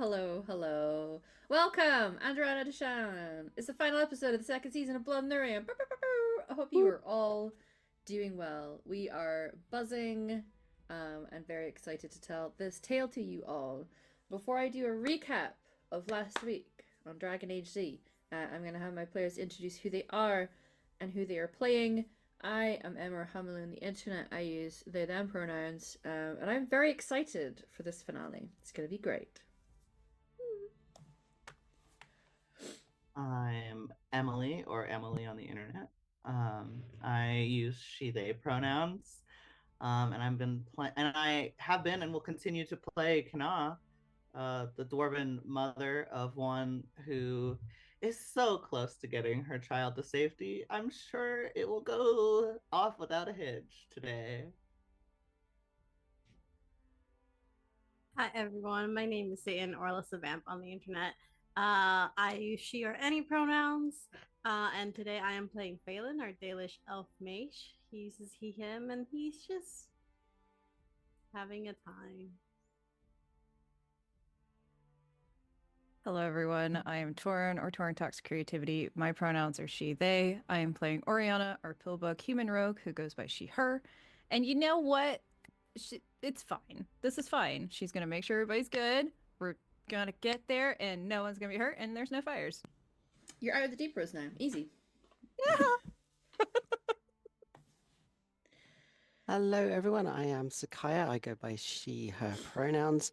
hello. Welcome, Androna Deshan. It's the final episode of the second season of Blood and Lyrium. I hope you Whoop. are all doing well. We are buzzing and very excited to tell this tale to you all. Before I do a recap of last week on Dragon Age Z, I'm going to have my players introduce who they are and who they are playing. I am Emma Hamel on the internet. I use they them pronouns, and I'm very excited for this finale. It's going to be great. I'm Emily, or Emily on the internet. I use she, they pronouns. And I've been playing, and I have been and will continue to play Kana, the dwarven mother of one who is so close to getting her child to safety. I'm sure it will go off without a hitch today. Hi everyone, my name is Satan or Alyssa Vamp on the internet. I use she or any pronouns, and today I am playing Phelan, our Dalish elf mage. He uses he, him, and he's just having a time. Hello, everyone. I am Torin, or Torin Talks Creativity. My pronouns are she, they. I am playing Oriana, our pillbug human rogue, who goes by she, her. And you know what? It's fine. This is fine. She's going to make sure everybody's good. We're going to get there, and no one's going to be hurt, and there's no fires. You're out of the deep rose now. Easy. Hello, everyone. I am Sakaya. I go by she, her pronouns,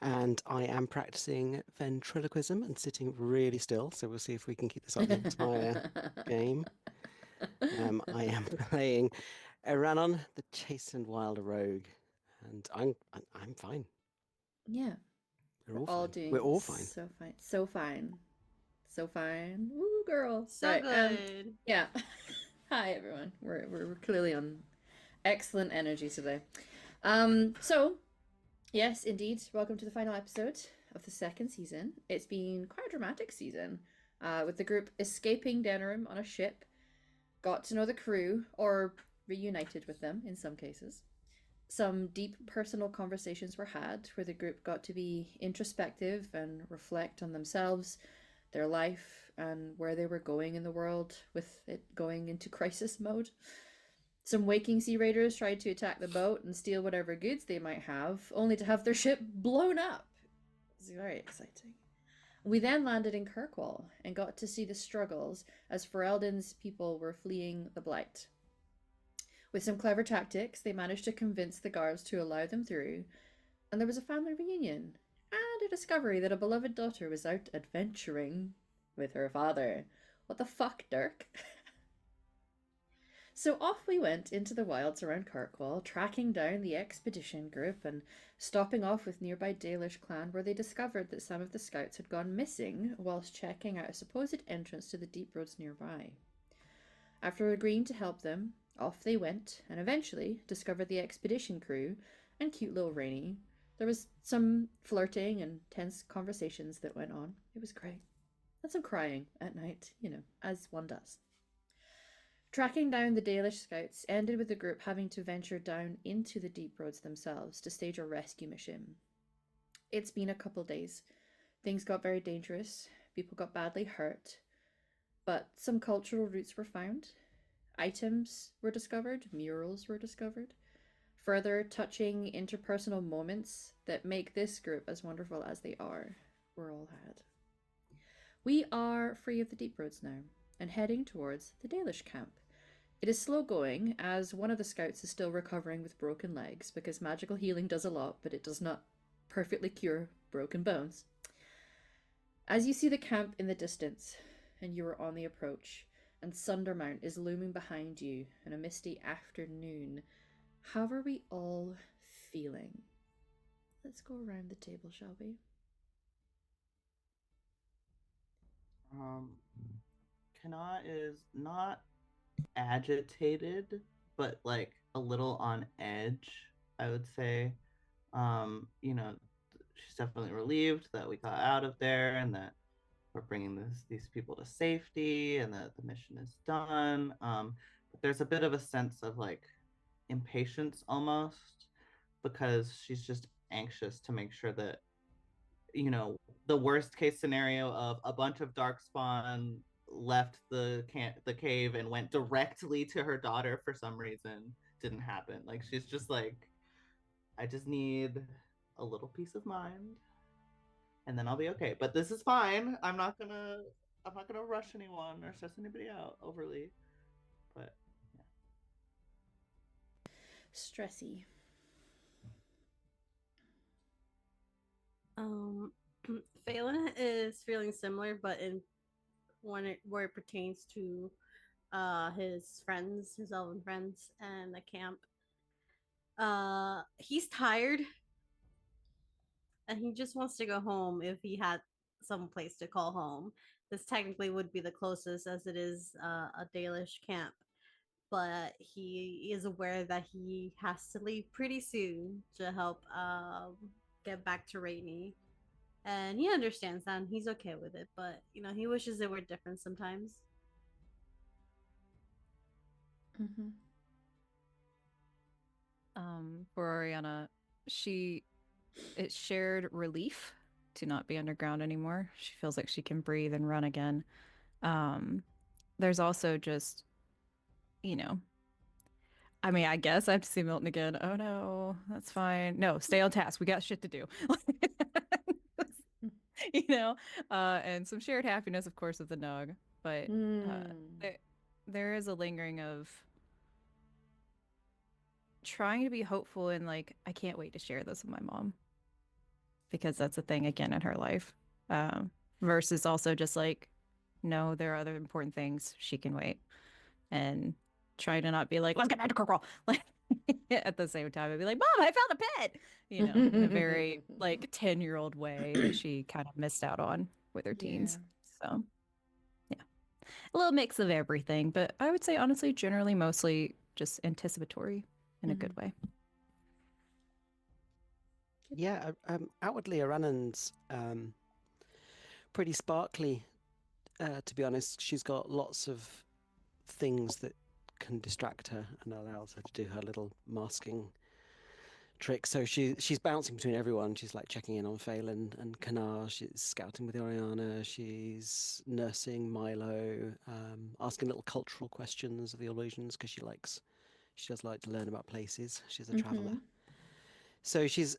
and I am practicing ventriloquism and sitting really still. So we'll see if we can keep this up the entire game. I am playing Eranon, the chastened wild rogue, and I'm fine. Yeah. We're all All fine. doing We're all fine. so fine. So fine. So fine. Woo, girl. So Right, good. yeah. Hi, everyone. We're clearly on excellent energy today. So yes, indeed. Welcome to the final episode of the second season. It's been quite a dramatic season, with the group escaping Denerim on a ship, got to know the crew, or reunited with them in some cases. Some deep personal conversations were had where the group got to be introspective and reflect on themselves, their life, and where they were going in the world with it going into crisis mode. Some waking sea raiders tried to attack the boat and steal whatever goods they might have, only to have their ship blown up. It's very exciting. We then landed in Kirkwall and got to see the struggles as Ferelden's people were fleeing the Blight. With some clever tactics, they managed to convince the guards to allow them through, and there was a family reunion and a discovery that a beloved daughter was out adventuring with her father. What the fuck, Dirk? So off we went into the wilds around Kirkwall, tracking down the expedition group and stopping off with nearby Dalish clan where they discovered that some of the scouts had gone missing whilst checking out a supposed entrance to the deep roads nearby. After agreeing to help them, off they went and eventually discovered the expedition crew and cute little Rainy. There was some flirting and tense conversations that went on. It was great. And some crying at night, as one does. Tracking down the Dalish scouts ended with the group having to venture down into the deep roads themselves to stage a rescue mission. It's been a couple days. Things got very dangerous. People got badly hurt. But some cultural roots were found. Items were discovered. Murals were discovered. Further touching interpersonal moments that make this group as wonderful as they are were all had. We are free of the deep roads now and heading towards the Dalish camp. It is slow going, as one of the scouts is still recovering with broken legs, because magical healing does a lot, but it does not perfectly cure broken bones. As you see the camp in the distance, and you are on the approach, and Sundermount is looming behind you in a misty afternoon, how are we all feeling? Let's go around the table, shall we? Kana is not agitated, but like a little on edge, I would say. You know, she's definitely relieved that we got out of there and that we're bringing these people to safety and that the mission is done. But there's a bit of a sense of like impatience almost because she's just anxious to make sure that you know, the worst case scenario of a bunch of darkspawn left the cave and went directly to her daughter for some reason didn't happen. Like she's just like, I just need a little peace of mind and then I'll be okay. But this is fine. I'm not gonna rush anyone or stress anybody out overly. But Stressy. Phelan is feeling similar, but in where it pertains to his friends, his elven friends, and the camp. He's tired, and he just wants to go home if he had some place to call home. This technically would be the closest, as it is a Dalish camp, but he is aware that he has to leave pretty soon to help get back to Rainy. And he understands that and he's okay with it, but you know, he wishes it were different sometimes. Mm-hmm. For Oriana, it's shared relief to not be underground anymore. She feels like she can breathe and run again. There's also just, you know, I mean, I guess I have to see Milton again. Oh no, that's fine. No, stay on task. We got shit to do. You know, and some shared happiness, of course, with the Nog. But there is a lingering of trying to be hopeful and like, I can't wait to share this with my mom. Because that's a thing again in her life. Versus also just like, no, there are other important things. She can wait. And trying to not be like, let's get back to Kirkwall. Like at the same time, I'd be like, Mom, I found a pet. You know, in a very like 10-year-old way that she kind of missed out on with her teens. So yeah. A little mix of everything. But I would say honestly, generally mostly just anticipatory in a good way. Yeah, outwardly, Aranan's pretty sparkly, to be honest. She's got lots of things that can distract her and allows her to do her little masking trick. So she's bouncing between everyone. She's like checking in on Phelan and Kanar. She's scouting with Oriana. She's nursing Milo, asking little cultural questions of the illusions because she does like to learn about places. She's a traveler. So she's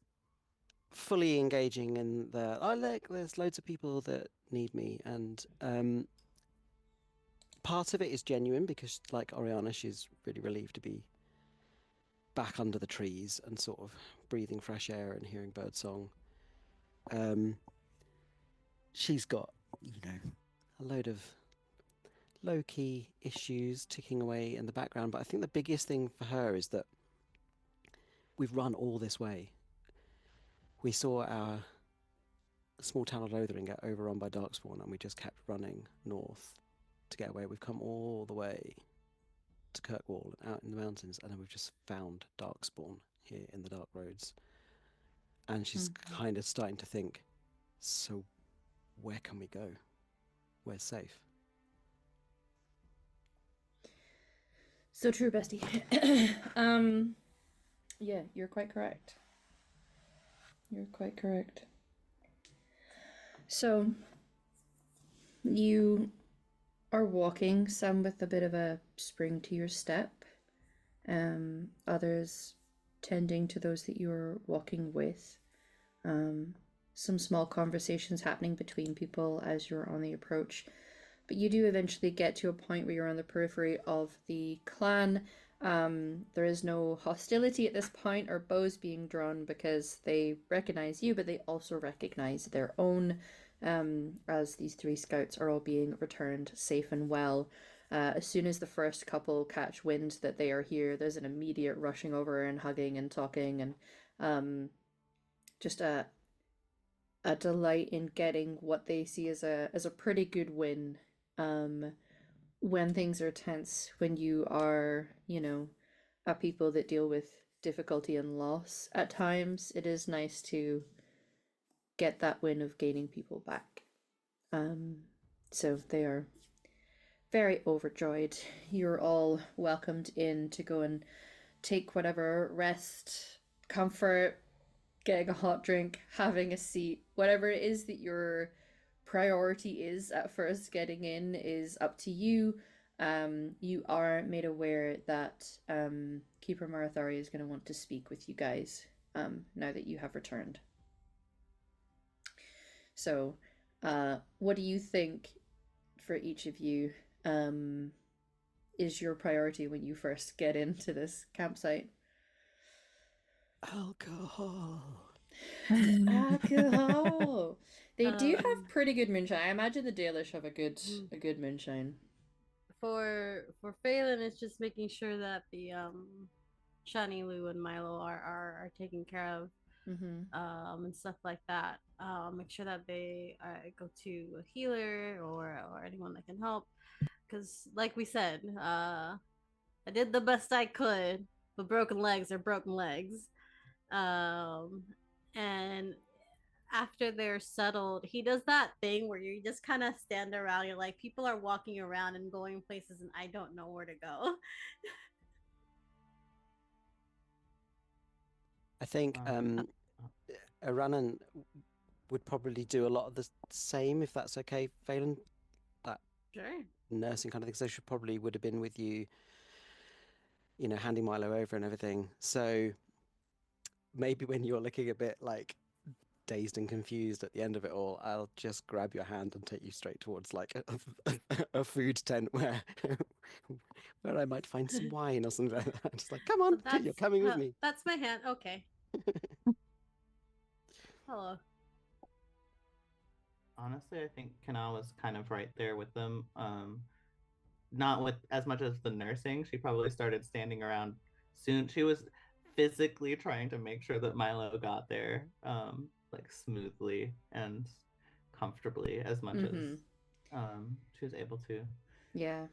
fully engaging in look, there's loads of people that need me, and part of it is genuine because like Oriana, she's really relieved to be back under the trees and sort of breathing fresh air and hearing birdsong. She's got, a load of low-key issues ticking away in the background, but I think the biggest thing for her is that we've run all this way. We saw our small town of Lothering get overrun by Darkspawn, and we just kept running north to get away. We've come all the way to Kirkwall and out in the mountains, and then we've just found Darkspawn here in the Dark Roads. And she's kind of starting to think, so where can we go? Where's safe? So true, bestie. Yeah, you're quite correct. You're quite correct. So, you are walking, some with a bit of a spring to your step, others tending to those that you're walking with. Some small conversations happening between people as you're on the approach. But you do eventually get to a point where you're on the periphery of the clan. There is no hostility at this point or bows being drawn because they recognize you, but they also recognize their own, as these 3 scouts are all being returned safe and well. As soon as the first couple catch wind that they are here, there's an immediate rushing over and hugging and talking, and just a delight in getting what they see as a pretty good win. When things are tense, when you are, a people that deal with difficulty and loss at times, it is nice to get that win of gaining people back. So they are very overjoyed. You're all welcomed in to go and take whatever rest, comfort, getting a hot drink, having a seat, whatever it is that your priority is at first getting in is up to you. You are made aware that Keeper Marathari is going to want to speak with you guys now that you have returned. So, what do you think for each of you is your priority when you first get into this campsite? Alcohol. Alcohol. They do have Um, pretty good moonshine. I imagine the Dalish have a good moonshine. For Phelan, it's just making sure that the Shani, Lou, and Milo are taken care of, Mm-hmm. and stuff like that. Make sure that they go to a healer or anyone that can help, because like we said, I did the best I could, but broken legs are broken legs. Um, and after they're settled, he does that thing where you just kind of stand around. You're like, people are walking around and going places, and I don't know where to go. I think Aranan would probably do a lot of the same, if that's okay, Phelan. That Sure. nursing kind of thing. So she probably would have been with you, handing Milo over and everything. So maybe when you're looking a bit like dazed and confused at the end of it all, I'll just grab your hand and take you straight towards like a food tent where where I might find some wine or something like that. Just like, come on, you're coming with me. That's my hand. Okay. Hello. Honestly, I think Kana was kind of right there with them. Not with as much as the nursing. She probably started standing around soon. She was physically trying to make sure that Milo got there, like smoothly and comfortably as much as she was able to. Yeah.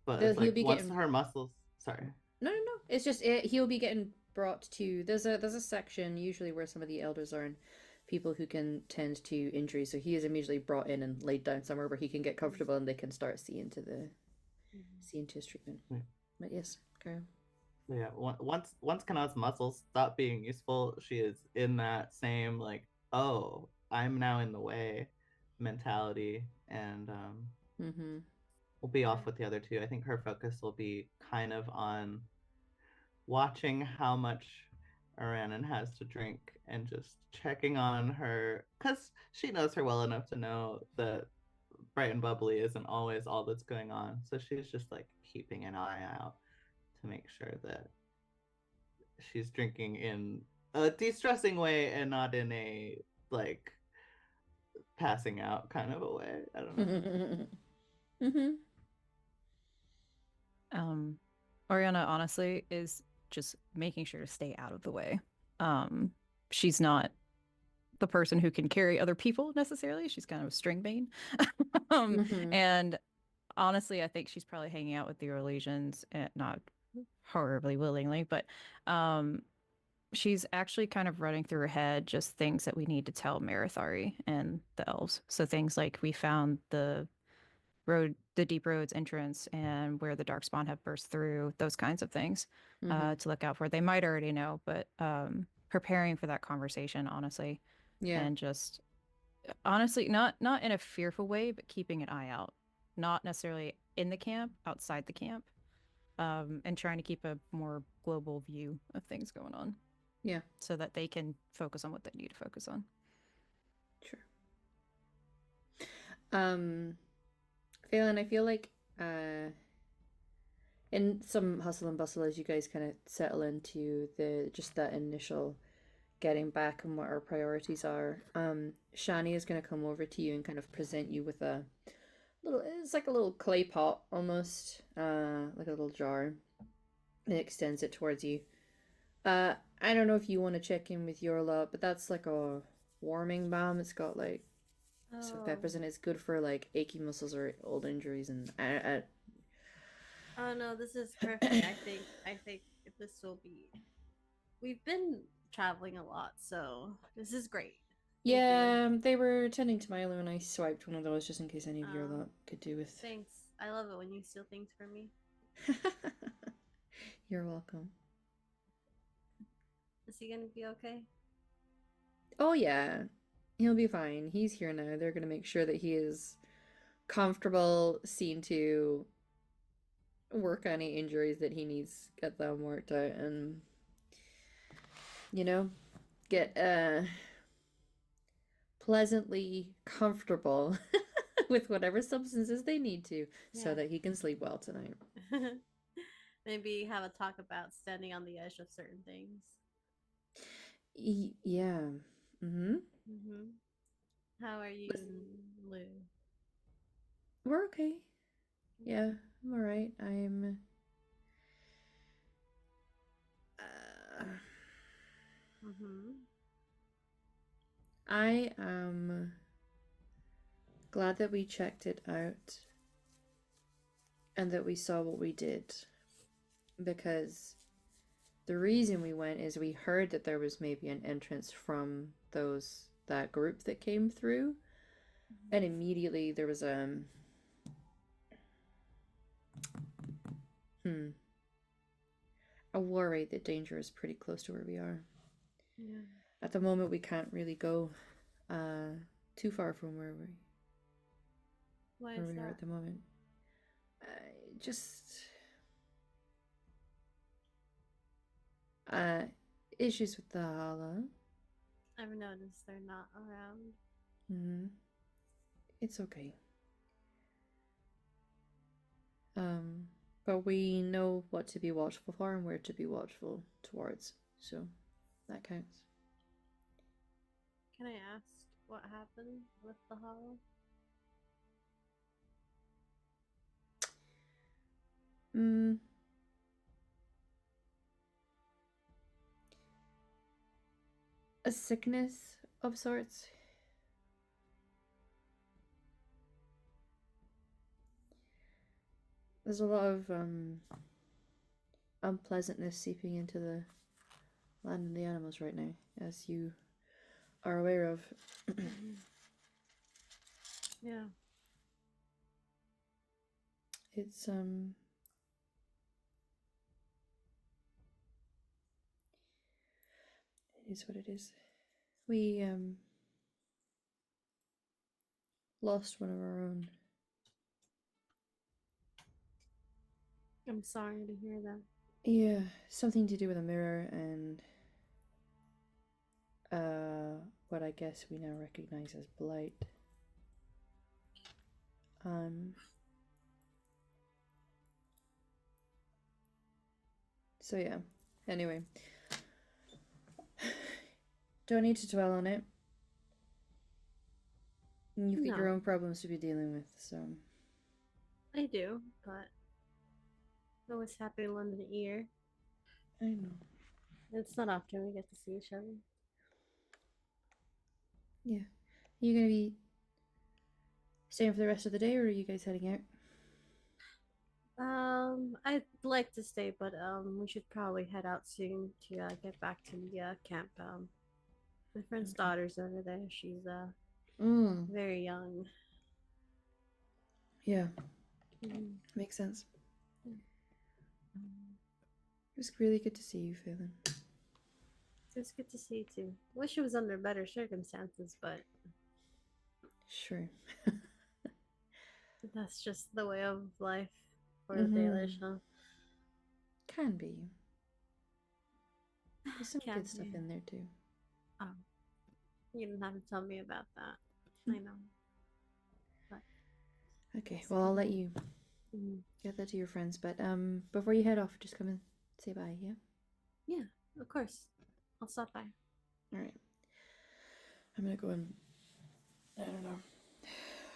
But He'll it's like be once getting... her muscles. Sorry. No. It's just he'll be getting brought to. There's a section usually where some of the elders are and people who can tend to injuries. So he is immediately brought in and laid down somewhere where he can get comfortable and they can start seeing to his treatment. Yeah. But yes, girl. Yeah, once Kana's muscles stop being useful, she is in that same like, oh, I'm now in the way mentality, and we'll be off with the other two. I think her focus will be kind of on watching how much Aranan has to drink and just checking on her, because she knows her well enough to know that bright and bubbly isn't always all that's going on. So she's just like keeping an eye out to make sure that she's drinking in a de-stressing way and not in a like passing out kind of a way. I don't know. Oriana honestly is just making sure to stay out of the way. She's not the person who can carry other people necessarily. She's kind of a string bean. And honestly, I think she's probably hanging out with the Orlesians, not horribly willingly, but she's actually kind of running through her head just things that we need to tell Marathari and the elves. So things like we found the deep roads entrance and where the darkspawn have burst through, those kinds of things to look out for. They might already know, but preparing for that conversation, honestly. Yeah. And just honestly, not in a fearful way, but keeping an eye out. Not necessarily in the camp, outside the camp. And trying to keep a more global view of things going on. Yeah. So that they can focus on what they need to focus on. Sure. Phelan, I feel like in some hustle and bustle as you guys kind of settle into just that initial getting back and what our priorities are, Shani is going to come over to you and kind of present you with it's like a little clay pot almost, like a little jar, and extends it towards you. I don't know if you want to check in with your lot, but that's like a warming balm. It's got like some peppers in it. It's good for like achy muscles or old injuries, and Oh no, this is perfect. I think this will be. We've been traveling a lot, so this is great. Yeah, they were tending to Milo, and I swiped one of those just in case any of your lot could do with. Thanks. I love it when you steal things from me. You're welcome. Is he gonna be okay? Oh yeah, he'll be fine. He's here now. They're gonna make sure that he is comfortable, seen to, work any injuries that he needs, get them worked out, and get pleasantly comfortable with whatever substances they need to, so Yeah. that he can sleep well tonight. Maybe have a talk about standing on the edge of certain things. Yeah. Mm-hmm. Mm-hmm. How are you, Lou? We're okay. Yeah, I'm all right. Mm-hmm. I am glad that we checked it out and that we saw what we did, because the reason we went is we heard that there was maybe an entrance from that group that came through, and immediately there was a worry that danger is pretty close to where we are. Yeah. At the moment, we can't really go too far from where Why we is are that? at the moment. Just issues with the Hala. I've noticed they're not around. Mm-hmm. It's okay. But we know what to be watchful for and where to be watchful towards, so that counts. Can I ask what happened with the hollow? A sickness of sorts. There's a lot of unpleasantness seeping into the land and the animals right now, as you are aware of. Yeah. It's it is what it is. We lost one of our own. I'm sorry to hear that. Yeah, something to do with a mirror and what I guess we now recognize as blight. So yeah. Anyway, don't need to dwell on it. You've got your own problems to be dealing with, so. I do, but I'm always happy to lend an ear. I know. It's not often we get to see each other. Yeah. Are you gonna be staying for the rest of the day, or are you guys heading out? I'd like to stay, but we should probably head out soon to get back to the camp. My friend's daughter's over there. She's very young. Yeah. Makes sense. It was really good to see you, Phelan. It's good to see you too. Wish it was under better circumstances, but Sure. that's just the way of life for the Dalish, huh? Can be. There's some Can good stuff be. in there too. Oh, you didn't have to tell me about that. I know. But Okay, well I'll let you get that to your friends, but before you head off, just come and say bye, yeah? Yeah, of course. I'll stop by. Alright. I'm gonna go and, I don't know,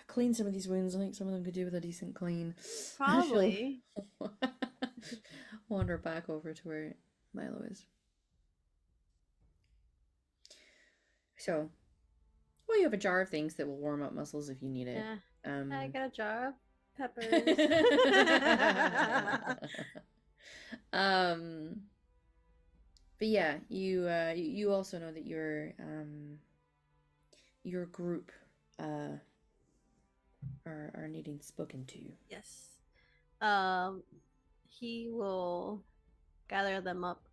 clean some of these wounds. I think some of them could do with a decent clean. Probably. Wander back over to where Milo is. So, well, you have a jar of things that will warm up muscles if you need it. Yeah. I got a jar of peppers. But yeah, you also know that your group are needing spoken to. Yes. He will gather them up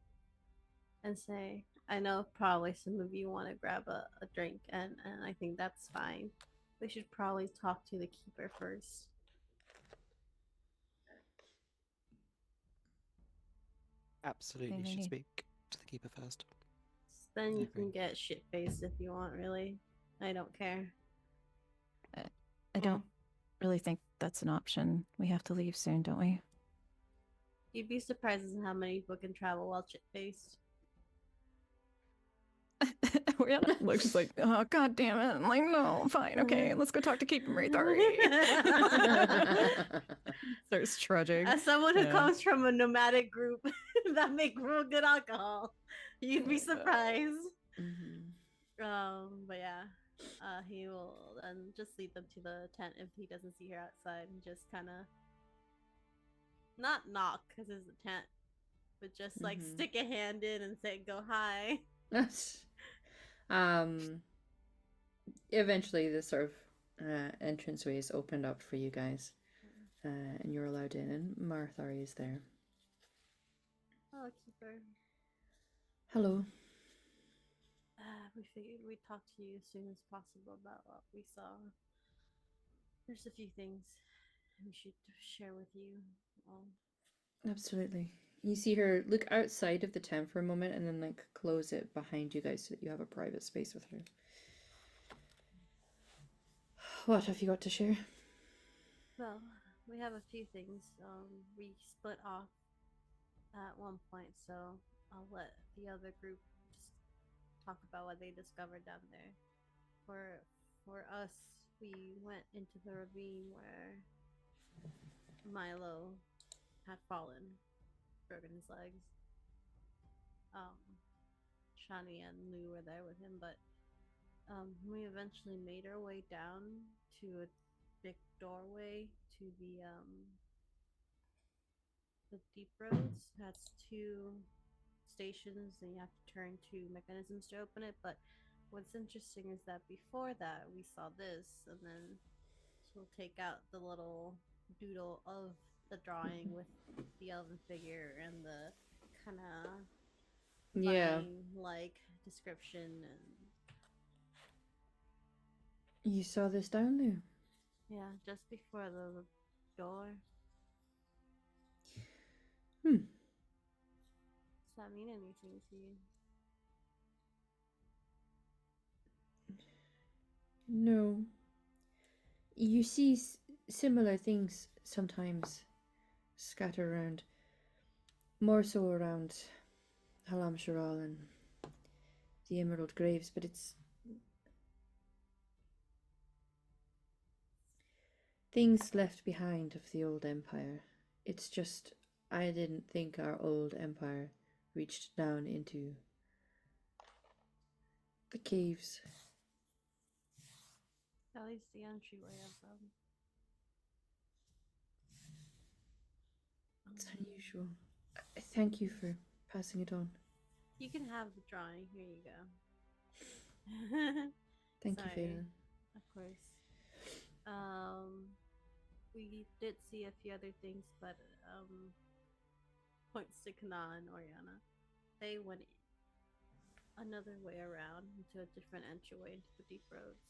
and say, I know probably some of you want to grab a drink, and I think that's fine. We should probably talk to the keeper first. Absolutely, you Maybe. should speak to the keeper first. Then I you agree. can get shit faced if you want, really. I don't care. I don't really think that's an option. We have to leave soon, don't we? You'd be surprised at how many people can travel while shit faced. Rihanna looks like, oh, god damn it. I'm like, no, fine, okay, let's go talk to Keep 'em right, Starts trudging. As someone who Yeah. comes from a nomadic group that make real good alcohol, you'd be surprised. But yeah, he will then just lead them to the tent if he doesn't see her outside, and just kind of not knock because it's a tent, but just like stick a hand in and say, "Go hi." Eventually, this sort of entranceway is opened up for you guys, and you're allowed in. And Marthari is there. Hello, keeper. Hello. We figured we'd talk to you as soon as possible about what we saw. There's a few things we should share with you. Absolutely. You see her look outside of the tent for a moment and then like close it behind you guys so that you have a private space with her. What have you got to share? Well, we have a few things. We split off at one point, so I'll let the other group just talk about what they discovered down there. For us, we went into the ravine where Milo had fallen, broken his legs. Shani and Lou were there with him, but we eventually made our way down to a big doorway to the deep roads. That's 2 stations, and you have to turn 2 mechanisms to open it. But what's interesting is that before that, we saw this, and then she'll take out the little doodle of the drawing with the elven figure and the kind of like description. And you saw this down there? yeah, just before the door. Does that mean anything to you? No. You see similar things sometimes scatter around. More so around Halam Sharal and the Emerald Graves, but it's things left behind of the old empire. It's just I didn't think our old empire reached down into the caves. At least the entryway of them. It's unusual. Thank you for passing it on. You can have the drawing. Here you go. Thank you, Phelan. Of course. We did see a few other things, but points to Kana and Oriana. They went another way around into a different entryway into the deep roads.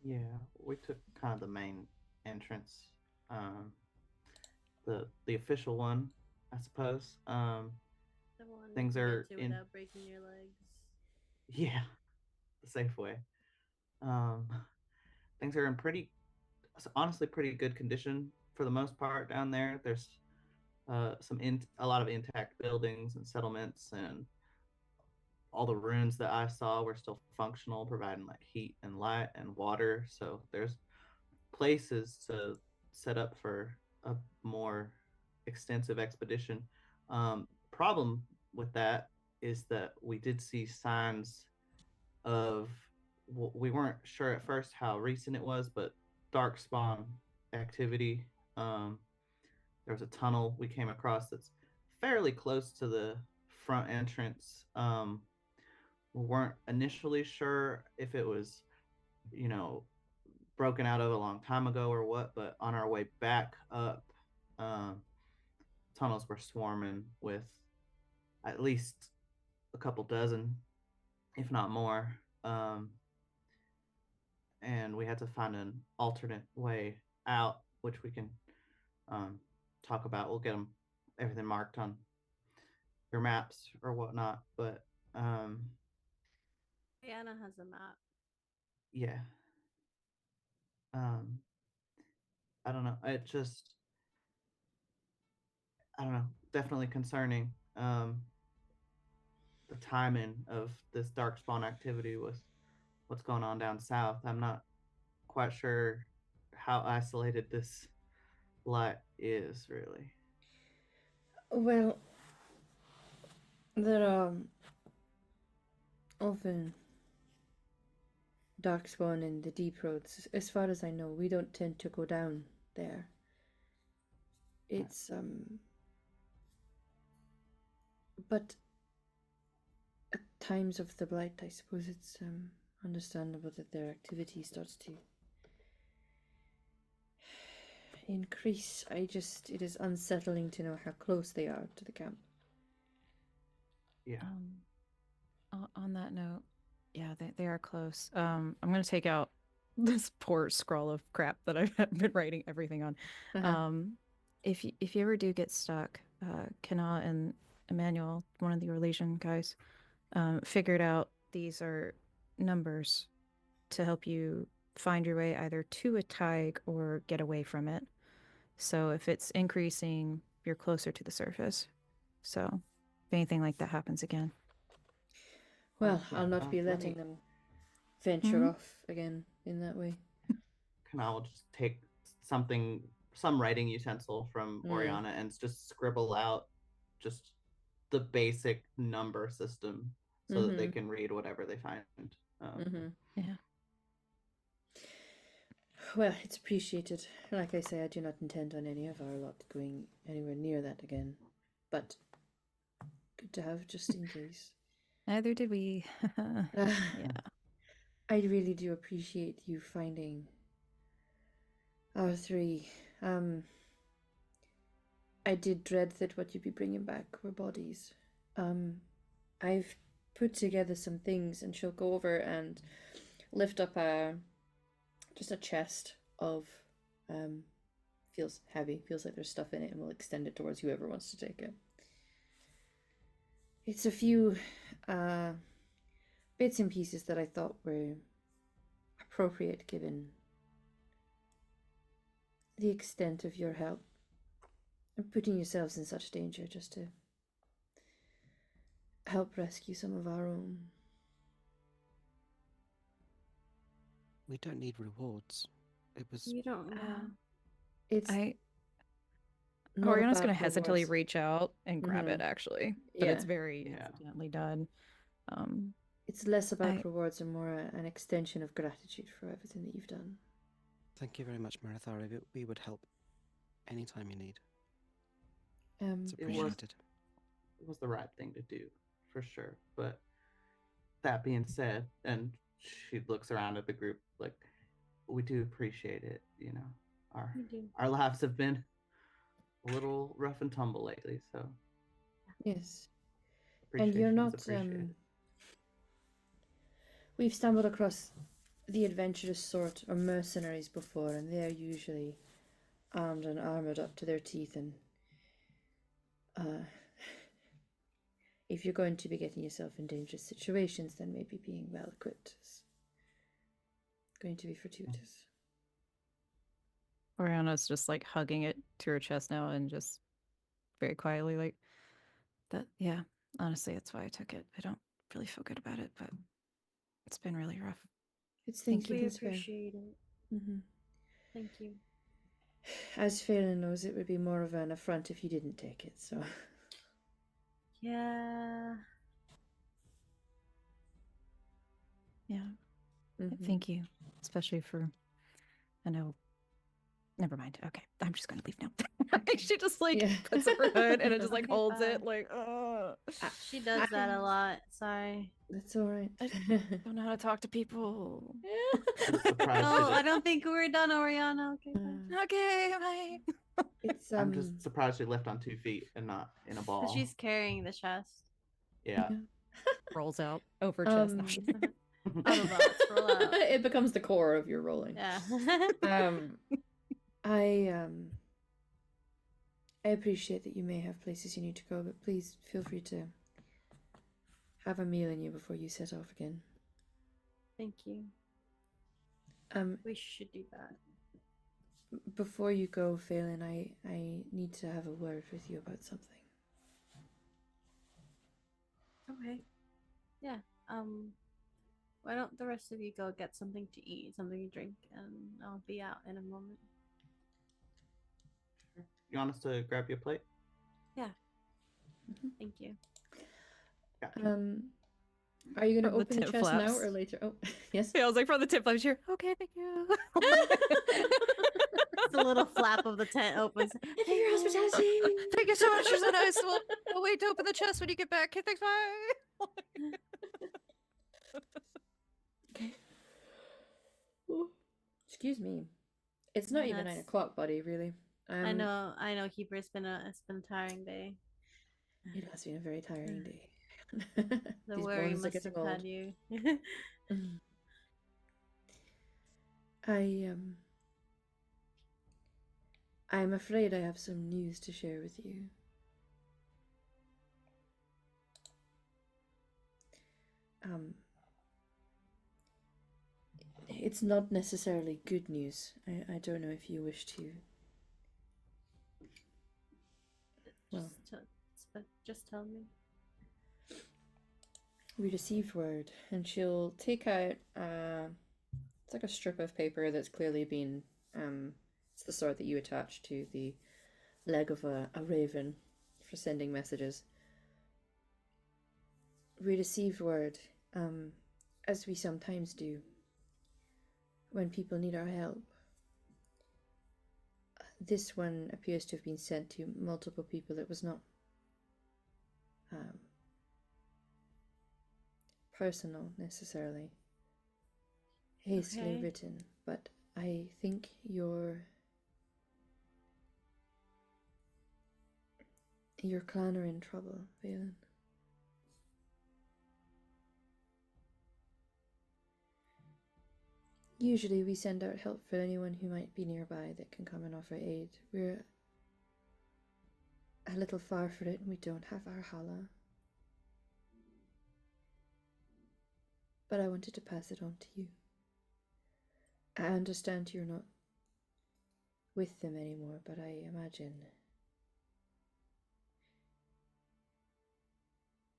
Yeah, we took kind of the main entrance, the official one, I suppose. The one things you are get to without breaking your legs. Yeah, the safe way. Things are in honestly pretty good condition for the most part down there. There's a lot of intact buildings and settlements, and all the ruins that I saw were still functional, providing like heat and light and water. So there's places to set up for a more extensive expedition. Problem with that is that we did see signs of, we weren't sure at first how recent it was, but dark spawn activity. There was a tunnel we came across that's fairly close to the front entrance. We weren't initially sure if it was, broken out of a long time ago or what, but on our way back up, tunnels were swarming with at least a couple dozen, if not more. And we had to find an alternate way out, which we can talk about. We'll get everything marked on your maps or whatnot. But Diana has a map. yeah, I don't know. I don't know. Definitely concerning. The timing of this dark spawn activity with what's going on down south. I'm not quite sure how isolated this light is really. Well, there are often darkspawn in the deep roads. As far as I know, we don't tend to go down there. It's but at times of the blight, I suppose it's understandable that their activity starts to increase. It is unsettling to know how close they are to the camp. Yeah. On that note, yeah, they are close. I'm gonna take out this poor scroll of crap that I've been writing everything on. If you ever do get stuck, Kana and Emmanuel, one of the Eurasian guys, figured out these are numbers to help you find your way either to a tide or get away from it. So if it's increasing, you're closer to the surface. So if anything like that happens again. Well, Okay, I'll not be let letting me- them venture off again in that way. I will just take some writing utensil from Oriana and just scribble out just the basic number system so that they can read whatever they find. Yeah. Well, it's appreciated. Like I say, I do not intend on any of our lot going anywhere near that again. But good to have just in case. Neither did we. Yeah. I really do appreciate you finding our three. I did dread that what you'd be bringing back were bodies. I've put together some things, and she'll go over and lift up just a chest of feels heavy, feels like there's stuff in it, and we'll extend it towards whoever wants to take it. It's a few bits and pieces that I thought were appropriate given the extent of your help and putting yourselves in such danger just to help rescue some of our own. We don't need rewards. It was. You don't know. It's not Oriana's about going to hesitantly rewards. reach out and grab it, actually. But it's very hesitantly done. It's less about rewards and more an extension of gratitude for everything that you've done. Thank you very much, Marathari. We would help anytime you need. It's It was- appreciated. It was the right thing to do, for sure. But that being said, and she looks around at the group like, we do appreciate it. You know, our lives have been a little rough and tumble lately, so Yes. And you're not we've stumbled across the adventurous sort or mercenaries before, and they are usually armed and armored up to their teeth, and if you're going to be getting yourself in dangerous situations, then maybe being well equipped is going to be fortuitous. Oriana's just like hugging it to her chest now and just very quietly like that. Yeah, honestly, that's why I took it. I don't really feel good about it, but it's been really rough. It's thank you. We appreciate it. Thank you. As Phelan knows, it would be more of an affront if you didn't take it, so. Yeah. Yeah. Thank you. Especially for, I know, never mind. Okay. I'm just going to leave now. She just like puts up her hood and it just like holds it like, oh. She does that a lot. Sorry. That's all right. I don't know how to talk to people. I don't think we're done, Oriana. Okay. Okay, bye. I'm just surprised she left on 2 feet and not in a ball. She's carrying the chest. Yeah. Rolls out over chest. Autobots roll out. It becomes the core of your rolling. Yeah. I appreciate that you may have places you need to go, but please feel free to have a meal in you before you set off again. Thank you. We should do that. Before you go, Phelan, I need to have a word with you about something. Okay. Yeah. Why don't the rest of you go get something to eat, something to drink, and I'll be out in a moment. You want us to grab your plate? Yeah. Thank you. Gotcha. Are you going to From the open the tip chest now flaps. or later? Oh, yes. Yeah, I was like, from the tip flaps here. Okay, thank you. The little flap of the tent opens. Thank you for your hospitality. Thank you so much. You're so nice. We'll wait to open the chest when you get back. Okay, thanks. Bye. Okay. Ooh. Excuse me. It's not even 9 That's- o'clock, buddy. Really. I know, Keeper. It's been a tiring day. It has been a very tiring day. The These worry bones are must have getting old. had you. I'm afraid I have some news to share with you. It's not necessarily good news. I don't know if you wish to. Well, just tell me. we received word, and she'll take out it's like a strip of paper that's clearly been it's the sort that you attach to the leg of a raven for sending messages. We received word, as we sometimes do when people need our help. This one appears to have been sent to multiple people. It was not personal necessarily, hastily written, but I think your clan are in trouble, Valen. Usually we send out help for anyone who might be nearby that can come and offer aid. We're a little far for it and we don't have our hala. But I wanted to pass it on to you. I understand you're not with them anymore, but I imagine...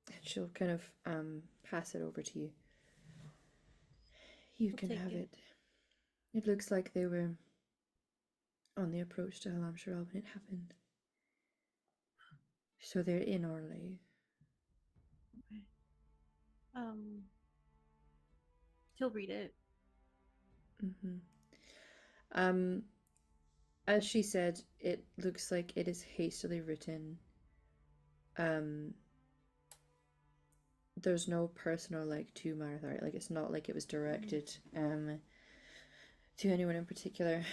And she'll kind of pass it over to you. You can have it. It looks like they were on the approach to Halam Sharal when it happened. So they're in Orlais. Okay. He'll read it. As she said, it looks like it is hastily written. There's no personal to Marathar. Like it's not like it was directed to anyone in particular.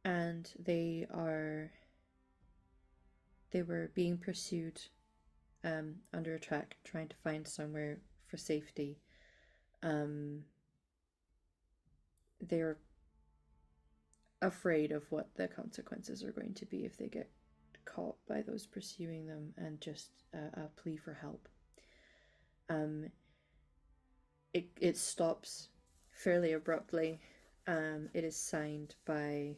And they were being pursued under attack, trying to find somewhere for safety. They're afraid of what the consequences are going to be if they get caught by those pursuing them, and just a plea for help. It stops fairly abruptly. It is signed by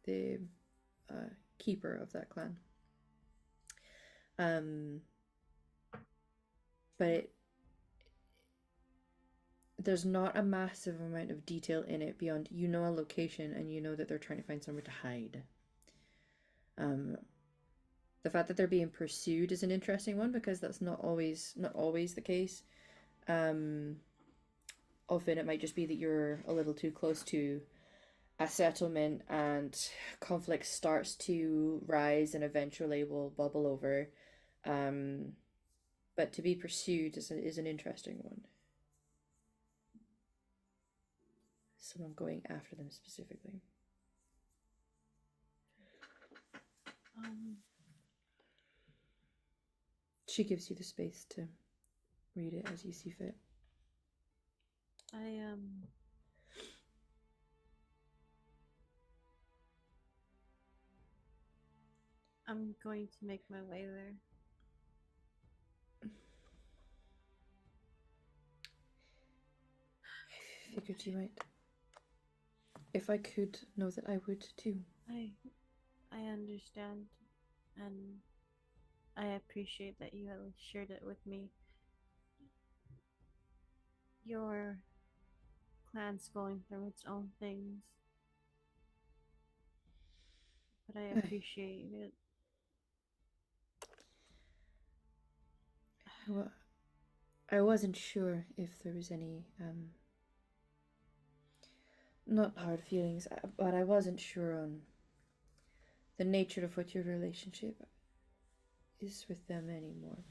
the keeper of that clan. But there's not a massive amount of detail in it beyond a location and you know that they're trying to find somewhere to hide. The fact that they're being pursued is an interesting one because that's not always the case. Often it might just be that you're a little too close to a settlement and conflict starts to rise and eventually will bubble over. But to be pursued is an interesting one. Someone going after them specifically. She gives you the space to read it as you see fit. I'm going to make my way there. I figured you might. If I could know that I would too. I understand, and I appreciate that you at least shared it with me. Your clan's going through its own things, but I appreciate it. Well, I wasn't sure if there was any, not hard feelings, but I wasn't sure on the nature of what your relationship is with them anymore.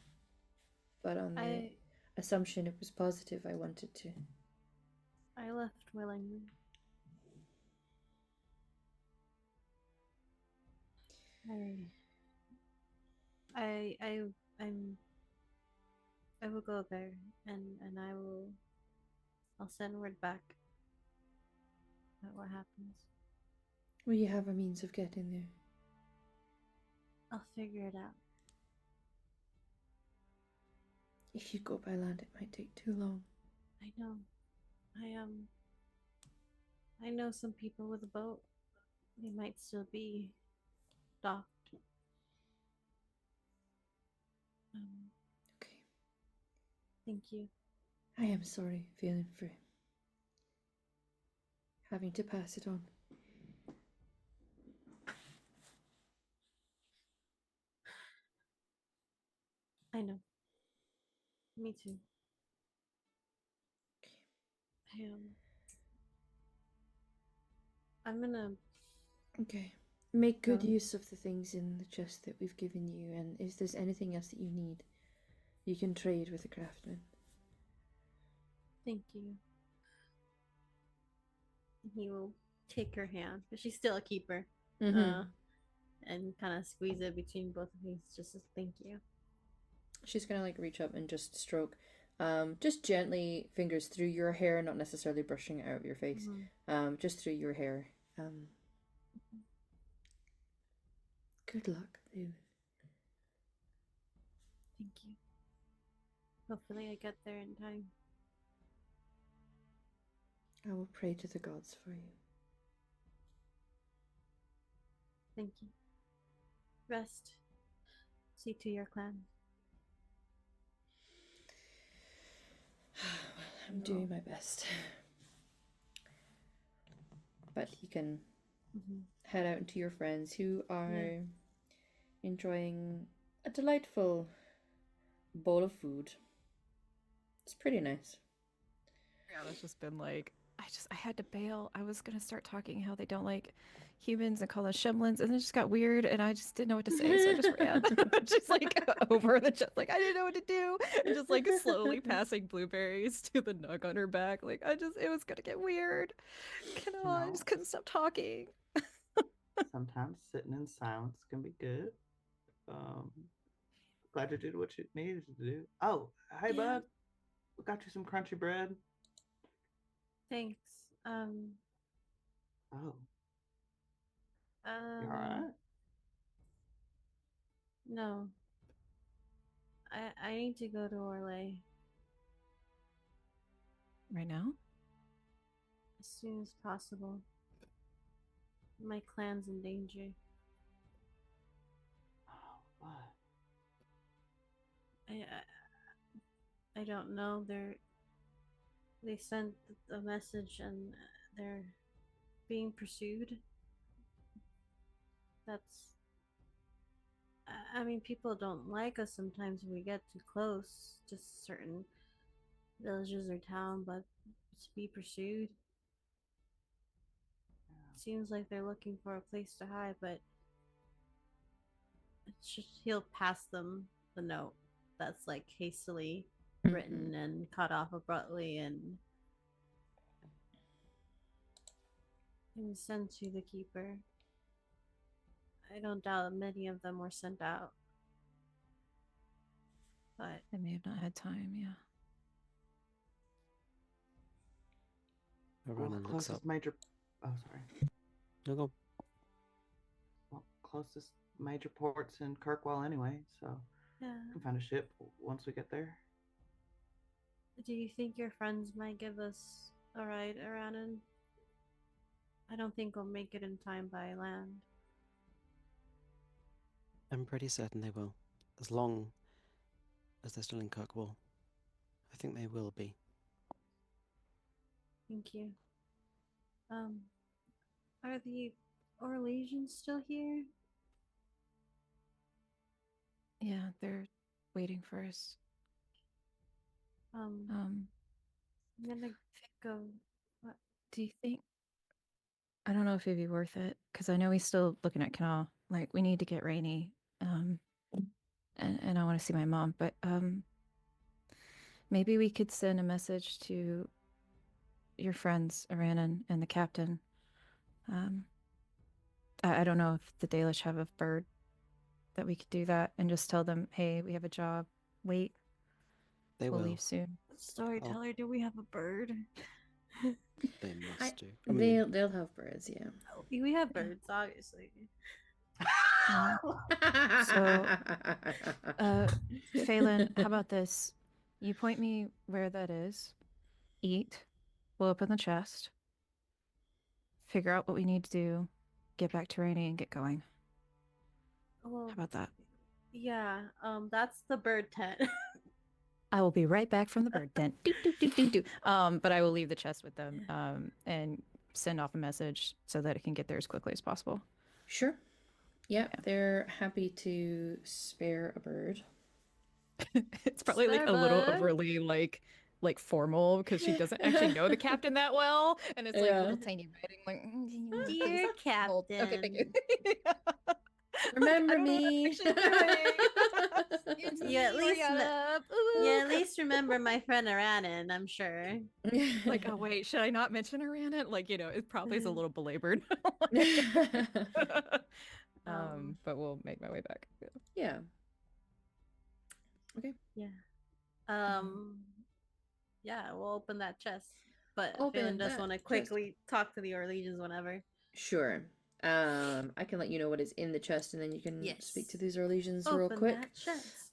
But on the assumption it was positive, I wanted to. I left willingly. I will go there, and I'll send word back about what happens. Will you have a means of getting there? I'll figure it out. If you go by land, it might take too long. I know. I know some people with a boat. They might still be docked. Okay. Thank you. I am sorry, feeling for having to pass it on. I know. Me too. I'm gonna. Okay. Make good use of the things in the chest that we've given you, and if there's anything else that you need, you can trade with the craftsman. Thank you. He will take her hand, but she's still a keeper. And kind of squeeze it between both of you, just as thank you. She's gonna like reach up and just stroke, just gently fingers through your hair, not necessarily brushing it out of your face, just through your hair. Good luck, David. Thank you. Hopefully I get there in time. I will pray to the gods for you. Thank you. Rest. See to your clan. I'm doing my best. But you can head out into your friends who are enjoying a delightful bowl of food. It's pretty nice. Brianna's just been like, I had to bail. I was gonna start talking how they don't like humans and call us shemlins, and it just got weird, and I just didn't know what to say, so I just ran. Just like over the chest, like I didn't know what to do, and just like slowly passing blueberries to the nug on her back. Like it was gonna get weird. I just couldn't stop talking. Sometimes sitting in silence can be good. Glad you did what you needed to do. Oh, hey bud, we got you some crunchy bread. Thanks. Oh. You alright? No. I need to go to Orlais. Right now? As soon as possible. My clan's in danger. Oh, what? I don't know. They sent a message and they're being pursued. I mean, people don't like us sometimes when we get too close to certain villages or town, but to be pursued, seems like they're looking for a place to hide, but it's just, he'll pass them the note that's like hastily written and cut off abruptly and sent to the keeper. I don't doubt many of them were sent out. but I may have not had time. Yeah. Well, Arana looks up. closest major. Oh, sorry. No, go. Well, closest major ports in Kirkwall anyway, so yeah. we can find a ship once we get there. Do you think your friends might give us a ride, Aranan? I don't think we'll make it in time by land. I'm pretty certain they will, as long as they're still in Kirkwall. I think they will be. Thank you. Are the Orlesians still here? Yeah, they're waiting for us. I'm gonna go. What? Do you think? I don't know if it'd be worth it because I know he's still looking at Canal. Like, we need to get Rainy, and I want to see my mom. But maybe we could send a message to your friends, Aranan and the captain. I don't know if the Dalish have a bird that we could do that and just tell them, hey, we have a job. Wait, They we'll will. leave soon. Storyteller, do we have a bird? They must do. I mean, They'll have birds, yeah. We have birds, obviously. So, Phelan, how about this? You point me where that is. Eat. We'll open the chest. Figure out what we need to do. Get back to Rainy and get going. Well, How about that? yeah. That's the bird tent. I will be right back from the bird tent. Do, do, do, do, do. But I will leave the chest with them and send off a message so that it can get there as quickly as possible. Sure. Yeah, they're happy to spare a bird. It's probably like a little Starbucks. overly like formal because she doesn't actually know the captain that well, and it's like Yeah. little tiny writing like Dear hold. Okay, thank you. Remember I don't know what I'm me. actually doing. It's You at me, least Oriana. You at least remember my friend Aranan, I'm sure. Like, oh wait, should I not mention Aranan? Like, it probably is a little belabored. But we'll make my way back. Yeah. Okay. Yeah. Yeah, we'll open that chest. But Open Phelan just that want to chest. quickly talk to the Orlesians whenever. Sure. I can let you know what is in the chest, and then you can speak to Yes. these Orlesians Open real quick. that chest.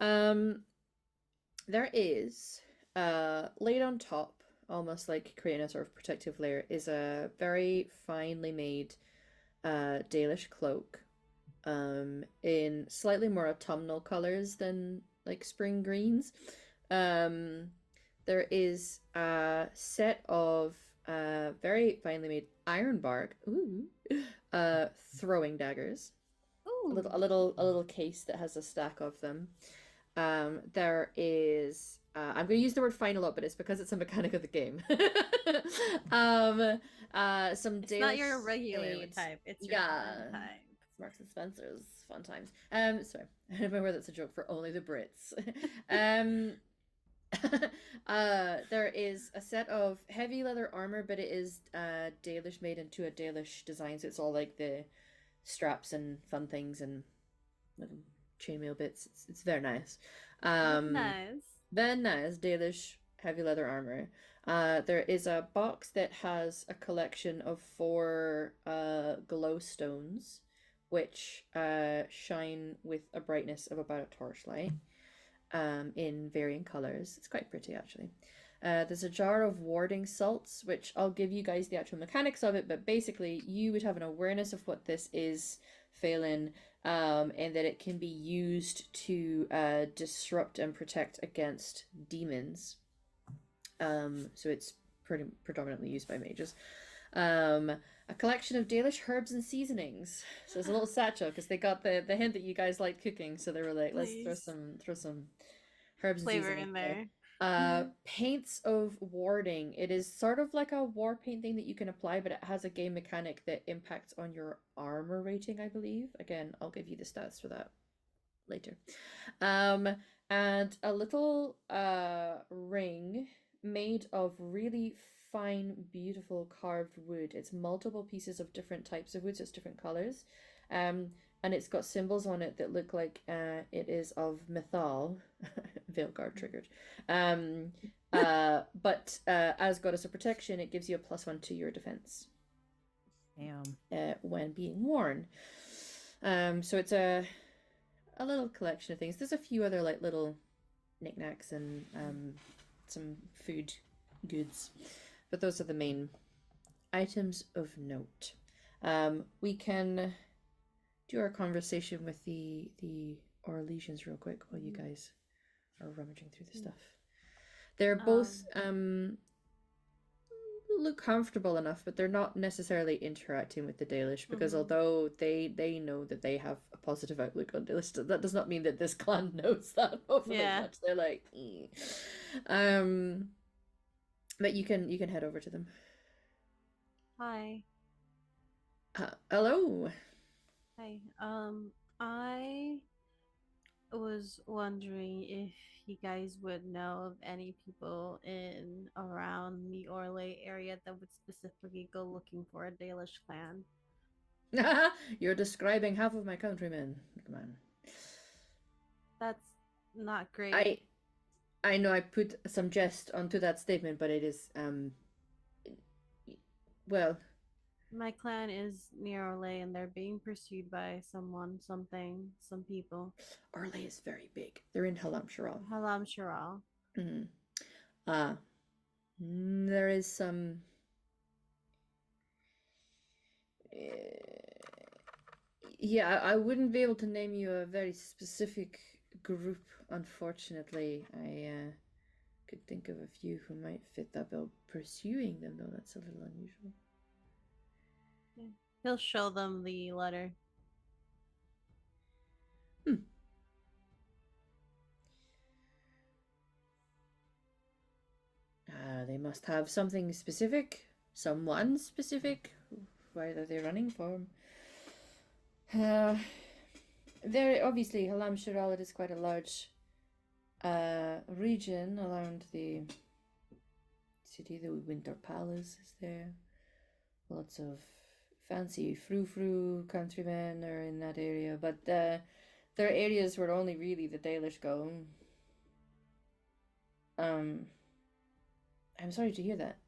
There is laid on top, almost like creating a sort of protective layer, is a very finely made Dalish cloak, in slightly more autumnal colors than like spring greens. There is a set of very finely made ironbark, throwing daggers. Ooh. A little case that has a stack of them. There is I'm going to use the word fine a lot, but it's because it's a mechanic of the game. Some It's not your regular type. It's your fun type. Marks and Spencer's fun times. Sorry, I remember that's a joke for only the Brits. There is a set of heavy leather armor, but it is Dalish made into a Dalish design, so it's all like the straps and fun things and little chainmail bits. It's very nice. Nice. Very nice Dalish heavy leather armor. There is a box that has a collection of 4 glowstones, which shine with a brightness of about a torchlight, in varying colors. It's quite pretty, actually. There's a jar of warding salts, which I'll give you guys the actual mechanics of it, but basically you would have an awareness of what this is, Phelan, and that it can be used to disrupt and protect against demons. So it's predominantly used by mages. A collection of Dalish herbs and seasonings. So it's a little satchel because they got the hint that you guys like cooking, so they were like, let's throw some herbs and Flavor seasonings in there. Paints of warding. It is sort of like a war paint thing that you can apply, but it has a game mechanic that impacts on your armor rating, I believe. Again, I'll give you the stats for that later. And a little ring made of really fine, beautiful carved wood. It's multiple pieces of different types of wood, so it's different colors. and it's got symbols on it that look like it is of Mythal. Veilguard triggered. But as goddess of protection, it gives you a +1 to your defense. Damn. When being worn. So it's a little collection of things. There's a few other like little knickknacks and some food goods, but those are the main items of note. We can do our conversation with the Orlesians real quick while you guys are rummaging through the stuff. They're both look comfortable enough, but they're not necessarily interacting with the Dalish because although they know that they have a positive outlook on Dalish, that does not mean that this clan knows that overly much. They're like, but you can head over to them. Hi. Hello. Hi. I was wondering if you guys would know of any people in around the Orlais area that would specifically go looking for a Dalish clan. You're describing half of my countrymen. Come on. That's not great. I know I put some jest onto that statement, but it is well. My clan is near Orlais and they're being pursued by someone, something, some people. Orlais is very big. They're in Halam Sharal. Halam Sharal. There is some yeah, I wouldn't be able to name you a very specific group, unfortunately. I could think of a few who might fit that bill. Pursuing them, though, that's a little unusual. Yeah. He'll show them the letter. They must have something specific, someone specific. Why are they running for? There obviously Halam Sharal is quite a large region around the city. The Winter Palace is there. Lots of fancy frou-frou countrymen are in that area, but there are areas where only really the Dalish go. I'm sorry to hear that.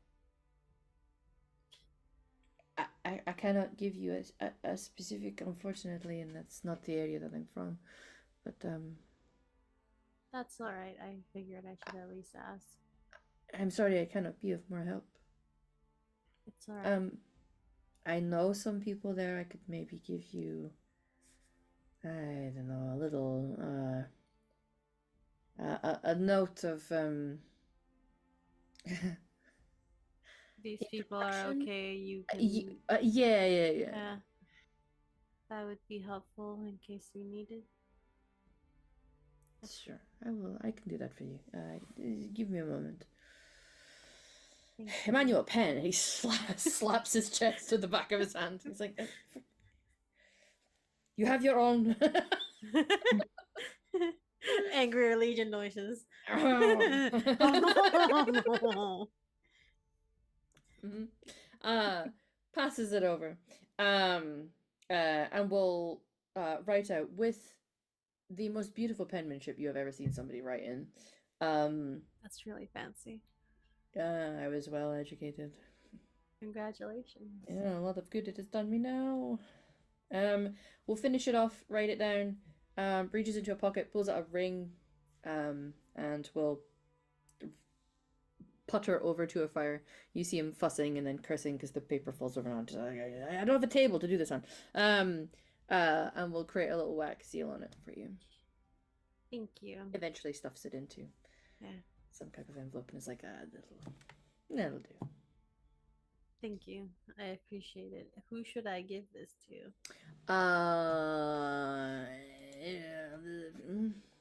I cannot give you a specific, unfortunately, and that's not the area that I'm from. But that's all right. I figured I should at least ask. I'm sorry I cannot be of more help. It's all right. I know some people there. I could maybe give you, I don't know, a little a note of These people are okay. You can. Yeah. That would be helpful in case we need it. Sure, I will. I can do that for you. Give me a moment. Emmanuel Penn. He slaps his chest to the back of his hand. He's like, "You have your own." Angry Legion noises. Passes it over. And we'll write out with the most beautiful penmanship you have ever seen somebody write in. That's really fancy. I was well educated. Congratulations. Yeah, a lot of good it has done me now. We'll finish it off, write it down, reaches into a pocket, pulls out a ring, and we'll putter over to a fire. You see him fussing and then cursing because the paper falls over onto. I don't have a table to do this on. And we'll create a little wax seal on it for you. Thank you. Eventually stuffs it into some type of envelope and is like, that'll do. Thank you. I appreciate it. Who should I give this to?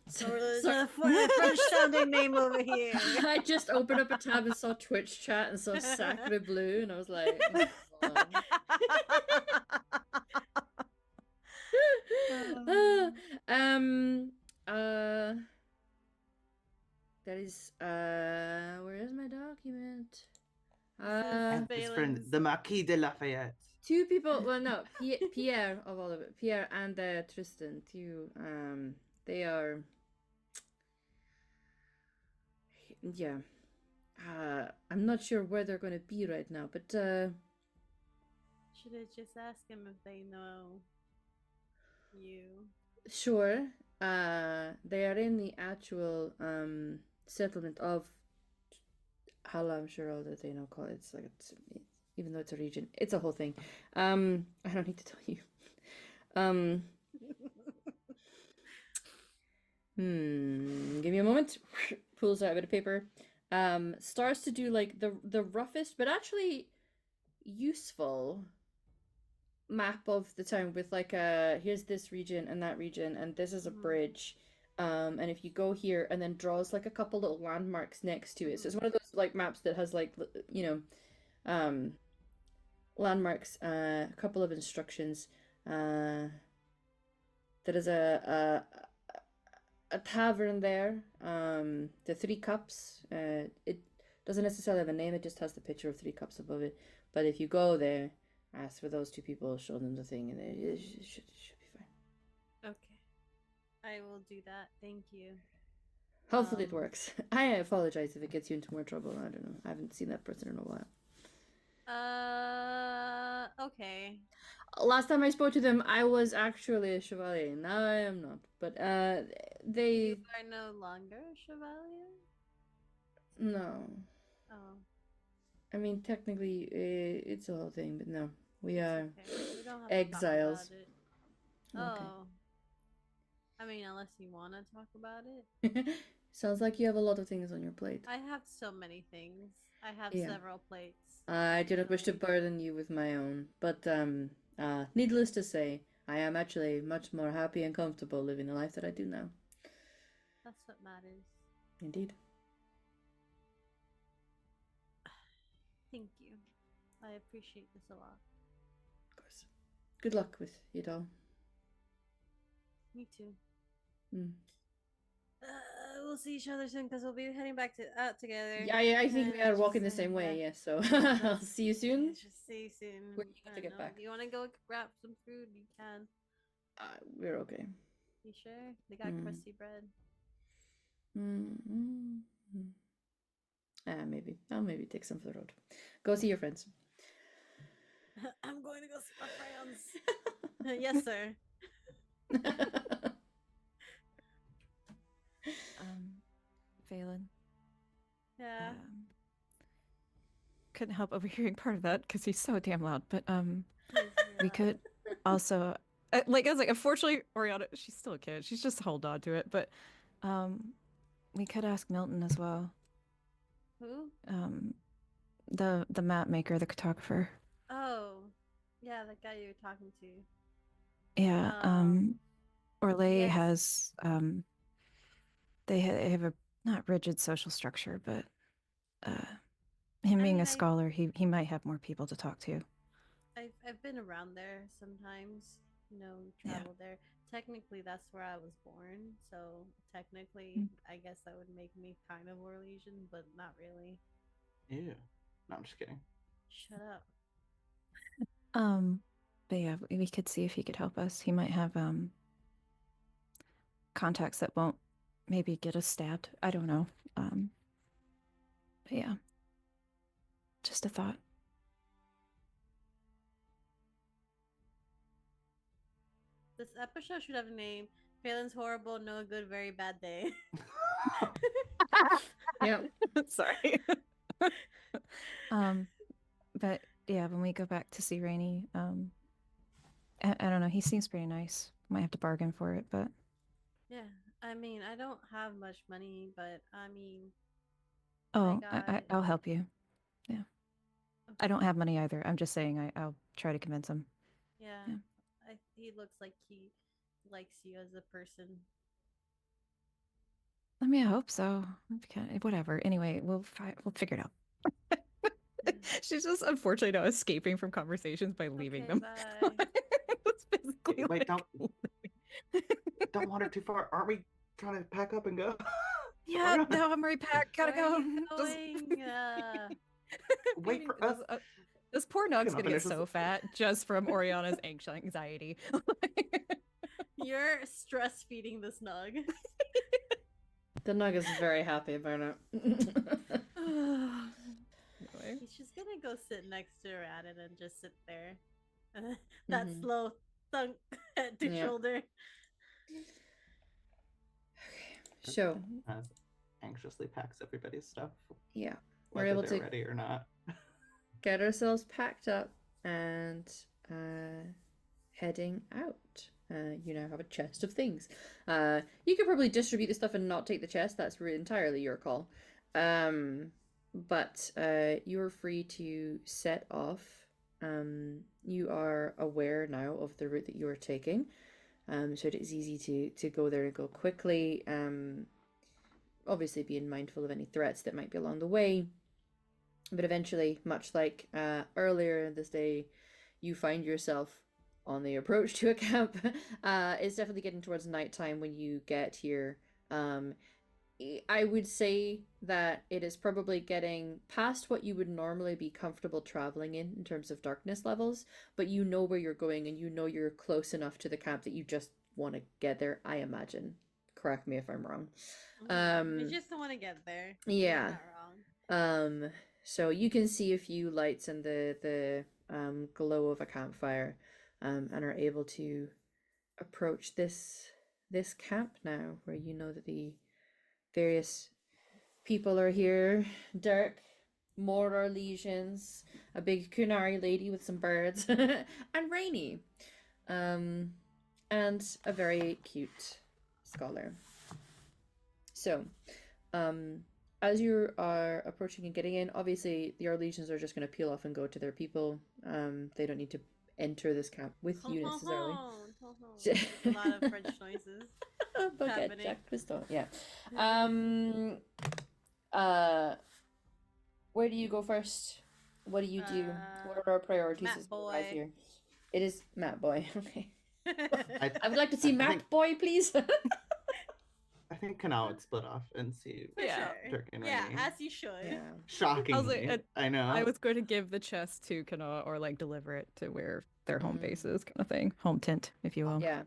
French sounding name over here. I just opened up a tab and saw Twitch chat and saw Sacre Bleu and I was like, that is where is my document? His friend, the Marquis de Lafayette. Two people. Well, no, Pierre of all of it. Pierre and Tristan. Two. They are. Yeah. I'm not sure where they're going to be right now, but Should I just ask him if they know you? sure. They are in the actual settlement of Hala. I'm sure all that they know call it. It's like even though it's a region, it's a whole thing. I don't need to tell you. Give me a moment. Pulls out a bit of paper. Starts to do like the roughest, but actually useful map of the town with like here's this region and that region, and this is a bridge. And if you go here and then draws like a couple little landmarks next to it. So it's one of those like maps that has like landmarks, a couple of instructions. There is a tavern there. The Three Cups. It doesn't necessarily have a name. It just has the picture of 3 cups above it. But if you go there, ask for those 2 people, show them the thing, and it should be fine. Okay. I will do that. Thank you. Hopefully it works. I apologize if it gets you into more trouble. I don't know. I haven't seen that person in a while. Okay. Last time I spoke to them, I was actually a chevalier. Now I am not. But they You are no longer a chevalier? no. Oh. I mean, technically, it's a whole thing, but no, we it's are okay. We don't have exiles. To talk Okay. about it. Oh. I mean, unless you want to talk about it. Sounds like you have a lot of things on your plate. I have so many things. I have Yeah. several plates. I do not wish to burden you with my own, but needless to say, I am actually much more happy and comfortable living the life that I do now. That's what matters. Indeed. Thank you. I appreciate this a lot. Of course. Good luck with it all. Me too. Mm. We'll see each other soon because we'll be heading back out together. Yeah, I think we are walking the same way, yeah, so I'll see you soon. Just see you soon. Where do you have to get back? Do you want to go grab some food? You can. We're okay. You sure? They got crusty bread. Maybe. I'll maybe take some for the road. Go see your friends. I'm going to go see my friends. Yes, sir. Phelan. Yeah. Couldn't help overhearing part of that because he's so damn loud. But we Yeah. could also like I was like, unfortunately, Oriana, she's still a kid. She's just hold on to it. But we could ask Milton as well. Who? The map maker, the cartographer. Oh, yeah, the guy you were talking to. Yeah. Orlais Yes. has they have a not rigid social structure, but him being a scholar, he might have more people to talk to. I've been around there sometimes, traveled there. Technically, that's where I was born, so technically, I guess that would make me kind of Orlesian, but not really. Ew. No, I'm just kidding. Shut up. But yeah, we could see if he could help us. He might have contacts that won't maybe get us stabbed. I don't know. But yeah. Just a thought. This episode should have a name. Phelan's horrible, no good, very bad day. Yep. Sorry. But yeah, when we go back to see Rainy, I don't know. He seems pretty nice. Might have to bargain for it, but Yeah, I mean, I don't have much money, but I mean, oh, got- I'll help you. Yeah, I don't have money either. I'm just saying I'll try to convince him. Yeah, Yeah. he looks like he likes you as a person. I mean, I hope so. Whatever. Anyway, we'll figure it out. She's just unfortunately now escaping from conversations by leaving Okay, them. bye. It's basically Wait, like, don't wander too far. Aren't we trying to pack up and go? yeah, no, I'm already packed. Gotta Where are go. you Just- going? Wait for us. This poor Nug's Kana gonna get finishes so it. fat just from Oriana's anxiety. You're stress feeding the snug. The Nug is very happy about it. Anyway. He's just gonna go sit next to Radin and just sit there. That Mhm. slow thunk head to Yeah. shoulder. So, As anxiously packs everybody's stuff, yeah, we're whether able they're to ready or not. get ourselves packed up and heading out. You now have a chest of things. You could probably distribute the stuff and not take the chest. That's entirely your call. But you're free to set off. You are aware now of the route that you are taking. So it is easy to go there and go quickly. Obviously being mindful of any threats that might be along the way. But eventually, much like earlier this day, you find yourself on the approach to a camp. It's definitely getting towards nighttime when you get here. I would say that it is probably getting past what you would normally be comfortable traveling in terms of darkness levels, but you know where you're going and you know you're close enough to the camp that you just want to get there, I imagine. Correct me if I'm wrong. You just want to get there. Yeah. You're not wrong. So you can see a few lights in the glow of a campfire, and are able to approach this camp now, where you know that the various people are here. Dirk, more are legions, a big Kunari lady with some birds, and Rainy, and a very cute scholar. So, as you are approaching and getting in, obviously the legions are just going to peel off and go to their people. They don't need to enter this camp with you necessarily. A lot of French noises. Baguette happening. Jacques Cousteau, yeah. Where do you go first? What do you do? What are our priorities Map as we arrive boy. here? It is Map Boy. Okay. I, I would like to see I Map think- Boy, please. I think Kana would split off and see For Yeah. sure. Dirk and Yeah, Rainy. as you should. Yeah. Shockingly, I know. I was going to give the chest to Kana or like deliver it to where their home Mhm. base is, kind of thing. Home tent, if you will. Yeah.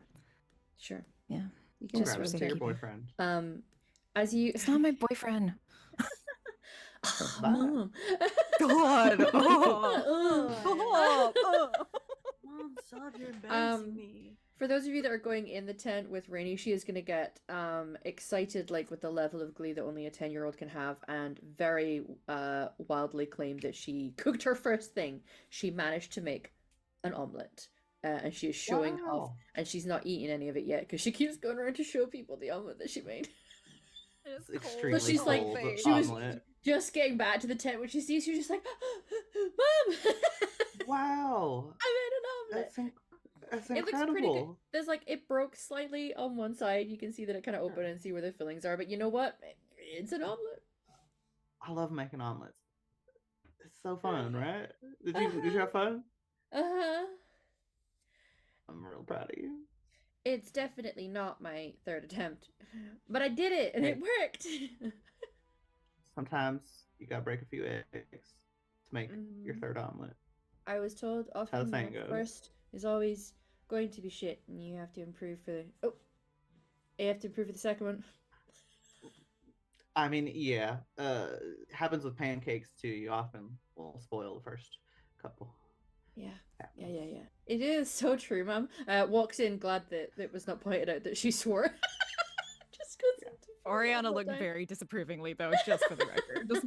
Sure. Yeah. You can Just grab just it for to your safekeeping. boyfriend. As you It's not my boyfriend. Bye. Mom. God. Mom, stop, you're embarrassing Um, me. For those of you that are going in the tent with Rainy, she is going to get excited, like with the level of glee that only a 10-year-old can have, and very wildly claim that she cooked her first thing. She managed to make an omelet, and she is showing off, Wow. and she's not eating any of it yet because she keeps going around to show people the omelet that she made. It's extremely she's like- cold she was- omelet. Just getting back to the tent when she sees you, just like, Mom, Wow. I made an omelet. That's It looks incredible. pretty good. There's like, it broke slightly on one side. You can see that it kind of open and see where the fillings are. But you know what? It's an omelet. I love making omelets. It's so fun, right? Did you have fun? Uh-huh. I'm real proud of you. It's definitely not my third attempt. But I did it and it worked. Sometimes you gotta break a few eggs to make your Mhm. third omelet. I was told how the often saying the goes. first is always going to be shit and you have to improve for the you have to improve for the second one. I mean, yeah. Happens with pancakes too. You often will spoil the first couple. Yeah. Happens. Yeah. It is so true, Mum. Walks in glad that it was not pointed out that she swore. Just goes into Oriana looked very disapprovingly, though, just for the record. Just-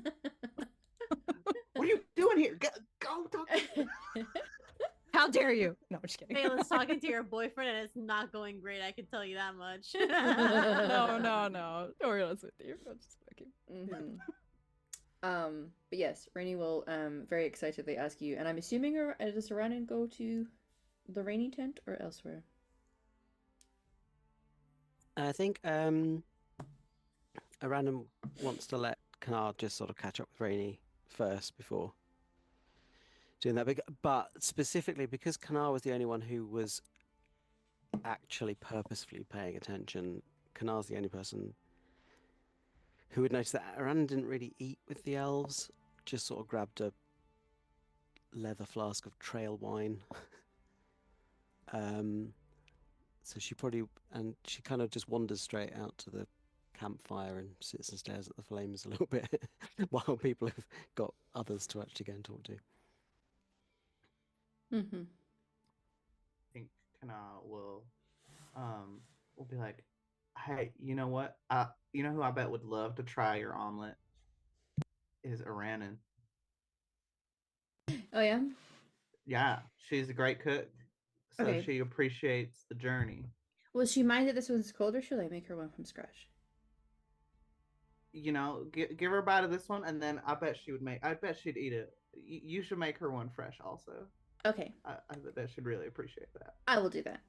What are you doing here? Go talk. How dare you? No, I'm just kidding. Phelan's talking to your boyfriend and it's not going great, I can tell you that much. No. Oriana's with you. I'm just fucking. But yes, Rainy will very excitedly ask you, and I'm assuming does Aranan go to the Rainy tent or elsewhere? I think Aranan wants to let Canard just sort of catch up with Rainy first before doing that. But specifically because Canard was the only one who was actually purposefully paying attention, Canard's the only person who would notice that Aranan didn't really eat with the elves, just sort of grabbed a leather flask of trail wine. So she kind of just wanders straight out to the campfire and sits and stares at the flames a little bit while people have got others to actually go and talk to. Mm-hmm. I think Kana will be like, hey, you know what? You know who I bet would love to try your omelet is Aranan. Oh yeah. Yeah, she's a great cook, so Okay. she appreciates the journey. Will she mind that this one's cold, or should I make her one from scratch? You know, give her a bite of this one, and then I bet she'd eat it. You should make her one fresh, also. Okay, I bet she'd really appreciate that. I will do that.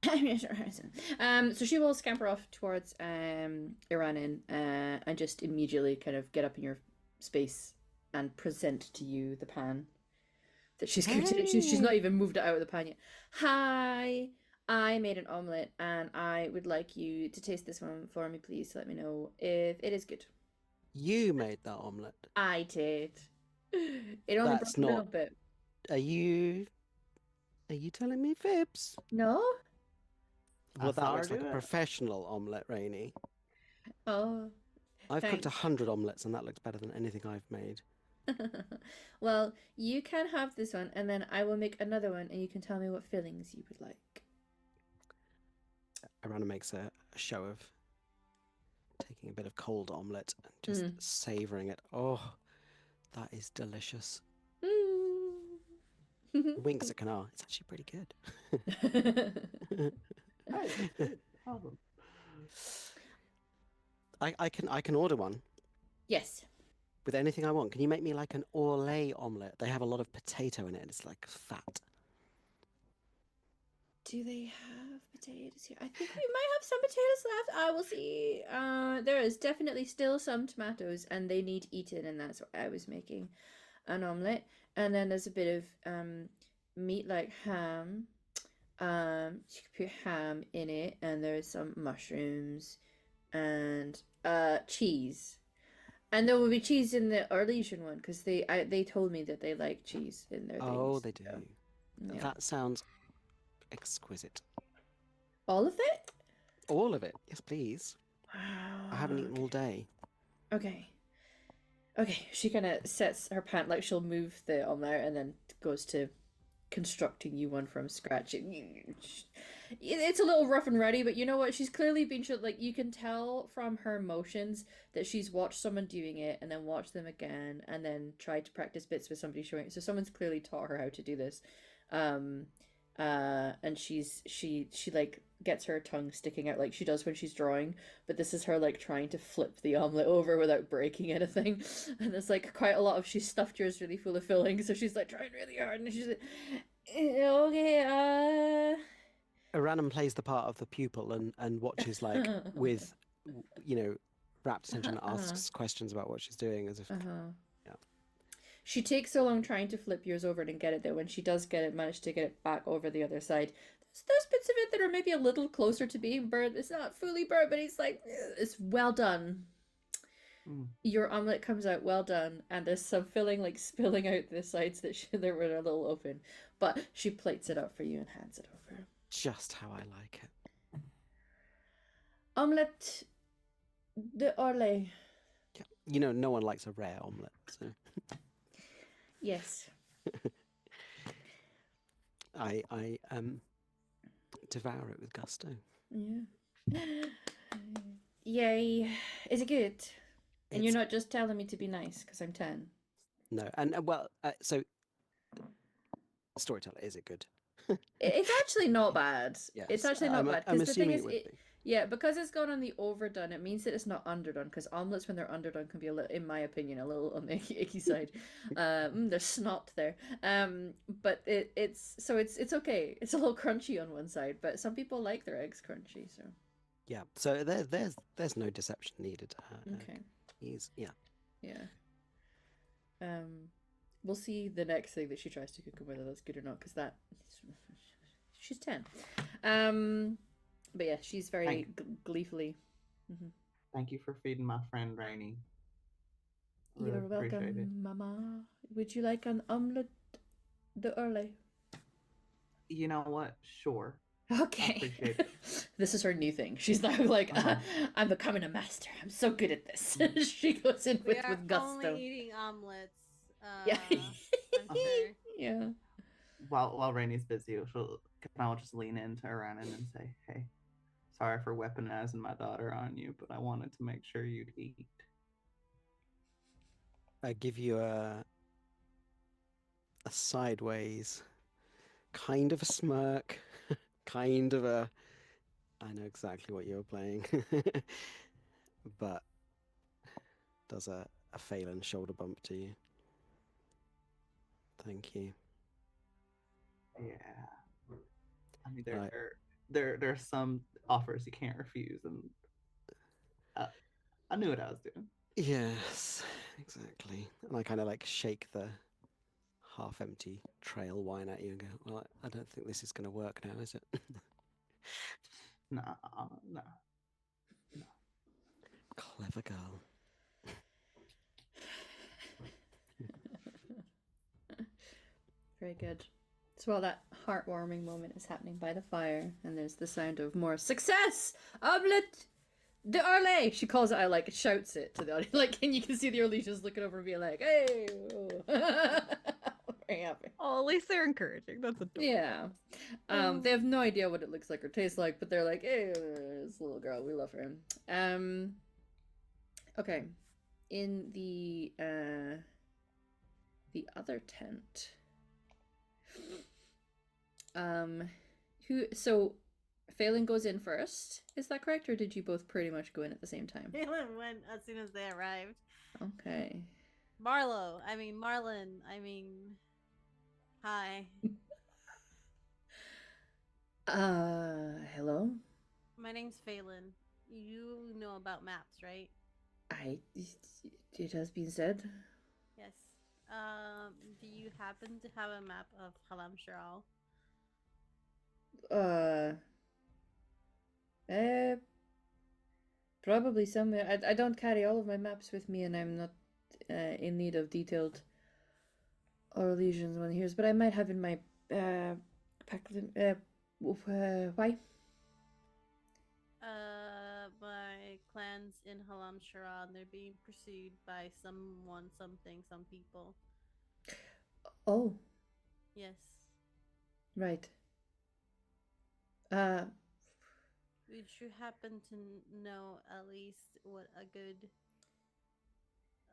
Awesome. So she will scamper off towards Iranin and just immediately kind of get up in your space and present to you the pan that she's going to. She's not even moved it out of the pan yet. Hi, I made an omelet and I would like you to taste this one for me, please. Let me know if it is good. You made that omelette. I did. It only That's broke a little not- bit. Are you telling me fibs? No? I Well, saw that her looks like do a it. professional omelette, Rainey. Oh. I've cooked Thanks. 100 omelettes and that looks better than anything I've made. Well, you can have this one, and then I will make another one, and you can tell me what fillings you would like. Arana makes a show of taking a bit of cold omelette and just savouring it. Oh, that is delicious. Winks at Kanar. It's actually pretty good. Hey, that's good. Problem. I can order one Yes. with anything I want. Can you make me like an Orlais omelette? They have a lot of potato in it. It's like fat. Do they have potatoes here? I think we might have some potatoes left. I will see. There is definitely still some tomatoes, and they need eaten, and that's what I was making an omelette. And then there's a bit of meat like ham. You could put ham in it, and there's some mushrooms and cheese. And there will be cheese in the Arlesian one because they told me that they like cheese in their things. Oh, they do. So, yeah. That sounds exquisite. All of it? All of it. Yes, please. Wow. I haven't eaten all day. Okay. Okay. She kind of sets her pan, like she'll move the omelette and then goes to constructing you one from scratch. It's a little rough and ready, but you know what? She's clearly been like you can tell from her motions that she's watched someone doing it and then watched them again and then tried to practice bits with somebody showing it. So someone's clearly taught her how to do this. And she like gets her tongue sticking out like she does when she's drawing, but this is her like trying to flip the omelet over without breaking anything. And there's like quite a lot of she's stuffed yours really full of filling, so she's like trying really hard and she's like, okay, Aranum plays the part of the pupil and watches like with, rapt attention, asks questions about what she's doing as if. Yeah. She takes so long trying to flip yours over and get it that when she does get it, manage to get it back over the other side. There's bits of it that are maybe a little closer to being burnt. It's not fully burnt, but it's like it's well done. Your omelet comes out well done, and there's some filling like spilling out the sides that they were a little open. But she plates it up for you and hands it over. Just how I like it. Omelette de Orlais. Yeah. No one likes a rare omelette, so. Yes. I devour it with gusto. Yeah. Yay. Is it good? And you're not just telling me to be nice because I'm 10. No, and so storyteller, is it good? It's actually not bad. Yes, It's actually not bad. I'm Because the thing assuming is, it would be. yeah, because it's gone on the overdone, it means that it's not underdone. Because omelets, when they're underdone, can be a little, in my opinion, a little on the icky side. There's snot there. But it's okay. It's a little crunchy on one side, but some people like their eggs crunchy. So Yeah. So there's no deception needed. okay. Yeah. We'll see the next thing that she tries to cook and whether that's good or not. Because she's 10. But yeah, she's very gleefully. Mhm. Thank you for feeding my friend Rainy. I really You're appreciate it. welcome, Mama. Would you like an omelette de early? You know what? Sure. Okay. appreciate it. This is her new thing. She's now like, Uh-huh. I'm becoming a master. I'm so good at this. She goes in We with are gusto. only eating omelets. Yeah. I'm sure. Yeah. While Rainy's busy, I'll just lean into Aranan and say, "Hey, sorry for weaponizing my daughter on you, but I wanted to make sure you'd eat." I give you a sideways, kind of a smirk, kind of a. I know exactly what you're playing, but does a Phelan shoulder bump to you. Thank you. Yeah. I mean, Right. there are some offers you can't refuse, and I knew what I was doing. Yes, exactly. And I kind of like shake the half-empty trail wine at you and go, "Well, I don't think this is going to work now, is it?" Nah, nah. Clever girl. Very good. So while that heartwarming moment is happening by the fire, and there's the sound of more success, omelette de Arlay. She calls it. I like shouts it to the audience. Like, and you can see the Orly just looking over and being like, "Hey!" Very happy. Oh, at least they're encouraging. That's adorable. Yeah. They have no idea what it looks like or tastes like, but they're like, "Hey, this little girl, we love her." Okay. In the other tent. So Phelan goes in first, is that correct, or did you both pretty much go in at the same time? Phelan went as soon as they arrived. Okay. Marlon, hi. Hello? My name's Phelan. You know about maps, right? It has been said. Yes. Do you happen to have a map of Halam Sharal? Probably somewhere. I don't carry all of my maps with me, and I'm not in need of detailed oral lesions one here's, but I might have in my pack. Why? My clan's in Halam Sharal, and they're being pursued by someone, something, some people. Oh, Yes. right. Would you happen to know at least what a good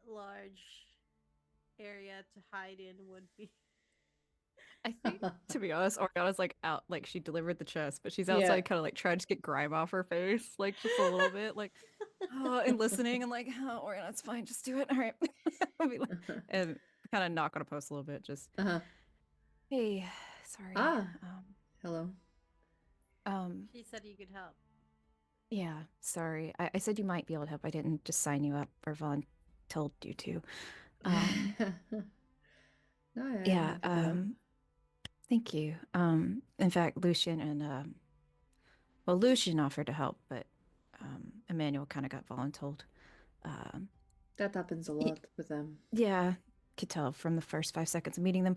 large area to hide in would be? I think, to be honest, Oriana's like out, like she delivered the chest, but she's Yeah. outside, kind of like trying to get grime off her face, like just a little bit, like, and listening, and like, oh, Oriana, it's fine, just do it. All right, and kind of knock on a post a little bit, just, hey, sorry. Hello. She said you could help. Yeah, sorry. I said you might be able to help. I didn't just sign you up, or Vaughn told you to. No, Yeah. Thank you. In fact, Lucian and Lucian offered to help, but Emmanuel kind of got voluntold. That happens a lot with them. Yeah, could tell from the first 5 seconds of meeting them.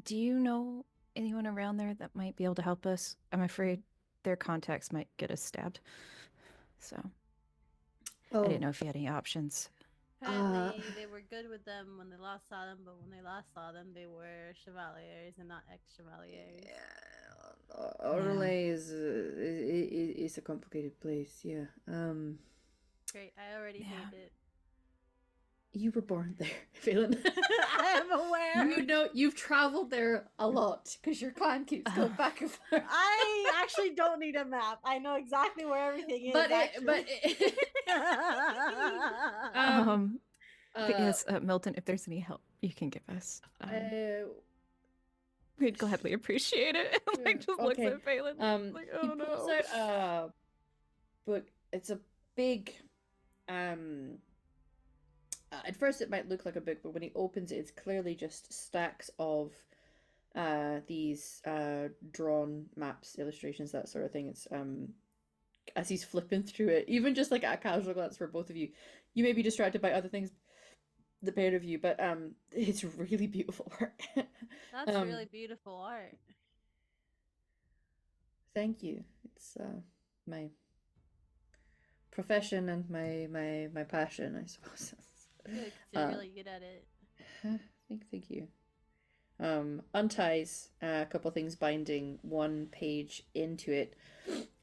Do you know anyone around there that might be able to help us? I'm afraid their contacts might get us stabbed. So I didn't know if you had any options. Apparently, they were good with them when they last saw them, but when they last saw them, they were chevaliers and not ex-chevaliers. Yeah, Orlais is a complicated place. Yeah. Great, I already hate it. You were born there, Phelan. I am aware. You know, you've traveled there a lot because your clan keeps going back and forth. I actually don't need a map. I know exactly where everything is. But yes, Milton, if there's any help you can give us, we'd gladly appreciate it. Like, just looks at Phelan. Like, oh, he pulls out a book. It's a big. At first, it might look like a book, but when he opens it, it's clearly just stacks of these drawn maps, illustrations, that sort of thing. It's as he's flipping through it, even just like a casual glance for both of you, you may be distracted by other things, the pair of you, but it's really beautiful work. That's really beautiful art. Thank you. It's my profession and my passion, I suppose. Good, 'cause you're really good at it. Thank you. Unties a couple things binding one page into it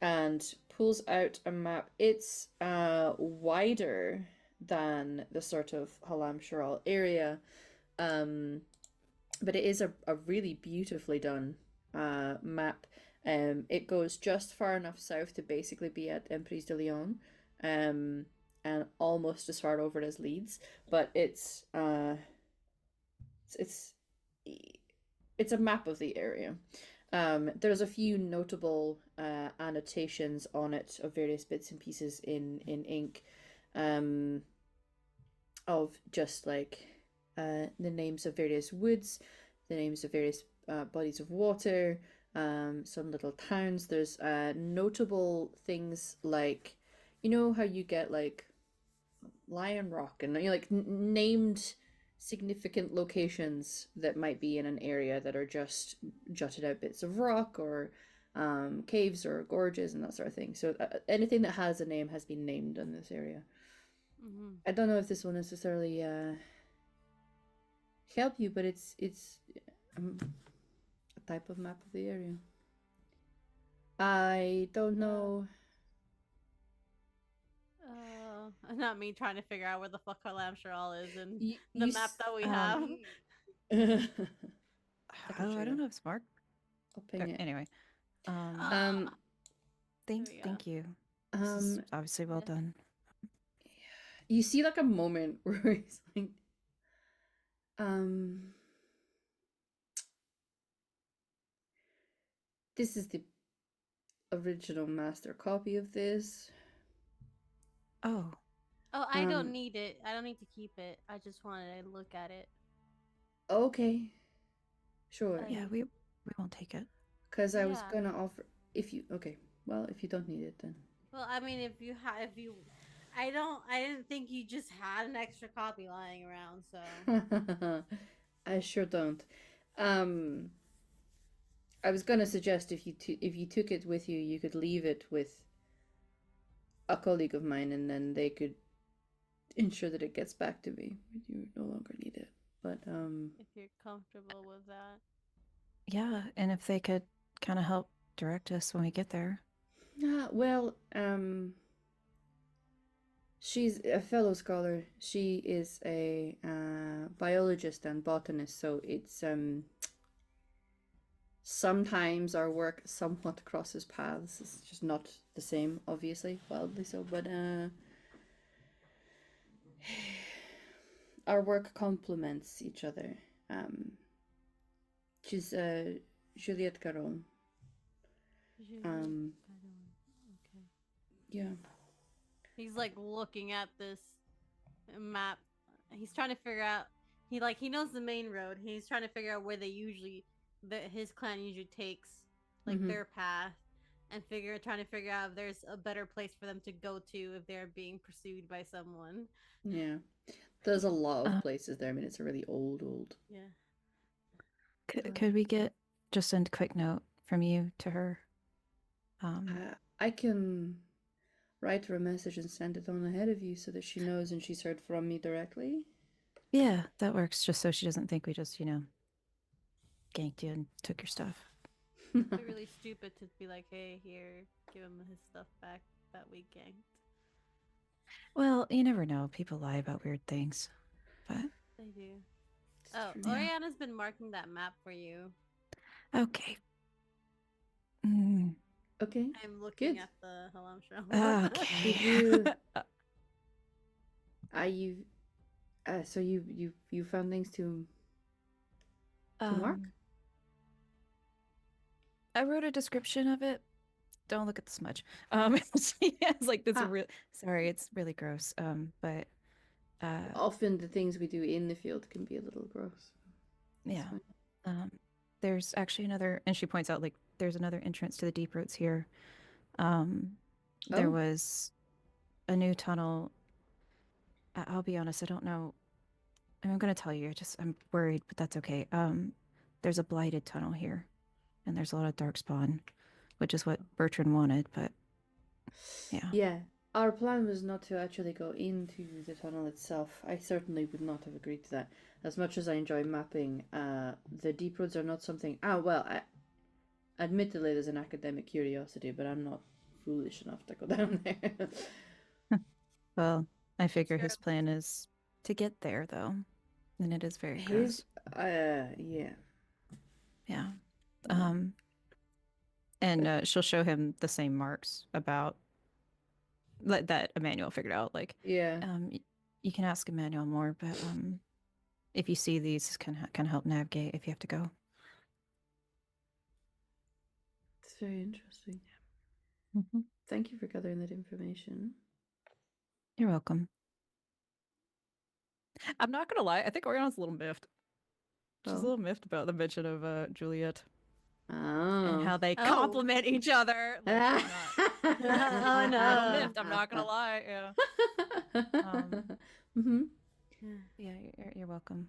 and pulls out a map. It's wider than the sort of Halam Sharal area, but it is a really beautifully done map. It goes just far enough south to basically be at Emprise de Lyon, and almost as far over as Leeds, but it's a map of the area. There's a few notable annotations on it of various bits and pieces in ink, of just like the names of various woods, the names of various bodies of water, some little towns. There's notable things like, you know how you get like Lion Rock and like named significant locations that might be in an area that are just jutted out bits of rock or caves or gorges and that sort of thing. So anything that has a name has been named in this area. Mm-hmm. I don't know if this will necessarily help you, but it's a type of map of the area. I don't know. Not me trying to figure out where the fuck Halam Sharal is in You the map that we have. Oh, I don't know if it's marked. I'll ping it. Anyway, thank you. This is obviously well done. You see like a moment where he's like, this is the original master copy of this. Oh, I don't need it. I don't need to keep it. I just wanted to look at it. Okay, sure. yeah, we won't take it. Because I was gonna offer if you if you don't need it then. Well, I mean, if you I didn't think you just had an extra copy lying around, so. I sure don't. I was gonna suggest if you took it with you, you could leave it with a colleague of mine, and then they could ensure that it gets back to me when you no longer need it. But if you're comfortable with that. Yeah, and if they could kind of help direct us when we get there. Well, she's a fellow scholar. She is a biologist and botanist, so it's sometimes our work somewhat crosses paths. It's just not the same, obviously, wildly so, but our work complements each other. She's Juliette Caron. Okay. Yeah. He's like looking at this map. He's trying to figure out. He knows the main road. He's trying to figure out where his clan usually takes like their path, and trying to figure out if there's a better place for them to go to if they're being pursued by someone. Yeah. There's a lot of places there. I mean, it's a really old. Yeah. Could we get just a quick note from you to her? I can write her a message and send it on ahead of you so that she knows and she's heard from me directly. Yeah, that works. Just so she doesn't think we just, ganked you and took your stuff. It'd be really stupid to be like, hey, here, give him his stuff back that we ganked. Well, you never know. People lie about weird things. But they do. Oriana's been marking that map for you. Okay. Okay. I'm looking at the Halam Sharal. Okay. So you found things to mark? I wrote a description of it. Don't look at the smudge. It's like that's real. Sorry, it's really gross. But often the things we do in the field can be a little gross. Yeah. there's actually another, and she points out like there's another entrance to the deep roots here. There Oh. was a new tunnel. I'll be honest, I don't know. I'm going to tell you. I'm worried, but that's okay. There's a blighted tunnel here, and there's a lot of darkspawn, which is what Bertrand wanted. But yeah, Yeah, our plan was not to actually go into the tunnel itself. I certainly would not have agreed to that. As much as I enjoy mapping, the deep roads are not something. Admittedly, there's an academic curiosity, but I'm not foolish enough to go down there. well, I figure Sure. his plan is to get there, though, and it is very His, gross. yeah. Yeah. And she'll show him the same marks about that Emmanuel figured out. Like, Yeah. you can ask Emmanuel more, but if you see these, can help navigate if you have to go. It's very interesting. Mm-hmm. Thank you for gathering that information. You're welcome. I'm not gonna lie. I think Orion's a little miffed. She's a Oh. little miffed about the mention of Juliet Oh. and how they Oh. complement each other. Like, Oh, I'm no. miffed. I'm not gonna lie. Yeah. Mm-hmm. Yeah. You're welcome.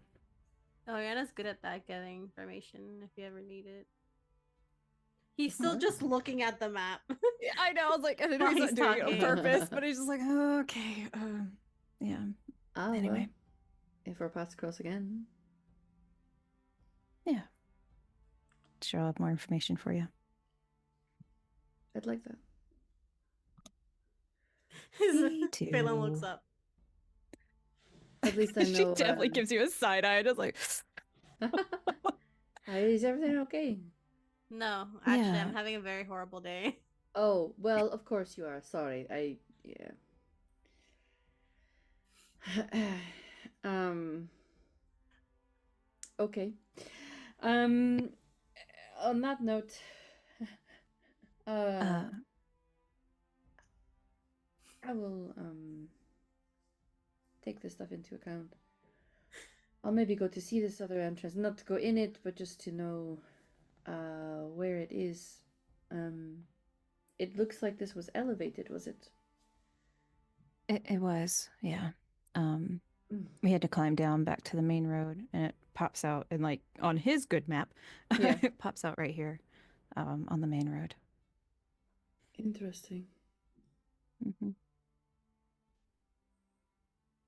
Oh, Rihanna's good at that, getting information if you ever need it. He's still just looking at the map. Yeah, I know. I was like, I didn't While he's he's not doing it on talking. purpose, but he's just like, oh, okay. Yeah. Oh, Anyway. well, if our paths cross again. Yeah. Sure, I'll have more information for you. I'd like that. Me too. Phelan looks up. At least I know. She definitely gives you a side eye. Just like, Is everything okay? No, actually, Yeah. I'm having a very horrible day. Oh, well, of course you are. Sorry. Yeah. Okay. On that note, I will take this stuff into account. I'll maybe go to see this other entrance, not to go in it, but just to know where it is. It looks like this was elevated, was it? it was, yeah. We had to climb down back to the main road, and it pops out, and like on his good map, Yeah. it pops out right here, on the main road. Interesting. Mm-hmm.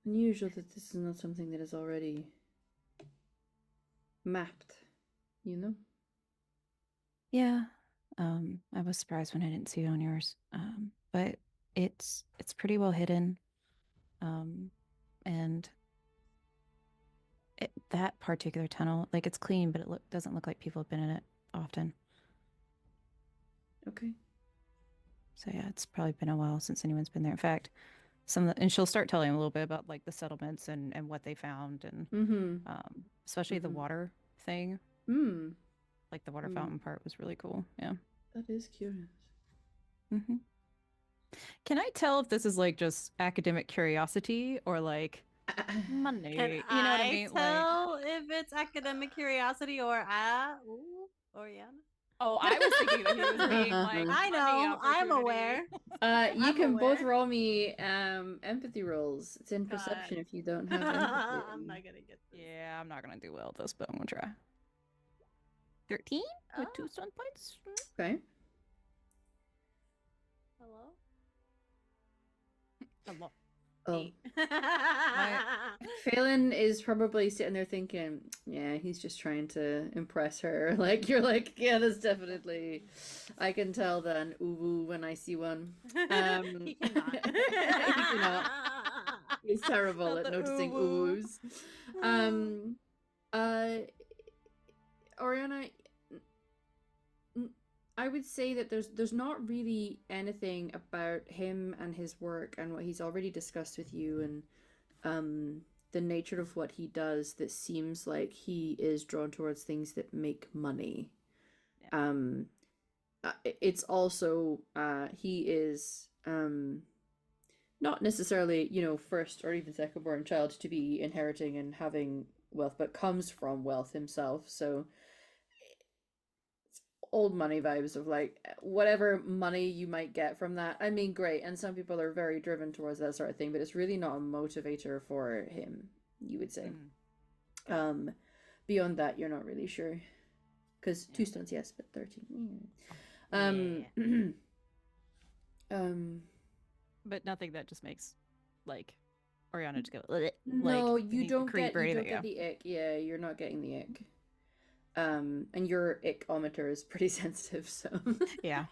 Unusual that this is not something that is already mapped, you know? Yeah. I was surprised when I didn't see it on yours. But it's pretty well hidden. And that particular tunnel, like it's clean, but it doesn't look like people have been in it often. Okay. So yeah, it's probably been a while since anyone's been there. In fact, and she'll start telling a little bit about like the settlements and what they found, and Mm-hmm. Especially the Mhm. water thing. Like the water Mm. fountain part was really cool. Yeah. That is curious. Mm-hmm. Can I tell if this is like just academic curiosity or like money? Can You know what I I mean? tell if it's academic curiosity or Oriana? Oh, I was thinking that he was being like, I know, I'm aware. You I'm can both aware. roll me empathy rolls. It's in perception if you don't have empathy. I'm not gonna get this. Yeah, I'm not gonna do well at this, but I'm gonna try. 13 with 2 stun points. Okay. Hello? Hello. Oh. 8. Phelan is probably sitting there thinking, yeah, he's just trying to impress her. Like, you're like, yeah, that's definitely, I can tell that an uwu when I see one. He cannot. He cannot. He's terrible Not at the noticing uwu. uwus. Oriana, I would say that there's not really anything about him and his work and what he's already discussed with you and the nature of what he does that seems like he is drawn towards things that make money. Yeah. It's also he is not necessarily, first or even second born child to be inheriting and having wealth, but comes from wealth himself. So old money vibes of like whatever money you might get from that. I mean, great, and some people are very driven towards that sort of thing, but it's really not a motivator for him, you would say. Beyond that, you're not really sure, because 2 stones, yes, but 13. But nothing that just makes like Oriana just go. "Ugh," No, like, you any don't creep get or you don't anything, get the ick. Yeah, you're not getting the ick. And your ickometer is pretty sensitive, so yeah.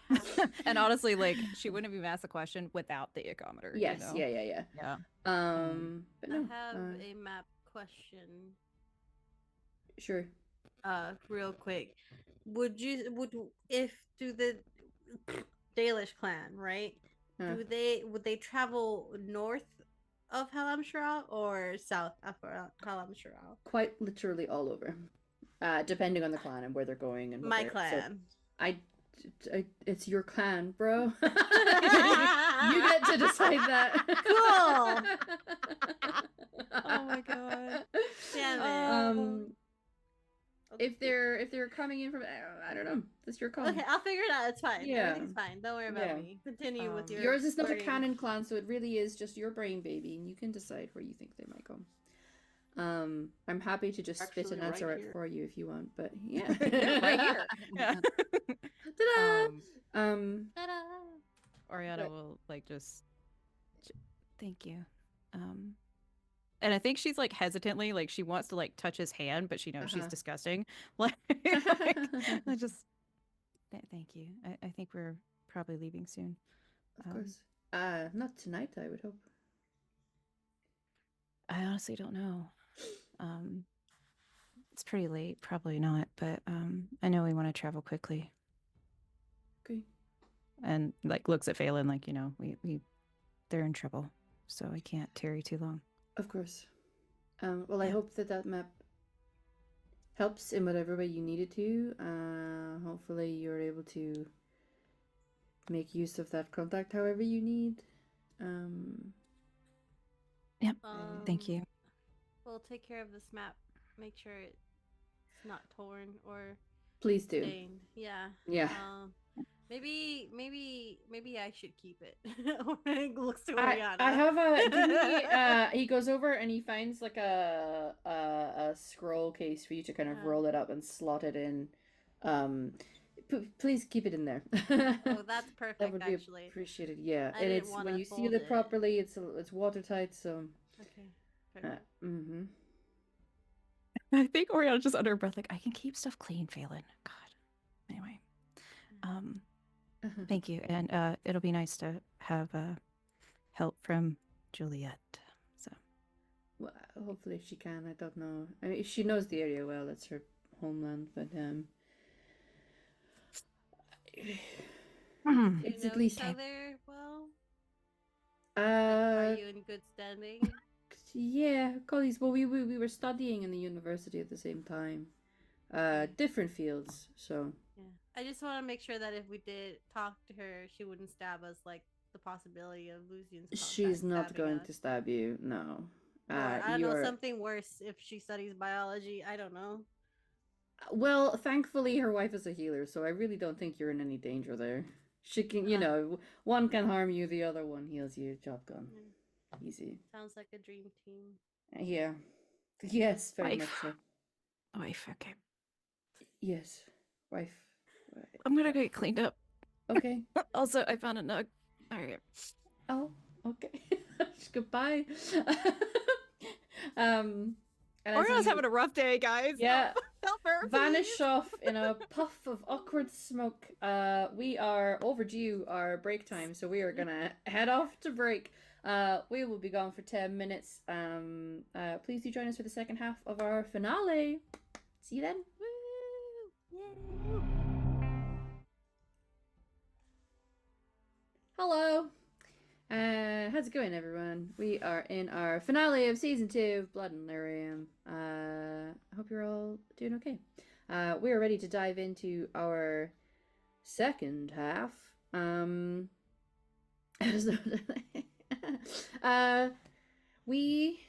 And honestly, like she wouldn't have even asked the question without the icometer. yes, you know? yeah. Yeah. But no, I have a map question. sure. Real quick. Would if do the Dalish clan, right? Would they travel north of Halamshara or south of Halamshara? Quite literally all over, depending on the clan and where they're going and what My they're, clan. So it's your clan, bro. You get to decide that. Cool. Oh my god. Damn it. If they're coming in from, I don't know. That's your call. Okay, I'll figure it out. It's fine. Yeah. Everything's fine. Don't worry about Yeah. me. Continue with your. Yours is not a brain. canon clan, so it really is just your brain, baby, and you can decide where you think they might go. I'm happy to just spit Actually, an answer right out here. for you if you want, but yeah. Right here. Yeah. Ta-da! Ta-da! Oriana But- will like just thank you. And I think she's like hesitantly, like she wants to like touch his hand, but she knows she's disgusting. Like, I just thank you. I think we're probably leaving soon. Of course. Not tonight, I would hope. I honestly don't know. It's pretty late, probably not, but I know we want to travel quickly. Okay. And like looks at Phelan like, you know, we they're in trouble, so I can't tarry too long. Of course. Well, I hope that map helps in whatever way you need it to. Hopefully you're able to make use of that contact however you need. Yep. Thank you. We'll take care of this map. Make sure it's not torn or Please do. stained. Yeah. Yeah. Maybe I should keep it. It looks to I Oriana. have a. Didn't he goes over and he finds like a scroll case for you to kind of roll it up and slot it in. Please keep it in there. Oh, that's perfect. That would be actually. appreciated. Yeah, I and didn't it's wanna when you seal fold it it. properly, it's watertight. So. Okay. Perfect. I think Oriana just under her breath, like, I can keep stuff clean, Phelan. God. Anyway. Thank you. And it'll be nice to have help from Juliet. So Well, hopefully she can. I don't know. I mean, she knows the area well. It's her homeland, but it's You at know least each other well? uh Are you in good standing? yeah, colleagues. Well, we were studying in the university at the same time. Different fields. So Yeah. I just want to make sure that if we did talk to her, she wouldn't stab us, like the possibility of Lucian's she's contact not stabbing going us. to stab you. No. Or, I don't know, you're something worse if she studies biology. I don't know. well. Thankfully, her wife is a healer, so I really don't think you're in any danger there. She can, you know, one can harm you, the other one heals you. Job done. Easy. Sounds like a dream team. Yeah. Yes, very Wife. much so. wife, okay. Yes, wife. I'm gonna get cleaned up. Okay. Also, I found a nug. Alright. Oh, okay. Goodbye. And as Oriana's you- having a rough day, guys. yeah. Help her. Vanish off in a puff of awkward smoke. We are overdue our break time, so we are gonna head off to break. We will be gone for 10 minutes. Please do join us for the second half of our finale. See you then. Hello. How's it going, everyone? We are in our finale of season 2 of Blood and Lyrium. I hope you're all doing okay. We are ready to dive into our second half. We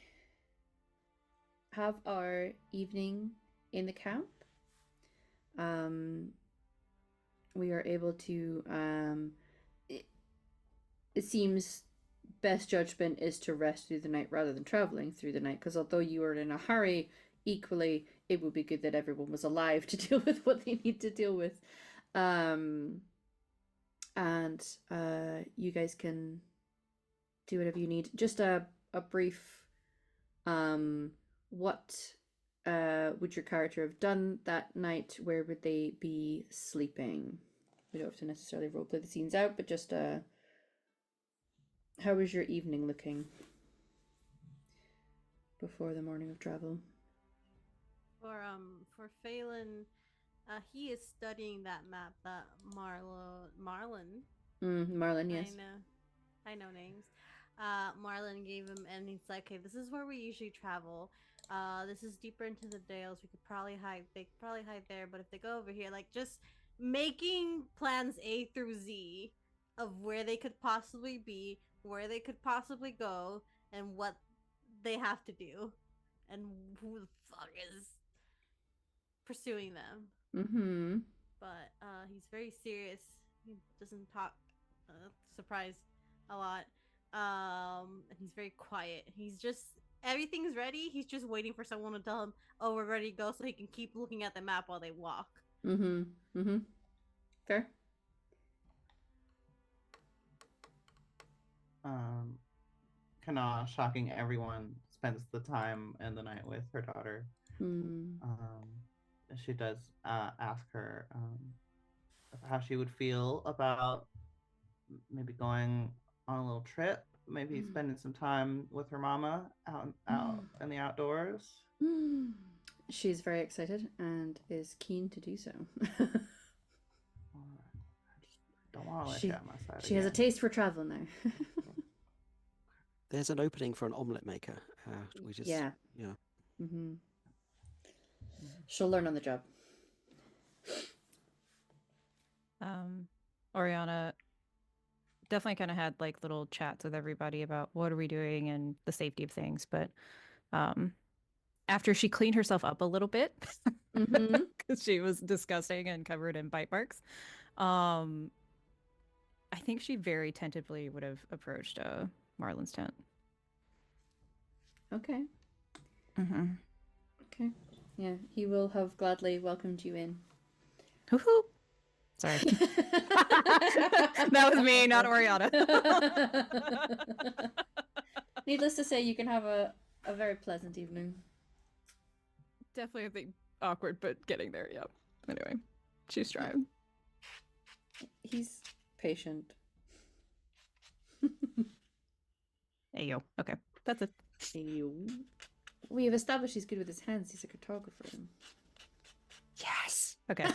have our evening in the camp. we are able to it, it seems best judgment is to rest through the night rather than traveling through the night, because although you are in a hurry, equally it would be good that everyone was alive to deal with what they need to deal with. And you guys can do whatever you need. Just a brief what would your character have done that night? Where would they be sleeping? We don't have to necessarily roleplay the scenes out, but just how was your evening looking before the morning of travel? For Phelan, he is studying that map that Marlon. Marlon, yes. I know names. Marlon gave him, and he's like, "Okay, this is where we usually travel. This is deeper into the Dales. We could probably hide. They could probably hide there, but if they go over here, like just making plans A through Z of where they could possibly be, where they could possibly go, and what they have to do, and who the fuck is pursuing them." Mm-hmm. But he's very serious. He doesn't talk, surprise, a lot. And he's very quiet. He's just everything's ready. He's just waiting for someone to tell him, "Oh, we're ready to go," so he can keep looking at the map while they walk. Mm-hmm. Mm-hmm. Fair. Kana, shocking everyone, spends the time and the night with her daughter. Mm. She does ask her how she would feel about maybe going on a little trip, maybe spending some time with her mama out in the outdoors. She's very excited and is keen to do so. I just don't want to let you out my side. She has a taste for travel now. There's an opening for an omelette maker. We just yeah. Mm-hmm. She'll learn on the job. Oriana definitely kind of had like little chats with everybody about what are we doing and the safety of things, but after she cleaned herself up a little bit because she was disgusting and covered in bite marks, I think she very tentatively would have approached Marlon's tent. Okay. Mm-hmm. Okay. Yeah, he will have gladly welcomed you in. Hoo-hoo. Sorry. That was me, not Oriana. Needless to say, you can have a very pleasant evening. Definitely, I think awkward, but getting there. Yep. Anyway, she's trying. He's patient. Hey yo. Okay, that's it. We have established he's good with his hands. He's a cartographer. Yes. Okay.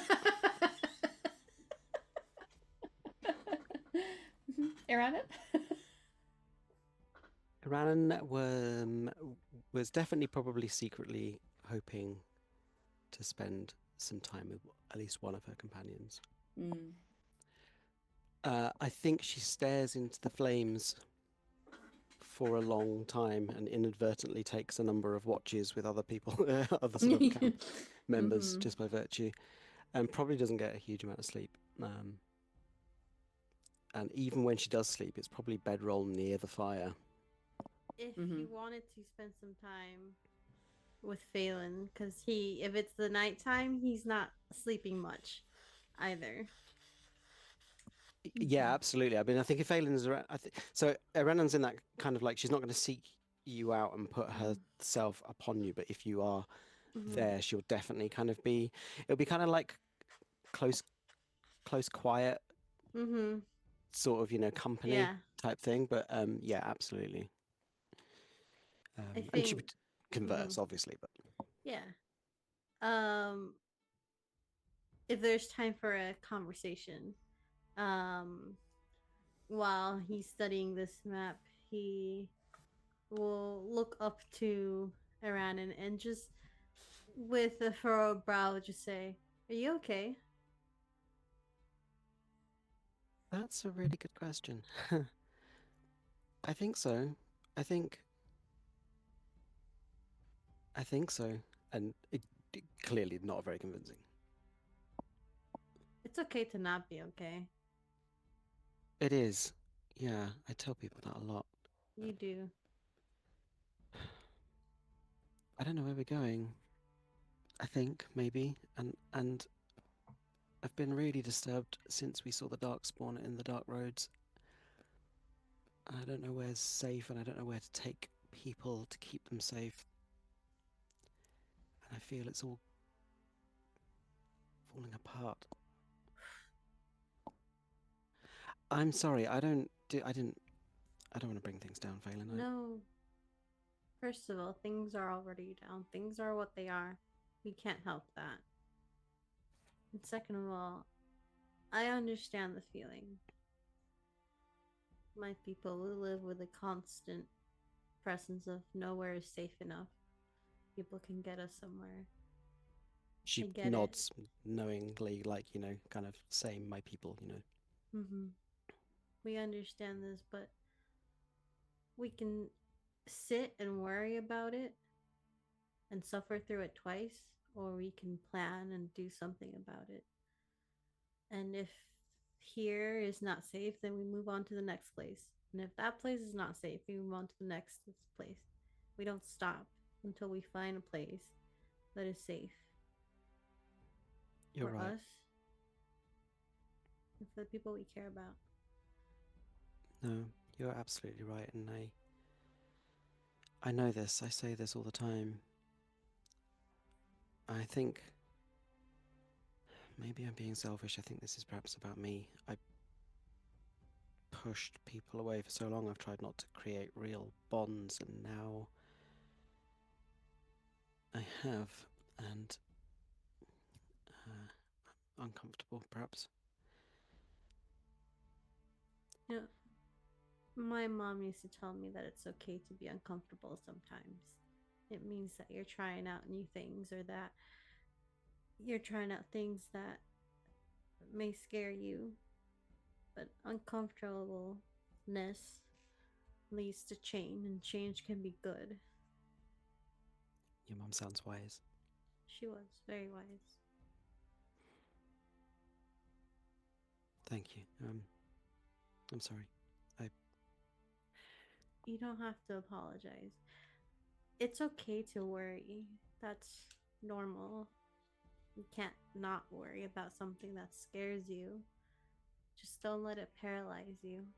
Iranan? Iranan was definitely probably secretly hoping to spend some time with at least one of her companions. I think she stares into the flames for a long time and inadvertently takes a number of watches with other people, other sort of camp members, just by virtue, and probably doesn't get a huge amount of sleep. And even when she does sleep, it's probably bedroll near the fire. If he wanted to spend some time with Phelan, because if it's the nighttime, he's not sleeping much either. Yeah, absolutely. I mean, I think if Phelan's around, so Iranan's in that kind of like, she's not going to seek you out and put herself upon you, but if you are there, she'll definitely kind of be, it'll be kind of like close, quiet, sort of, company type thing. But yeah, absolutely. And she would converse, obviously, but yeah. If there's time for a conversation, while he's studying this map, he will look up to Iranan and just with a furrowed brow just say, "Are you okay?" That's a really good question. I think so. I think so. And it clearly not very convincing. It's okay to not be okay. It is. Yeah, I tell people that a lot. You do. I don't know where we're going. I think maybe, and I've been really disturbed since we saw the Darkspawn in the Dark Roads. I don't know where's safe, and I don't know where to take people to keep them safe. And I feel it's all falling apart. I'm sorry. I don't want to bring things down, Phelan. No. First of all, things are already down. Things are what they are. We can't help that. And second of all, I understand the feeling. My people who live with a constant presence of nowhere is safe enough. People can get us somewhere. She get it. nods knowingly, like, kind of same, my people, We understand this, but we can sit and worry about it and suffer through it twice, or we can plan and do something about it. And if here is not safe, then we move on to the next place. And if that place is not safe, we move on to the next place. We don't stop until we find a place that is safe. You're for right. us and for the people we care about. No, you're absolutely right, and I know this. I say this all the time. I think maybe I'm being selfish. I think this is perhaps about me. I pushed people away for so long. I've tried not to create real bonds, and now I have, and uncomfortable, perhaps. You know, my mom used to tell me that it's okay to be uncomfortable sometimes. It means that you're trying out new things, or that you're trying out things that may scare you. But uncomfortableness leads to change, and change can be good. Your mum sounds wise. She was very wise. Thank you. I'm sorry. You don't have to apologize. It's okay to worry. That's normal. You can't not worry about something that scares you. Just don't let it paralyze you.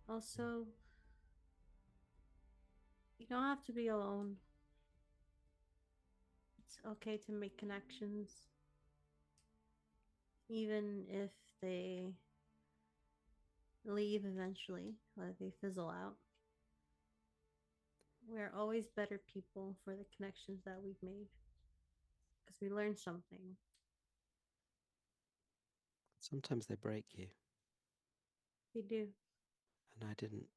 Also, you don't have to be alone. It's okay to make connections, even if they leave eventually, or they fizzle out. We're always better people for the connections that we've made, because we learned something. Sometimes they break you, We do. and I didn't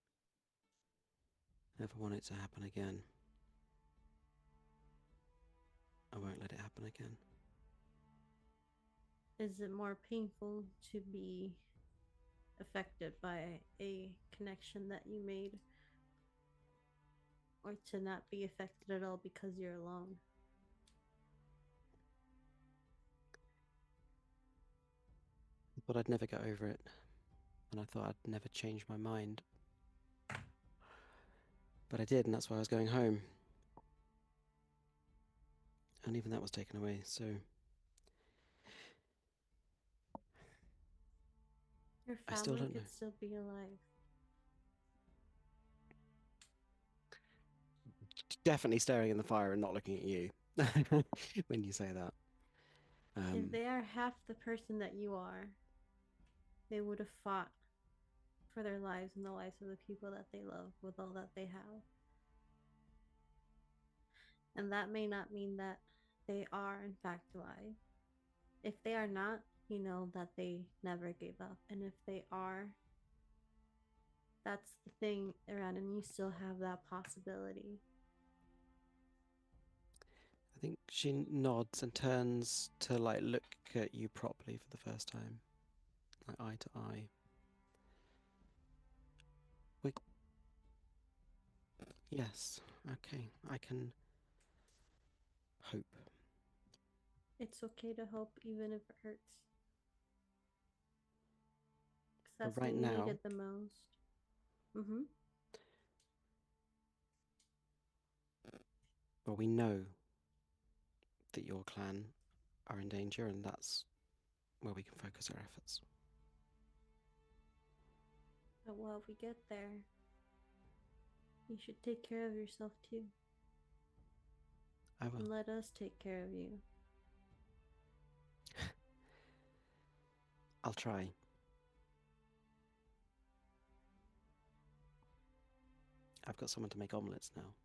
ever want it to happen again. I won't let it happen again. Is it more painful to be affected by a connection that you made, or to not be affected at all because you're alone? I thought I'd never get over it, and I thought I'd never change my mind. But I did, and that's why I was going home. And even that was taken away, so Your I still family don't know. could still be alive. Definitely staring in the fire and not looking at you when you say that. If they are half the person that you are, they would have fought for their lives and the lives of the people that they love with all that they have. And that may not mean that they are, in fact, alive. If they are not, you know that they never gave up. And if they are, that's the thing around, and you still have that possibility. I think she nods and turns to look at you properly for the first time, like eye to eye. Yes, okay, I can hope. It's okay to help even if it hurts. 'Cause But that's right when you need now, it the most. Mm-hmm. well, we know that your clan are in danger, and that's where we can focus our efforts. But while we get there, you should take care of yourself too. I will. And let us take care of you. I'll try. I've got someone to make omelets now.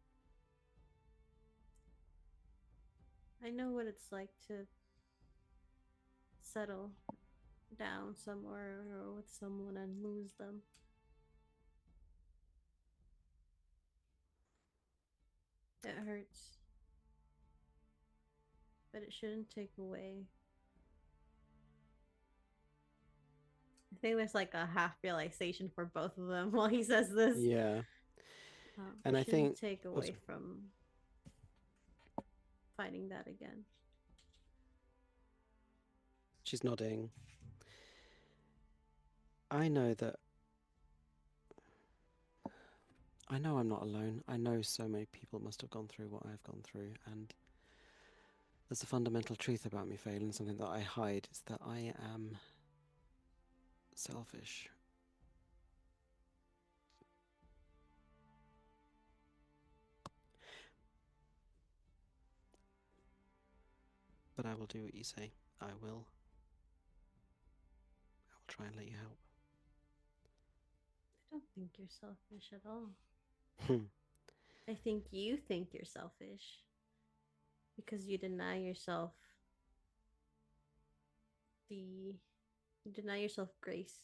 I know what it's like to settle down somewhere or with someone and lose them. It hurts. But it shouldn't take away. I think there's like a half realization for both of them while he says this. Yeah. And It I shouldn't think take also, away from fighting that again. she's nodding. I know that. I know I'm not alone. I know so many people must have gone through what I've gone through, and there's a fundamental truth about me, Phelan, something that I hide, is that I am selfish. But I will do what you say. I will try and let you help. I don't think you're selfish at all. Hmm. I think you think you're selfish because you deny yourself grace.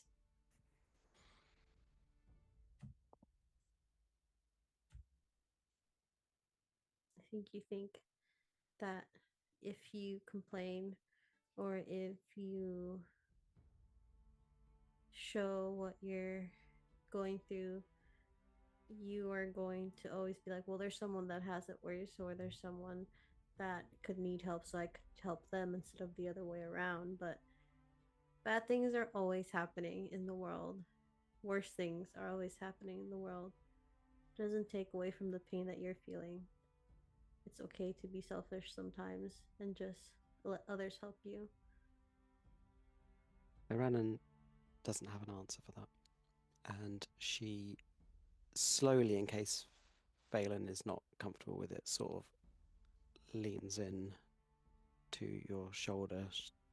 I think you think that if you complain or if you show what you're going through, you are going to always be like, well, there's someone that has it worse, or there's someone that could need help, so I could help them instead of the other way around. But bad things are always happening in the world. Worse things are always happening in the world. It doesn't take away from the pain that you're feeling. It's okay to be selfish sometimes and just let others help you. Iranan doesn't have an answer for that. And she slowly, in case Phelan is not comfortable with it, sort of leans in to your shoulder,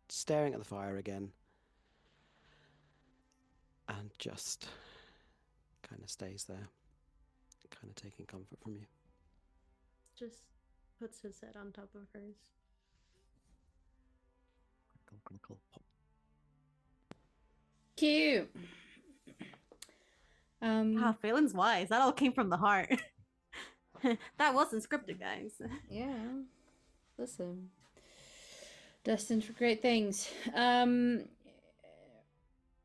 staring at the fire again, and just kind of stays there, kind of taking comfort from you. Just puts his head on top of hers. Crinkle, crinkle, pop. Cute. Wow, Phelan's wise. That all came from the heart. That wasn't scripted, guys. Yeah. Listen. Destined for great things.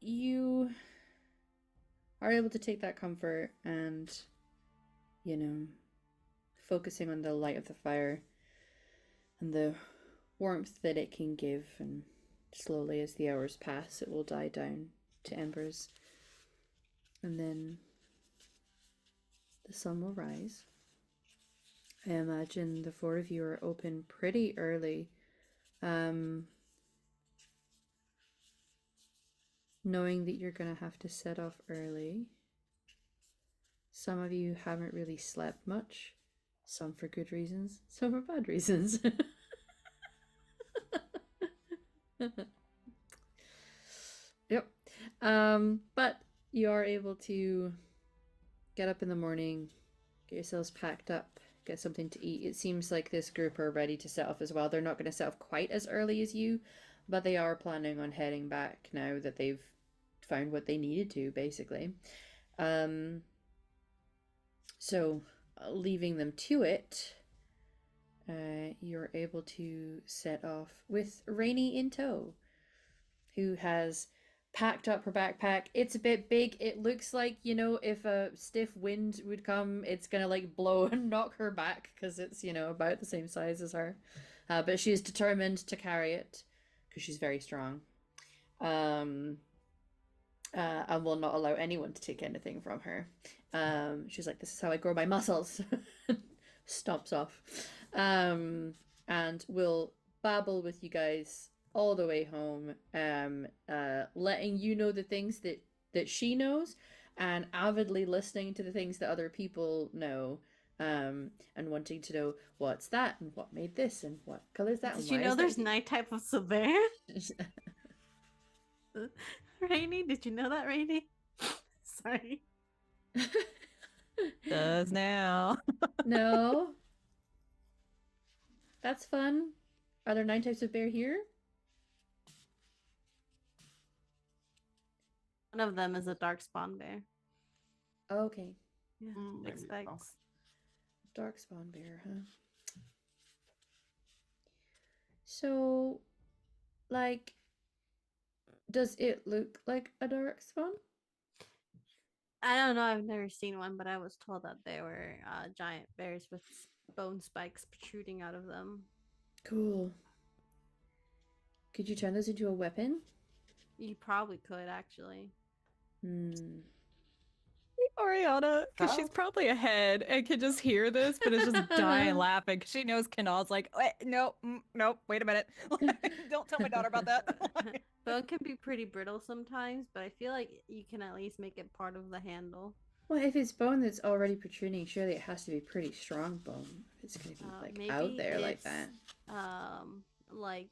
You are able to take that comfort and, focusing on the light of the fire and the warmth that it can give, and slowly as the hours pass, it will die down to embers. And then the sun will rise. I imagine the four of you are open pretty early. Knowing that you're going to have to set off early. Some of you haven't really slept much. Some for good reasons, some for bad reasons. Yep. But you are able to get up in the morning, get yourselves packed up, get something to eat. It seems like this group are ready to set off as well. They're not going to set off quite as early as you, but they are planning on heading back now that they've found what they needed to, basically. So leaving them to it, you're able to set off with Rainy in tow, who has packed up her backpack. It's a bit big. It looks like, if a stiff wind would come, it's gonna like blow and knock her back because it's, about the same size as her. But she is determined to carry it because she's very strong. And will not allow anyone to take anything from her. She's like, this is how I grow my muscles. Stomps off. And will babble with you guys all the way home, letting you know the things that she knows, and avidly listening to the things that other people know, and wanting to know what's that and what made this and what color is that. Did you know there's 9 types of Silver? Rainy, did you know that, Rainy? Sorry. Does now. No. That's fun. Are there 9 types of bear here? One of them is a dark spawn bear. Okay. Yeah, There we go. expects. Dark spawn bear, huh? So, like, does it look like a dark spawn? I don't know. I've never seen one, but I was told that they were giant bears with bone spikes protruding out of them. Cool. Could you turn those into a weapon? You probably could, actually. Oriana, because she's Huh? probably ahead and can just hear this, but is just dying laughing because she knows Kanal's like, wait, no, no, wait a minute. Don't tell my daughter about that. Bone can be pretty brittle sometimes, but I feel like you can at least make it part of the handle. Well, if it's bone that's already protruding, surely it has to be pretty strong bone. If it's gonna be like Maybe out there like it's, that. Like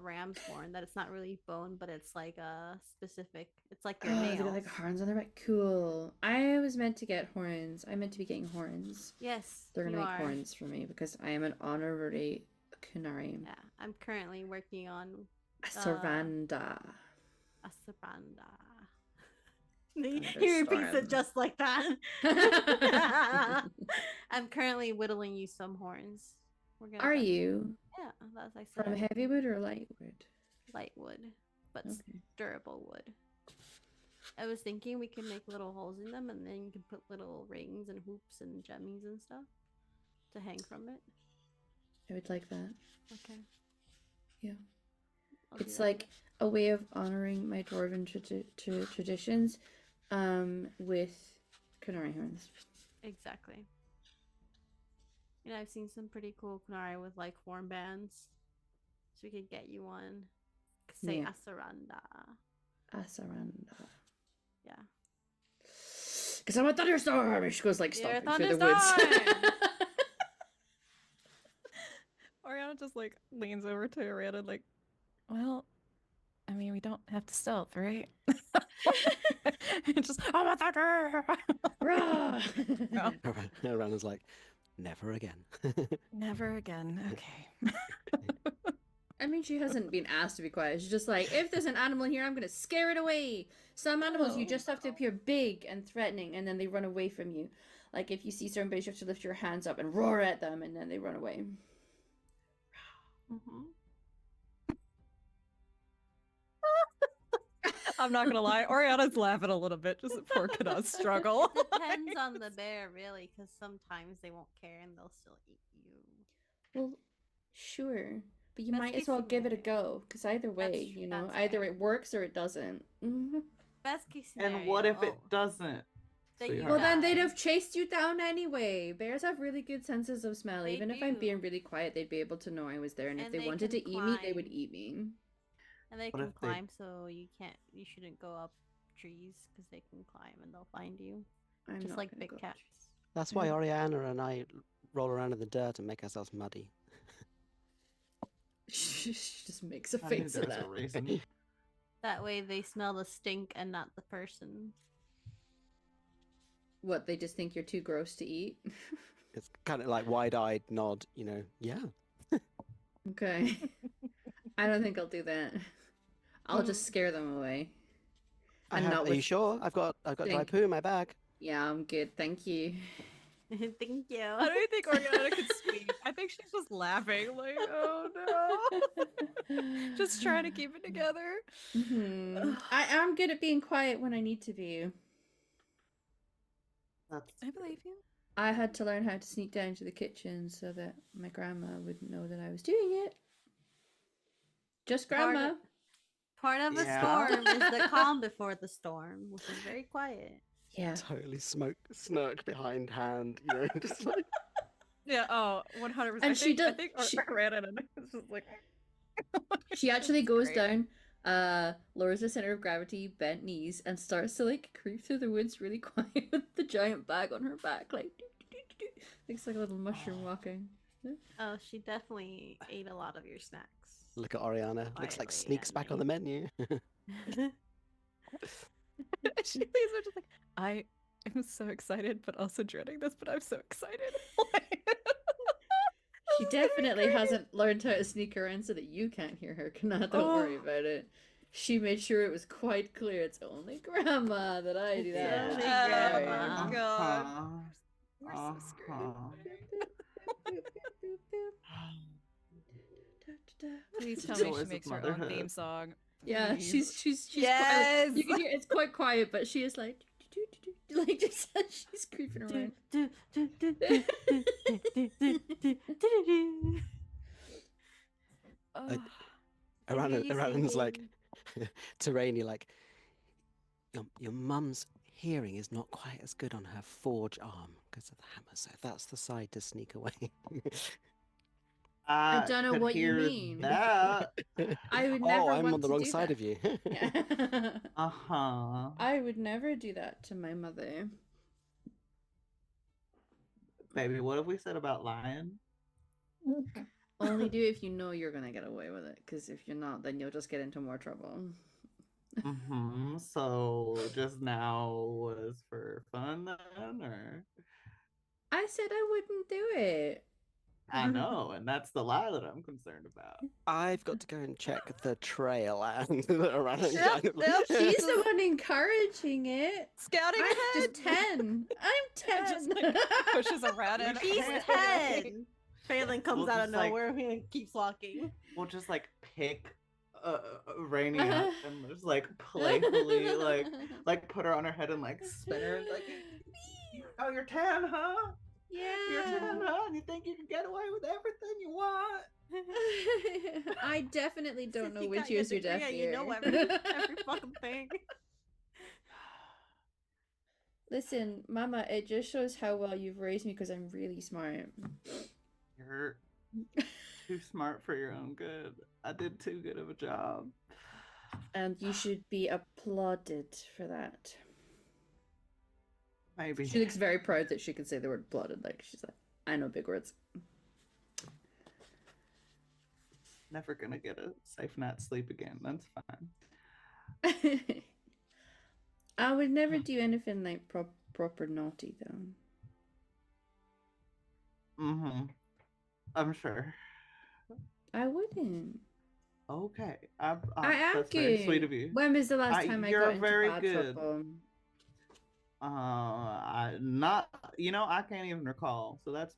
ram's horn, that it's not really bone, but it's like a specific. It's like your Oh, nails. they got like horns on their back. Cool. I was meant to get horns. I meant to be getting horns. Yes, They're gonna you make are. horns for me because I am an honorary Canarium. Yeah, I'm currently working on A Saranda. a Saranda. He repeats it just like that. I'm currently whittling you some horns. We're gonna Are get- you Yeah, that's I said. from heavy wood or light wood? Light wood, but Okay. durable wood. I was thinking we could make little holes in them, and then you can put little rings and hoops and gemmies and stuff to hang from it. I would like that. Okay. Yeah. I'll do It's that. like a way of honoring my dwarven traditions, with Canary horns. Exactly. You know, I've seen some pretty cool Kunari with like horn bands, so we could get you one. Say Yeah. Asaranda. A Saranda. Yeah. Because I'm a thunderstorm! And she goes like You're a stomping through the woods. thunderstorm! Oriana just like leans over to Oriana like, well, I mean, we don't have to stealth, right? Just, oh my thunder! Rah! No. Orana's like, never again. Never again. Okay. I mean, she hasn't been asked to be quiet. She's just like, if there's an animal here, I'm gonna scare it away. Some animals, you Oh, just have to appear big and threatening, and then they run away from you. Like, if you see certain birds, you have to lift your hands up and roar at them, and then they run away. Mm-hmm. I'm not gonna lie, Oriana's laughing a little bit just at poor Kana's struggle. It depends on the bear, really, because sometimes they won't care and they'll still eat you. Well, sure. But you Best might case as well give it a scenario. go, because either way, true, you know, that's either fair. it works or it doesn't. Mhm. Best case scenario. And what if it oh, doesn't? that you Well, then they'd die. have chased you down anyway. Bears have really good senses of smell. They Even if I'm do. being really quiet, they'd be able to know I was there. And if And they they wanted can to eat me, they would climb. eat me. And they What can if they- climb, so you shouldn't go up trees because they can climb and they'll find you. I'm Just not like gonna big go. cats. That's why Yeah. Oriana and I roll around in the dirt and make ourselves muddy. She just makes a I knew face there of was that. a reason. That way they smell the stink and not the person. What, they just think you're too gross to eat? It's kind of like wide-eyed nod, you know. Yeah. Okay. I don't think I'll do that. I'll just Mm. scare them away. I And have, not are you with sure? I've got dry stink. poo in my bag. Yeah, I'm good. Thank you. Thank you. I don't think Oriana could speak. I think she's just laughing, like, oh no. Just trying to keep it together. I am good at being quiet when I need to be. That's I believe you. I had to learn how to sneak down to the kitchen so that my grandma wouldn't know that I was doing it. Just grandma. Part of a Yeah. storm is the calm before the storm, which is very quiet. Yeah. Totally smirk behind hand, you know, just like Yeah, oh, 100%. And she does- I think she- Rhiannon is just like... She actually It's goes great. down, lowers the center of gravity, bent knees, and starts to like creep through the woods really quiet with the giant bag on her back, like looks like a little mushroom walking. Oh, she definitely ate a lot of your snacks. look at Oriana. Looks like Quietly sneaks at back me. on the menu. She's just like, I am so excited, but also dreading this, but I'm so excited. She definitely hasn't learned how to sneak around so that you can't hear her. Don't worry about it. She made sure it was quite clear it's only grandma that I do that. Only Sorry. grandma. God. We're so screwed. Please tell me Joys she of makes her own theme motherhood. song. Yeah, Please. she's Yes! quiet. You can hear it's quite quiet, but she is like like just as she's creeping around. Oh, Oriana's like to Rainy, like your mum's hearing is not quite as good on her forge arm because of the hammer, so that's the side to sneak away. I don't know could what you hear mean. That. I would never I'm want on the to wrong do side that. of you. Yeah. I I would never do that to my mother. Baby, what have we said about lying? Only do if you know you're gonna get away with it, because if you're not, then you'll just get into more trouble. So just now was for fun then, or I said I wouldn't do it. I know, and that's the lie that I'm concerned about. I've got to go and check the trail, and Oriana Yep, kind of yep. She's the one encouraging it. Scouting I'm ahead! just 10. I'm 10. Just, like, pushes a rat in. He's 10. Phelan comes We'll out of just, like- nowhere and keeps walking. We'll just like pick Rainy up and just like playfully like put her on her head and like spin her and like, oh, you're 10, huh? You're 10, Yeah. huh? And you think you can get away with everything you want? I definitely don't know You which got your ear's your degree deaf and ear. You know every fucking thing. Listen, Mama, it just shows how well you've raised me because I'm really smart. You're too smart for your own good. I did too good of a job. And you should be applauded for that. Maybe. She looks very proud that she can say the word applauded. Like, she's like, I know big words. Never gonna get a safe night's sleep again. That's fine. I would never do anything like proper naughty, though. I'm sure. I wouldn't. Okay. I am That's good. very sweet of you. When was the last time I you're got into very bad good. trouble? I can't even recall. So that's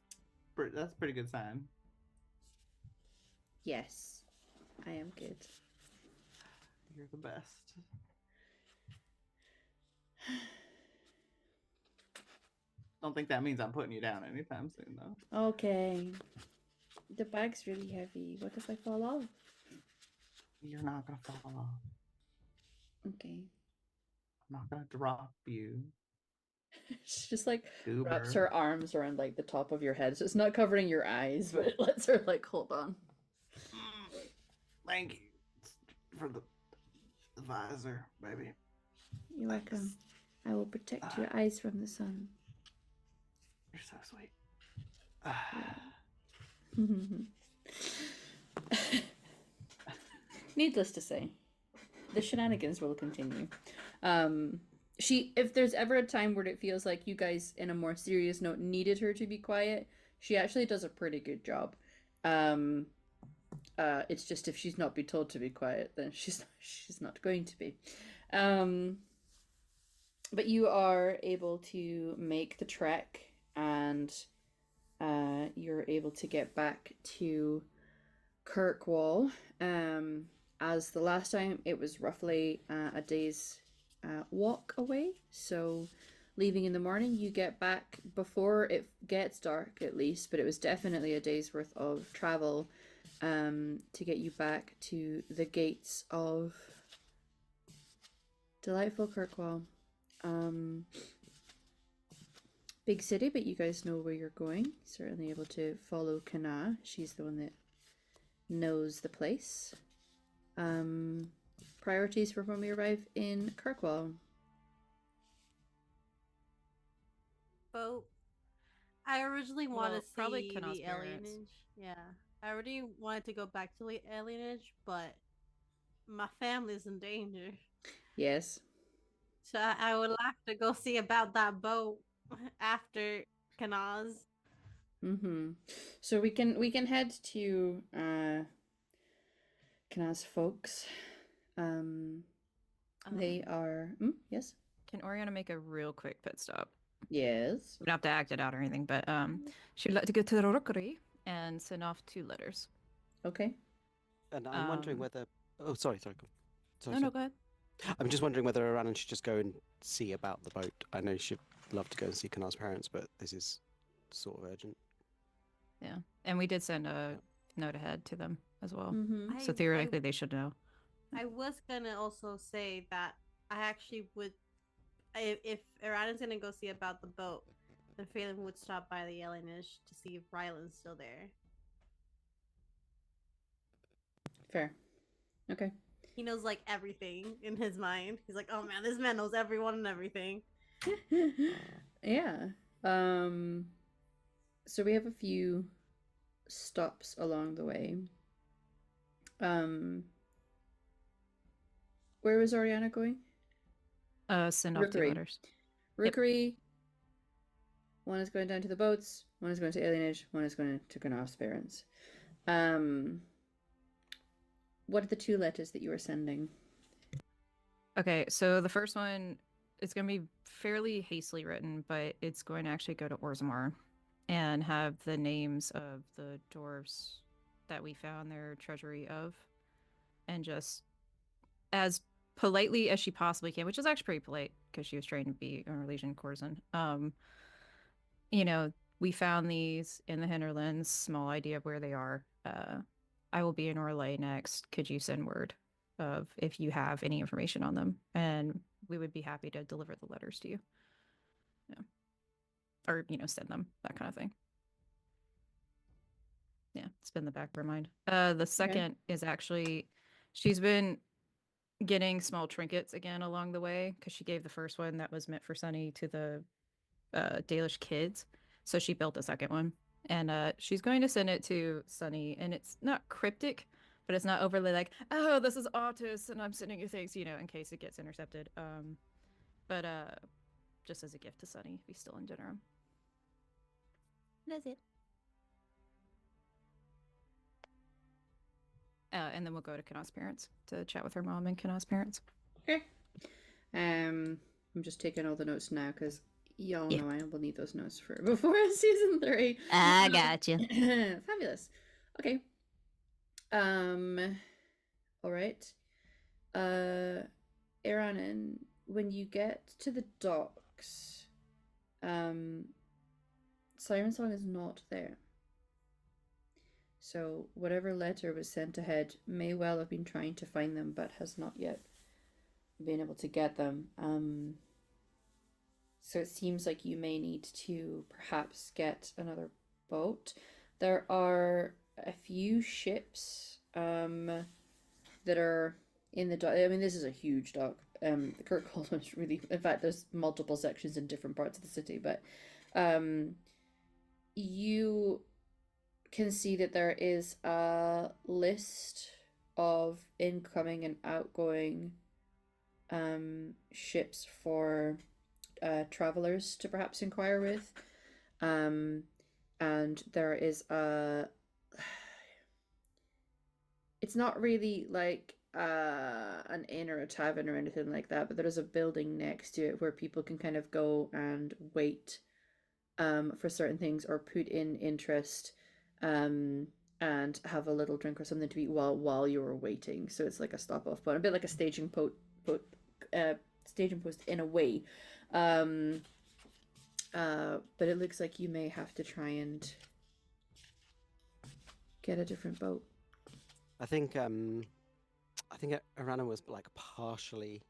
a pretty good sign. Yes, I am good. You're the best. Don't think that means I'm putting you down anytime soon, though. Okay. The bag's really heavy. What if I fall off? You're not gonna fall off. Okay. I'm not gonna drop you. She just like Goober. wraps her arms around like the top of your head, so it's not covering your eyes, but it lets her like hold on. Thank you for the visor, baby. You're welcome. I will protect your eyes from the sun. You're so sweet. Needless to say, the shenanigans will continue. If there's ever a time where it feels like you guys, in a more serious note, needed her to be quiet, she actually does a pretty good job. It's just if she's not be told to be quiet, then she's not going to be. But you are able to make the trek, and you're able to get back to Kirkwall. As the last time, it was roughly a day's walk away. So leaving in the morning. You get back before it gets dark, at least, but it was definitely a day's worth of travel to get you back to the gates of delightful Kirkwall. Big city, but you guys know where you're going. Certainly able to follow Kana. She's the one that knows the place. Priorities for when we arrive in Kirkwall. Boat. I originally wanted Well, to probably see Kana's the parents. alienage. Yeah. I already wanted to go back to the alienage, but my family's in danger. Yes. So I would like to go see about that boat after Kanaz. So we can head to Kana's folks. They are yes. Can Oriana make a real quick pit stop? Yes. We don't have to act it out or anything, but she'd like to go to the rookery and send off 2 letters. Okay. And I'm wondering whether. Oh, sorry. Go. Sorry, No, go ahead. I'm just wondering whether Aranan should just go and see about the boat. I know she'd love to go and see Kanar's parents, but this is sort of urgent. Yeah, and we did send a note ahead to them as well. So I- theoretically, they should know. I was gonna also say that I actually would, if Iran's gonna go see about the boat, then Phelan would stop by the alienage to see if Ryland's still there. Fair. Okay. He knows like everything in his mind. He's like, oh man, this man knows everyone and everything. Yeah. So we have a few stops along the way. Where was Oriana going? Send off 2 Rookery. letters. Rookery. One is going down to the boats. One is going to alienage. One is going to Kanaf's parents. What are the 2 letters that you are sending? Okay, so the first one is going to be fairly hastily written, but it's going to actually go to Orzammar and have the names of the dwarves that we found their treasury of, and just as politely as she possibly can, which is actually pretty polite because she was trained to be a Legion courtesan. You know, we found these in the hinterlands, small idea of where they are. I will be in Orlais next. Could you send word of if you have any information on them? And we would be happy to deliver the letters to you. Yeah. Or, send them, that kind of thing. Yeah, it's been the back of her mind. The second is actually, she's been getting small trinkets again along the way because she gave the first one that was meant for Sunny to the Dalish kids. So she built a second one. And she's going to send it to Sunny. And it's not cryptic, but it's not overly like, oh, this is Artis and I'm sending you things, in case it gets intercepted. But just as a gift to Sunny, if he's still in Dinner. That's it. And then we'll go to Kana's parents to chat with her mom and Kana's parents. Okay. I'm just taking all the notes now because y'all know I will need those notes for before season 3. I gotcha. Fabulous. Okay. All right. Eranin, when you get to the docks, Siren Song is not there. So whatever letter was sent ahead may well have been trying to find them, but has not yet been able to get them. So it seems like you may need to perhaps get another boat. There are a few ships that are in the dock. I mean, this is a huge dock. The Kirkwall one's really, in fact, there's multiple sections in different parts of the city, but you can see that there is a list of incoming and outgoing ships for travelers to perhaps inquire with, and there is it's not really like an inn or a tavern or anything like that, but there is a building next to it where people can kind of go and wait for certain things or put in interest and have a little drink or something to eat while you're waiting. So it's like a stop off point, a bit like a staging post in a way. But it looks like you may have to try and get a different boat. I think Arana was like partially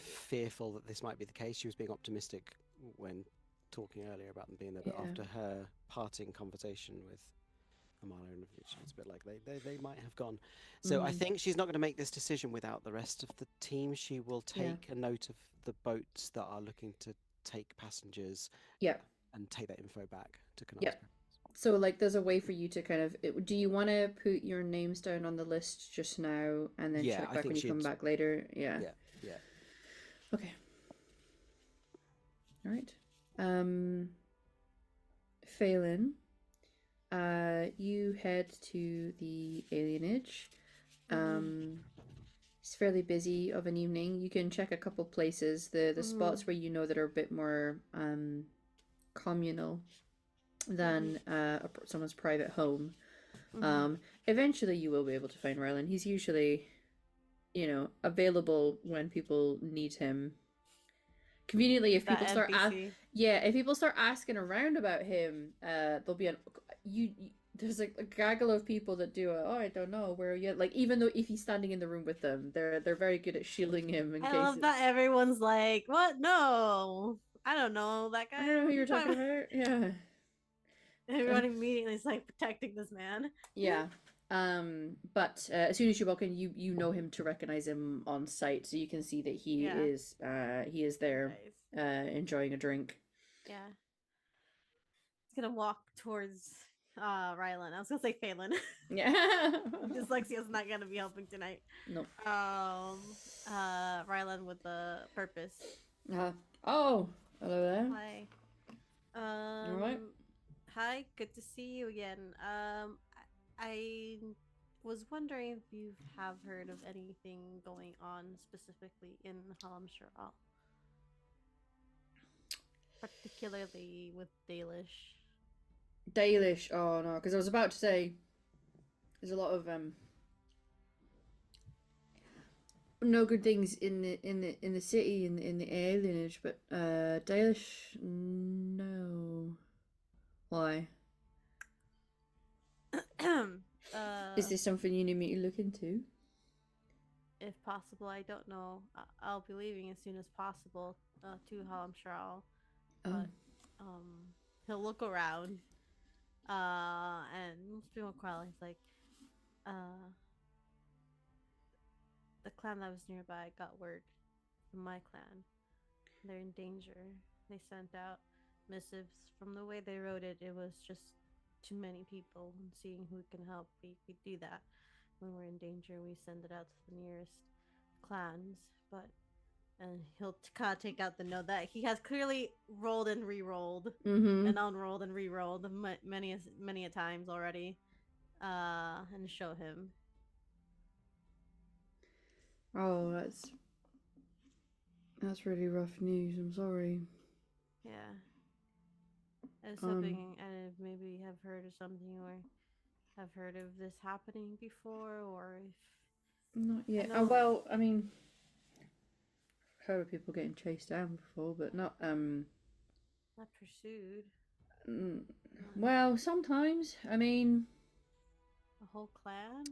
fearful that this might be the case. She was being optimistic when talking earlier about them being there, but Yeah. after her parting conversation with Amala and it's a bit like they might have gone. So I think she's not going to make this decision without the rest of the team. She will Yeah. take a note of the boats that are looking to take passengers Yeah. and take that info back to Canals. Yeah. So, like, there's a way for you to kind of... do you want to put your names down on the list just now and then Yeah, check I back think when you come she'd- back later? Yeah. Yeah. Okay. All right. Phelan, you head to the alienage. It's fairly busy of an evening. You can check a couple places. The spots where you know that are a bit more communal than someone's private home. Eventually you will be able to find Rylan. He's usually, available when people need him. Conveniently, if people start if people start asking around about him, there'll be there's like a gaggle of people that do it. Oh, I don't know, where are you? Like, even though if he's standing in the room with them, they're very good at shielding him in case. I love that everyone's like, "What? No, I don't know that guy. I don't know who you're talking about. Yeah. Everyone immediately is like protecting this man. Yeah. But as soon as you walk in, you know him to recognize him on sight, so you can see that he is there, enjoying a drink. Yeah. He's gonna walk towards Rylan. I was gonna say Phelan. Yeah. Dyslexia's not gonna be helping tonight. Nope. Rylan with the purpose. Oh, hello there. Hi. You alright? Hi, good to see you again. I was wondering if you have heard of anything going on specifically in Halamshara. Particularly with Dalish. Dalish. Oh no, because I was about to say there's a lot of no good things in the city in the alienage, but Dalish, no. Why? Is this something you need me to look into? If possible, I don't know. I'll be leaving as soon as possible to Halamshara. But he'll look around and speak more quietly. He's like, the clan that was nearby got word from my clan. They're in danger. They sent out missives. From the way they wrote it, it was just too many people. And seeing who can help, we do that. When we're in danger, we send it out to the nearest clans. And he'll kind of take out the note that he has clearly rolled and re-rolled and unrolled and re-rolled many a times already, and show him. Oh, that's really rough news. I'm sorry. Yeah. I was hoping maybe have heard of something or have heard of this happening before, or if not yet. Well, I mean, I've heard of people getting chased down before, but not pursued. Well, sometimes. I mean, A whole clan.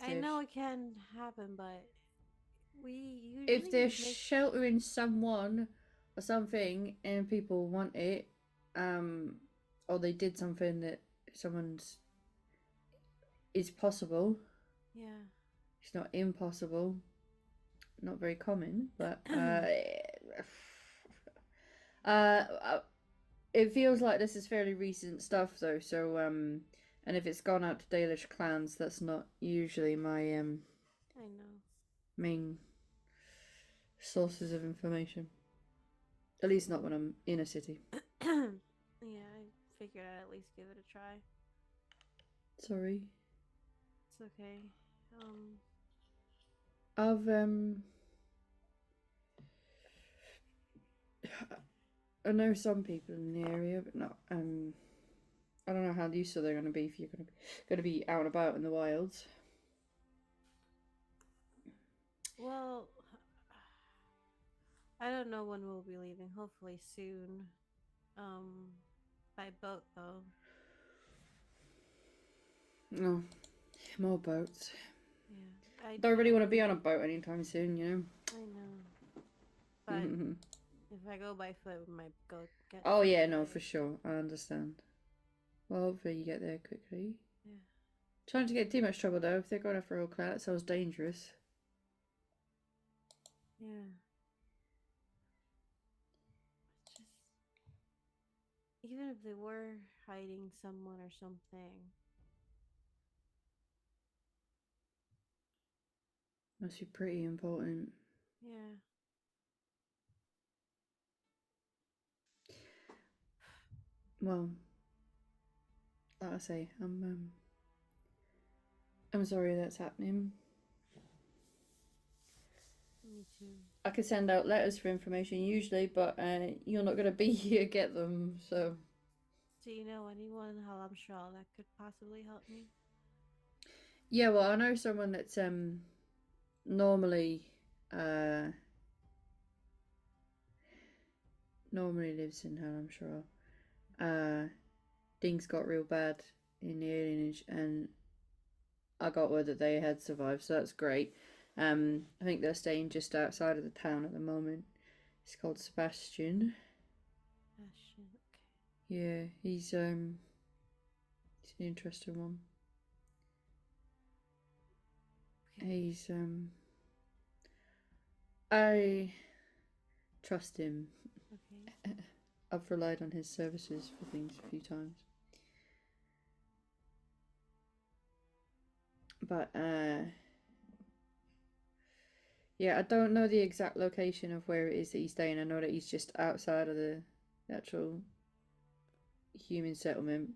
I know it can happen, but we usually if they're sheltering someone or something and people want it, or they did something that it's possible. Yeah. It's not impossible. Not very common, but it feels like this is fairly recent stuff though, so and if it's gone out to Dalish clans, that's not usually my I know. main sources of information. At least not when I'm in a city. Yeah, I figured I'd at least give it a try. Sorry. It's okay. I know some people in the area, but not I don't know how useful they're going to be if you're going to be out and about in the wilds. Well, I don't know when we'll be leaving. Hopefully soon. By boat though. Oh, more boats. Yeah. Don't really want to be on a boat anytime soon, you I know. But know. if I go by foot, we might go get. Oh yeah, no, delayed. for sure. I understand. Well, hopefully you get there quickly. Yeah. Trying to get too much trouble though. If they're going after a real crowd, that sounds dangerous. Yeah. It's just even if they were hiding someone or something. Must be pretty important. Yeah. Well, like I say, I'm sorry that's happening. Me too. I could send out letters for information usually, but you're not gonna be here to get them, so. Do you know anyone, Halamshral, that could possibly help me? Yeah, well, I know someone that's normally normally lives in hell, I'm sure. Things got real bad in the alienage, and I got word that they had survived, so that's great. I think they're staying just outside of the town at the moment. It's called Sebastian. Bastion, okay. Yeah, he's an interesting one. Okay. He's I trust him. Okay. I've relied on his services for things a few times. But yeah, I don't know the exact location of where it is that he's staying. I know that he's just outside of the actual human settlement.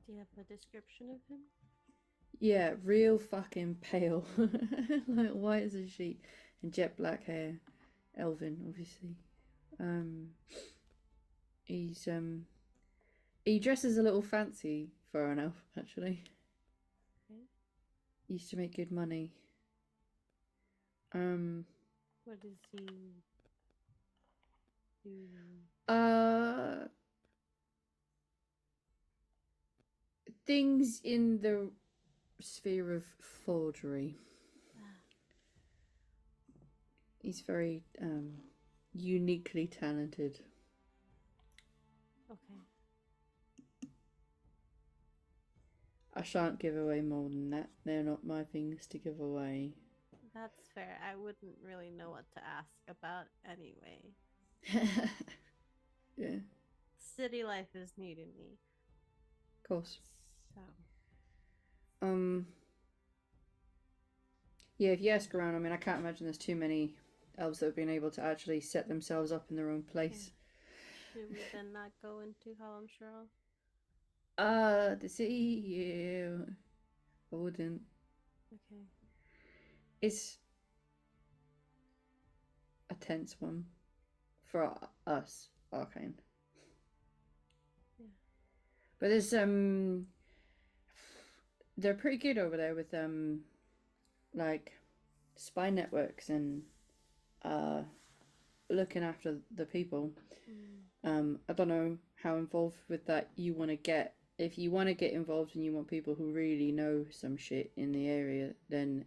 Do you have a description of him? Yeah, real fucking pale. Like white as a sheet and jet black hair. Elven, obviously. He's he dresses a little fancy for an elf, actually. Okay. He used to make good money. What does he do? Things in the sphere of forgery. He's very uniquely talented. Okay. I shan't give away more than that. They're not my things to give away. That's fair. I wouldn't really know what to ask about anyway. Yeah, City life is new to me. of course. So. Yeah, if you ask around, I mean, I can't imagine there's too many elves that have been able to actually set themselves up in their own place. Should we then not go into Halamshral? The city, yeah. I wouldn't. Okay. It's a tense one for us, Arcane. Yeah. But there's they're pretty good over there with like spy networks and looking after the people. I don't know how involved with that you want to get. If you want to get involved and you want people who really know some shit in the area, then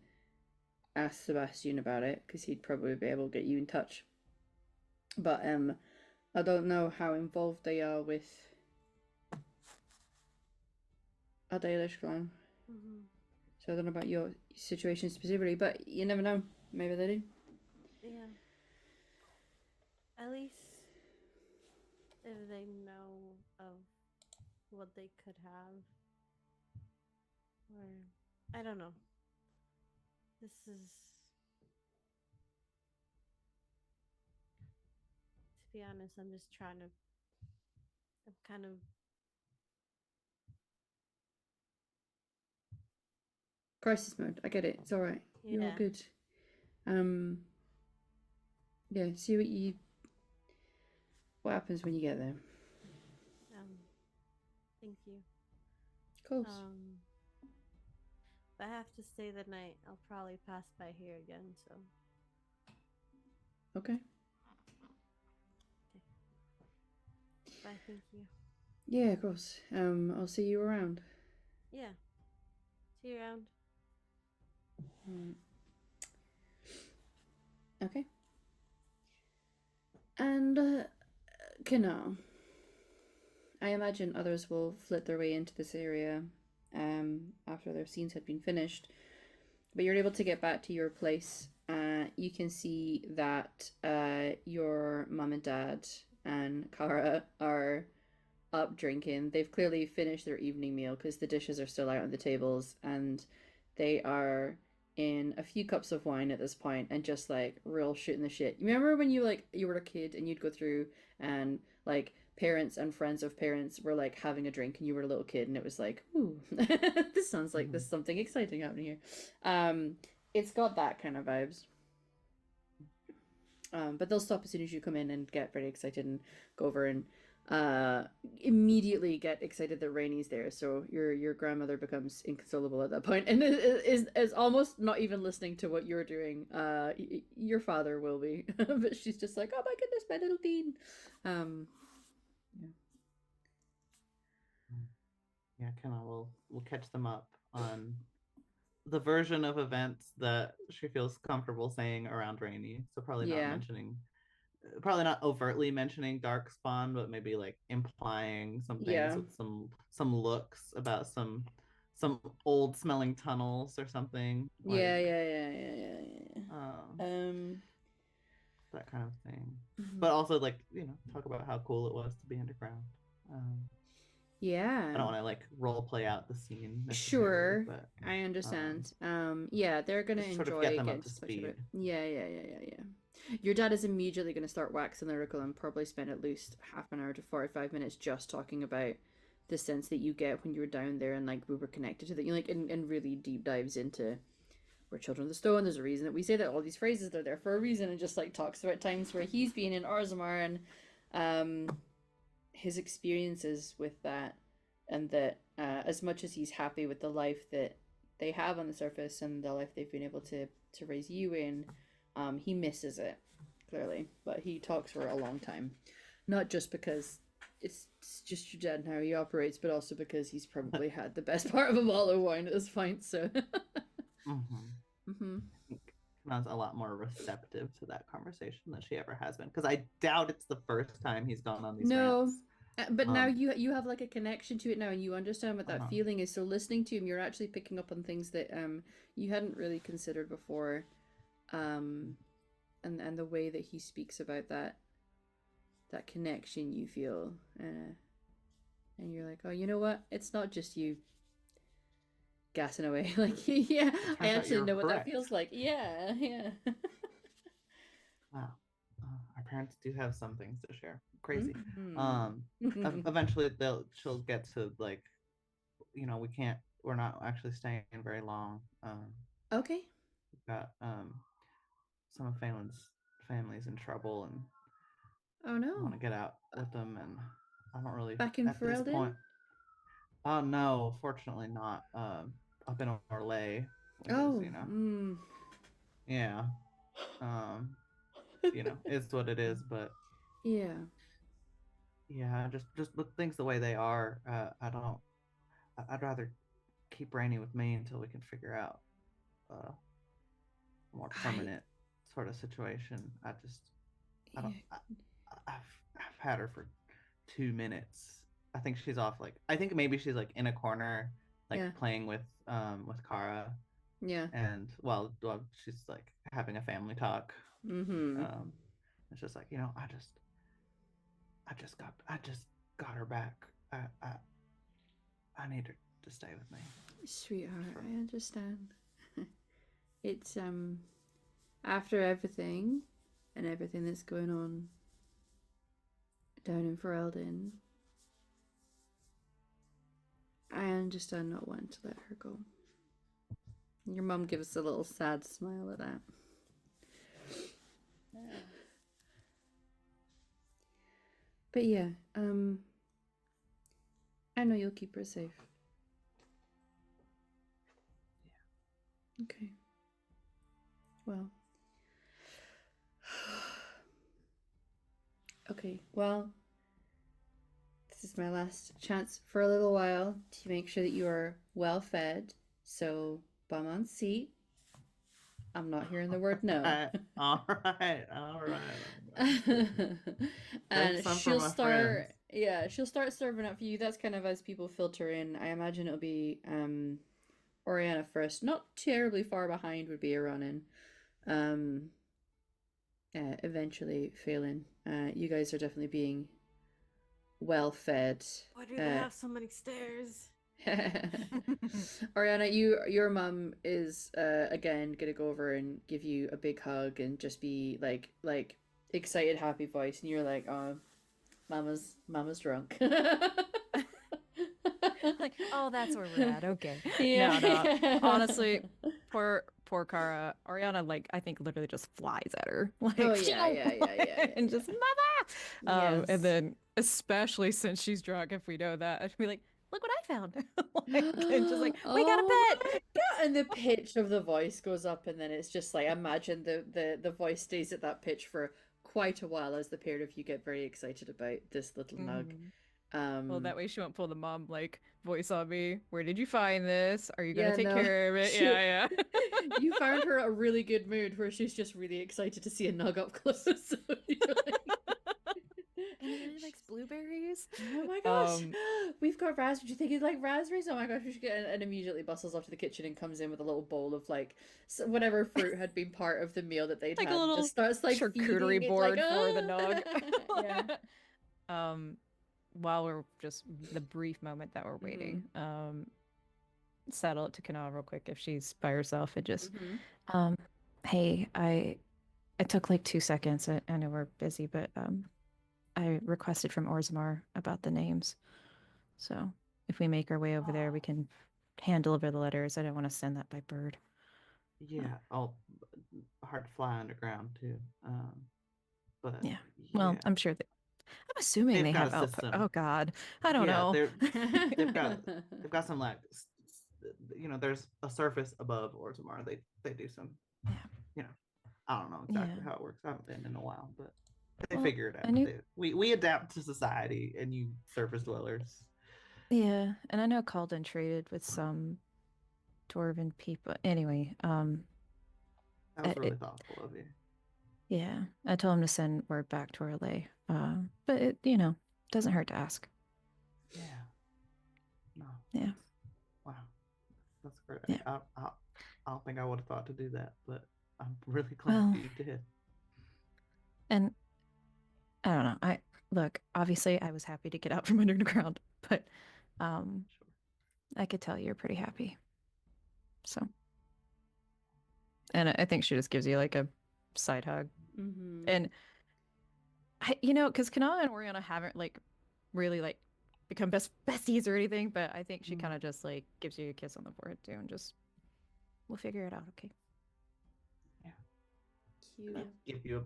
ask Sebastian about it, because he'd probably be able to get you in touch. But I don't know how involved they are with a Dalish clan. So I don't know about your situation specifically, but you never know. Maybe they do. Yeah. At least if they know of what they could have. Or, I don't know. This is. To be honest, I'm just trying to. I'm kind of. Crisis mode. I get it. It's all right. You're all Yeah. good. Yeah. See what happens when you get there. Thank you. Of course. If I have to stay the night, I'll probably pass by here again. So. Okay. Bye, thank you. Yeah, of course. I'll see you around. Yeah. See you around. Mm. Okay. And, Kana, I imagine others will flit their way into this area after their scenes had been finished. But you're able to get back to your place. You can see that your mom and dad and Kara are up drinking. They've clearly finished their evening meal because the dishes are still out on the tables, and they are in a few cups of wine at this point and just like real shooting the shit. You remember when you were a kid and you'd go through and like parents and friends of parents were like having a drink and you were a little kid and it was like, ooh, this sounds like there's something exciting happening here. It's got that kind of vibes. But they'll stop as soon as you come in and get very excited and go over and immediately get excited that Rainy's there. So your grandmother becomes inconsolable at that point and is almost not even listening to what you're doing. Your father will be, but she's just like, oh my goodness, my little bean. Yeah, Kenna will catch them up on the version of events that she feels comfortable saying around Rainy. So probably not mentioning, probably not overtly mentioning Darkspawn, but maybe like implying some things with some looks about some old smelling tunnels or something. Like, Yeah. That kind of thing. But also like, talk about how cool it was to be underground. Yeah. I don't want to like role play out the scene. Sure, but I understand. Yeah, they're gonna enjoy sort of get them getting up to to touch speed. it. Yeah. Your dad is immediately gonna start waxing lyrical and probably spend at least half an hour to 45 minutes just talking about the sense that you get when you were down there and like we were connected to that. You like and really deep dives into we're children of the stone. There's a reason that we say that all these phrases they're there for a reason, and just like talks about times where he's been in Orzammar and his experiences with that. And that as much as he's happy with the life that they have on the surface and the life they've been able to raise you in, he misses it, clearly. But he talks for a long time. Not just because it's just your dad and how he operates, but also because he's probably had the best part of a bottle of wine at this point, so... I think Kana's a lot more receptive to that conversation than she ever has been. Because I doubt it's the first time he's gone on these rants. But now you have like a connection to it now and you understand what that feeling is. So listening to him, you're actually picking up on things that you hadn't really considered before. And the way that he speaks about that connection you feel. And you're like, oh, you know what? It's not just you gassing away. Like, yeah, I actually know what that feels like. Yeah. Wow. Our parents do have some things to share. Crazy. Eventually she'll get to like, we're not actually staying very long. Okay. We've got some of Phelan's family's in trouble and oh no, I want to get out with them, and I don't really back in at this Ferelden? point. Oh no, fortunately not. Up in Orlais. Oh. Yeah. It's what it is, but yeah, just with things the way they are, I'd rather keep Rainy with me until we can figure out a more permanent sort of situation. I've had her for 2 minutes. I think she's off, like, I think maybe she's like in a corner, like playing with Kara. Yeah. And well, she's like having a family talk. It's just like, I just got her back. I need her to stay with me. Sweetheart, I understand. It's after everything and everything that's going on down in Ferelden, I understand not wanting to let her go. Your mum gives a little sad smile at that. But yeah, I know you'll keep her safe. Yeah. Okay. Well. Okay, well, is my last chance for a little while to make sure that you are well fed. So, bum on seat. I'm not hearing the word no. All right. Save And some for she'll my start, friends. yeah, she'll start serving up for you. That's kind of as people filter in. I imagine it'll be Oriana first. Not terribly far behind would be a run in. Eventually Phelan. You guys are definitely being well fed. Why do they have so many stairs? Oriana, your mum is again gonna go over and give you a big hug and just be like excited, happy voice, and you're like, oh, mama's drunk. Like, oh, that's where we're at. Okay. Yeah. No. Honestly, poor Kara. Ariana, like, I think literally just flies at her. Like, Oh, yeah. and just mama. Yes. And then especially since she's drunk, if we know that, I'd be like, look what I found. Like, and just like, we got a Oh pet. my God. And the pitch of the voice goes up, and then it's just like, imagine the voice stays at that pitch for quite a while as the pair of you get very excited about this little nug. Well, that way she won't pull the mom like voice on me. Where did you find this? Are you gonna Yeah, take no. care of it? She- Yeah. You found her a really good mood where she's just really excited to see a nug up close. So you're like- And he really likes blueberries. Oh my gosh, we've got raspberries. Do you think he'd like raspberries? Oh my gosh, we should get and immediately bustles off to the kitchen and comes in with a little bowl of like whatever fruit had been part of the meal that they'd Like a had. little Just starts like charcuterie feeding. It's board like, for the "Ah!" nog. Yeah. While we're just the brief moment that we're waiting, settle it to Kana real quick if she's by herself and just, hey, it took like 2 seconds. I know we're busy, but I requested from Orzammar about the names. So if we make our way over there, we can hand deliver the letters. I don't want to send that by bird. Yeah. Oh, hard to fly underground too. But Yeah. Well, yeah. I'm sure that. I'm assuming They've they got have a output. system. Oh God, I don't Yeah, know. they've got some like there's a surface above Orzammar. They do some I don't know exactly how it works. I haven't been in a while, but they figure it out. We adapt to society and you surface dwellers. Yeah, and I know Calden traded with some dwarven people. Anyway, that was really thoughtful of you. Yeah, I told him to send word back to Orlais. But it, doesn't hurt to ask. Yeah. No. Yeah. Wow. That's great. Yeah. I don't think I would have thought to do that, but I'm really glad you did. And I don't know. Look, obviously I was happy to get out from underground, but I could tell you're pretty happy. So. And I think she just gives you like a side hug. And because Kana and Oriana haven't like really like become besties or anything, but I think she kind of just like gives you a kiss on the forehead too, and just we'll figure it out, okay? Yeah. Cute. Give you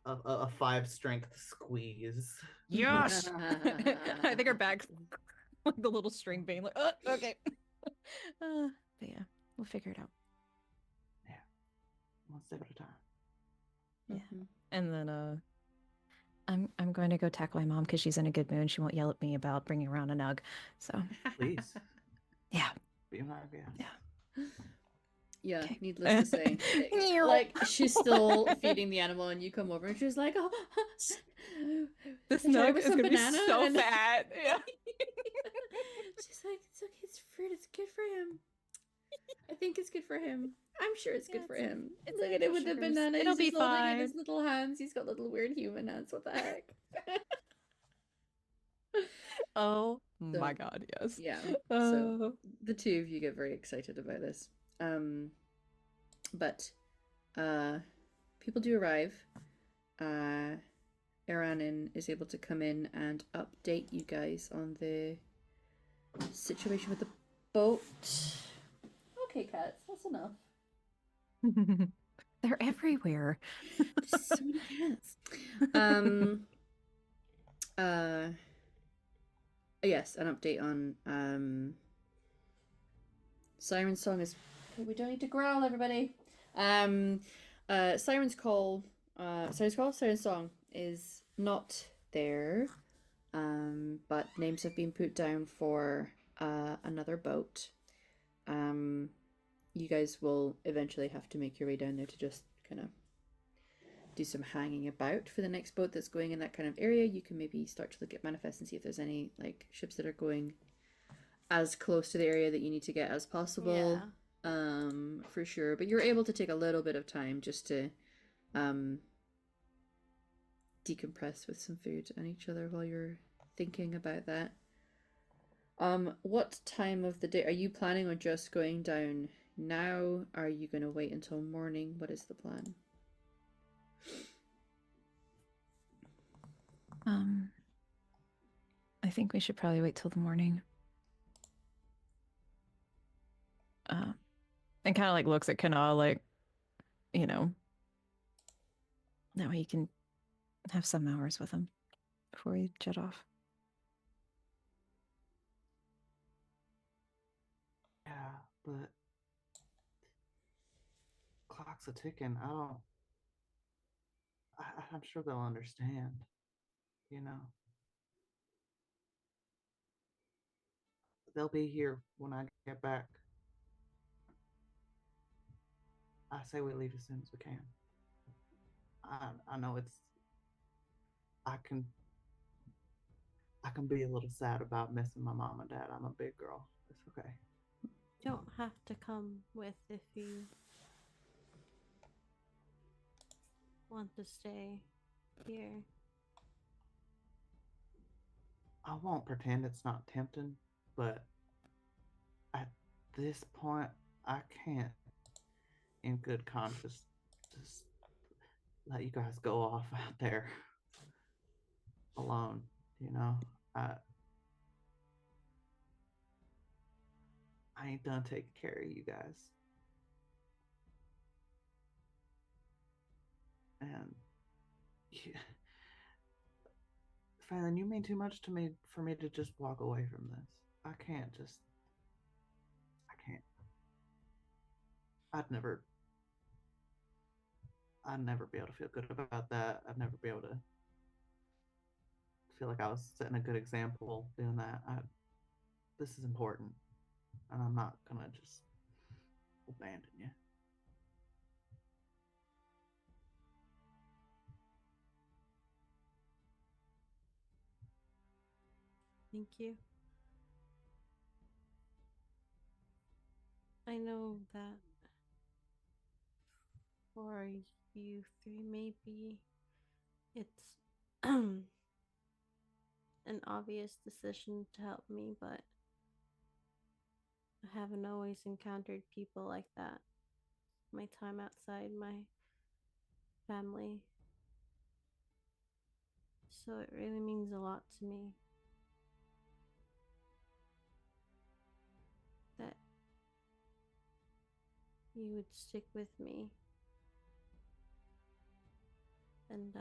a 5 strength squeeze. Yes. I think her back, like the little string being like, oh, okay. But yeah, we'll figure it out. Yeah, one step at a time. Yeah, and then I'm going to go tackle my mom because she's in a good mood. She won't yell at me about bringing around a nug. So please. Yeah. Be my guest. Yeah. Yeah, needless to say. Like, she's still feeding the animal, and you come over, and she's like, oh, this nug is going to be so and... fat. Yeah. She's like, it's okay, it's fruit, it's good for him. I think it's good for him. I'm sure it's good for him. Look at it with the banana. It'll be holding it in fine. his little hands. He's got little weird human hands. What the heck? Oh my God, yes. Yeah. So the two of you get very excited about this. But people do arrive. Eranin is able to come in and update you guys on the situation with the boat. Okay, cats, that's enough. They're everywhere. There's so many cats. Yes, an update on Siren's song is. We don't need to growl, everybody. Siren's song is not there. but names have been put down for another boat. You guys will eventually have to make your way down there to just kind of do some hanging about for the next boat that's going in that kind of area. You can maybe start to look at manifest and see if there's any like ships that are going as close to the area that you need to get as possible. Yeah. For sure. But you're able to take a little bit of time just to decompress with some food and each other while you're thinking about that. What time of the day are you planning on just going down now? Are you going to wait until morning? What is the plan? I think we should probably wait till the morning. And kind of like looks at Kana like, you know, that way you can have some hours with him before we jet off. Yeah, but clock's a ticking. I'm sure they'll understand. You know, they'll be here when I get back. I say we leave as soon as we can. I know I can I can be a little sad about missing my mom and dad. I'm a big girl. It's okay. You don't have to come with if you want to stay here. I won't pretend it's not tempting, but at this point, I can't, in good conscience, just let you guys go off out there alone. You know, I I ain't done taking care of you guys, and yeah, Fallon, you mean too much to me for me to just walk away from this. I can't just. I can't. I'd never. I'd never be able to feel good about that. I'd never be able to feel like I was setting a good example doing that. This is important, and I'm not gonna just abandon you. Thank you. I know that for you three, maybe it's an obvious decision to help me, but I haven't always encountered people like that. My time outside my family. So it really means a lot to me that you would stick with me. And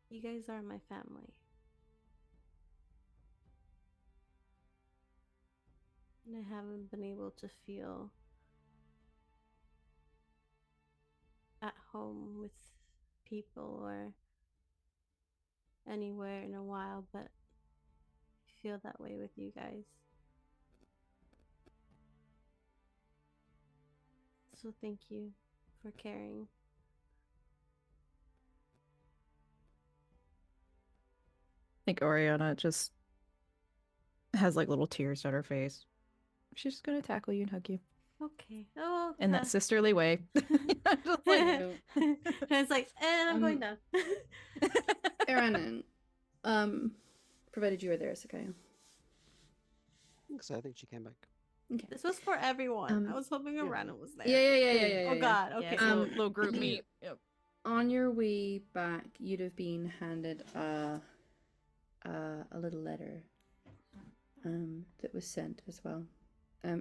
you guys are my family. And I haven't been able to feel at home with people or anywhere in a while, but I feel that way with you guys. So thank you for caring. I think Oriana just has like little tears on her face. She's just gonna tackle you and hug you Okay. Oh, in that sisterly way. Just like, and it's like, and I'm going down. Aaron, provided you were there, Sakaya. So I think she came back. Okay. This was for everyone. I was hoping Arana was there. Yeah. Oh God. Okay. yeah, little group meet. Yep. On your way back, you'd have been handed a little letter that was sent as well.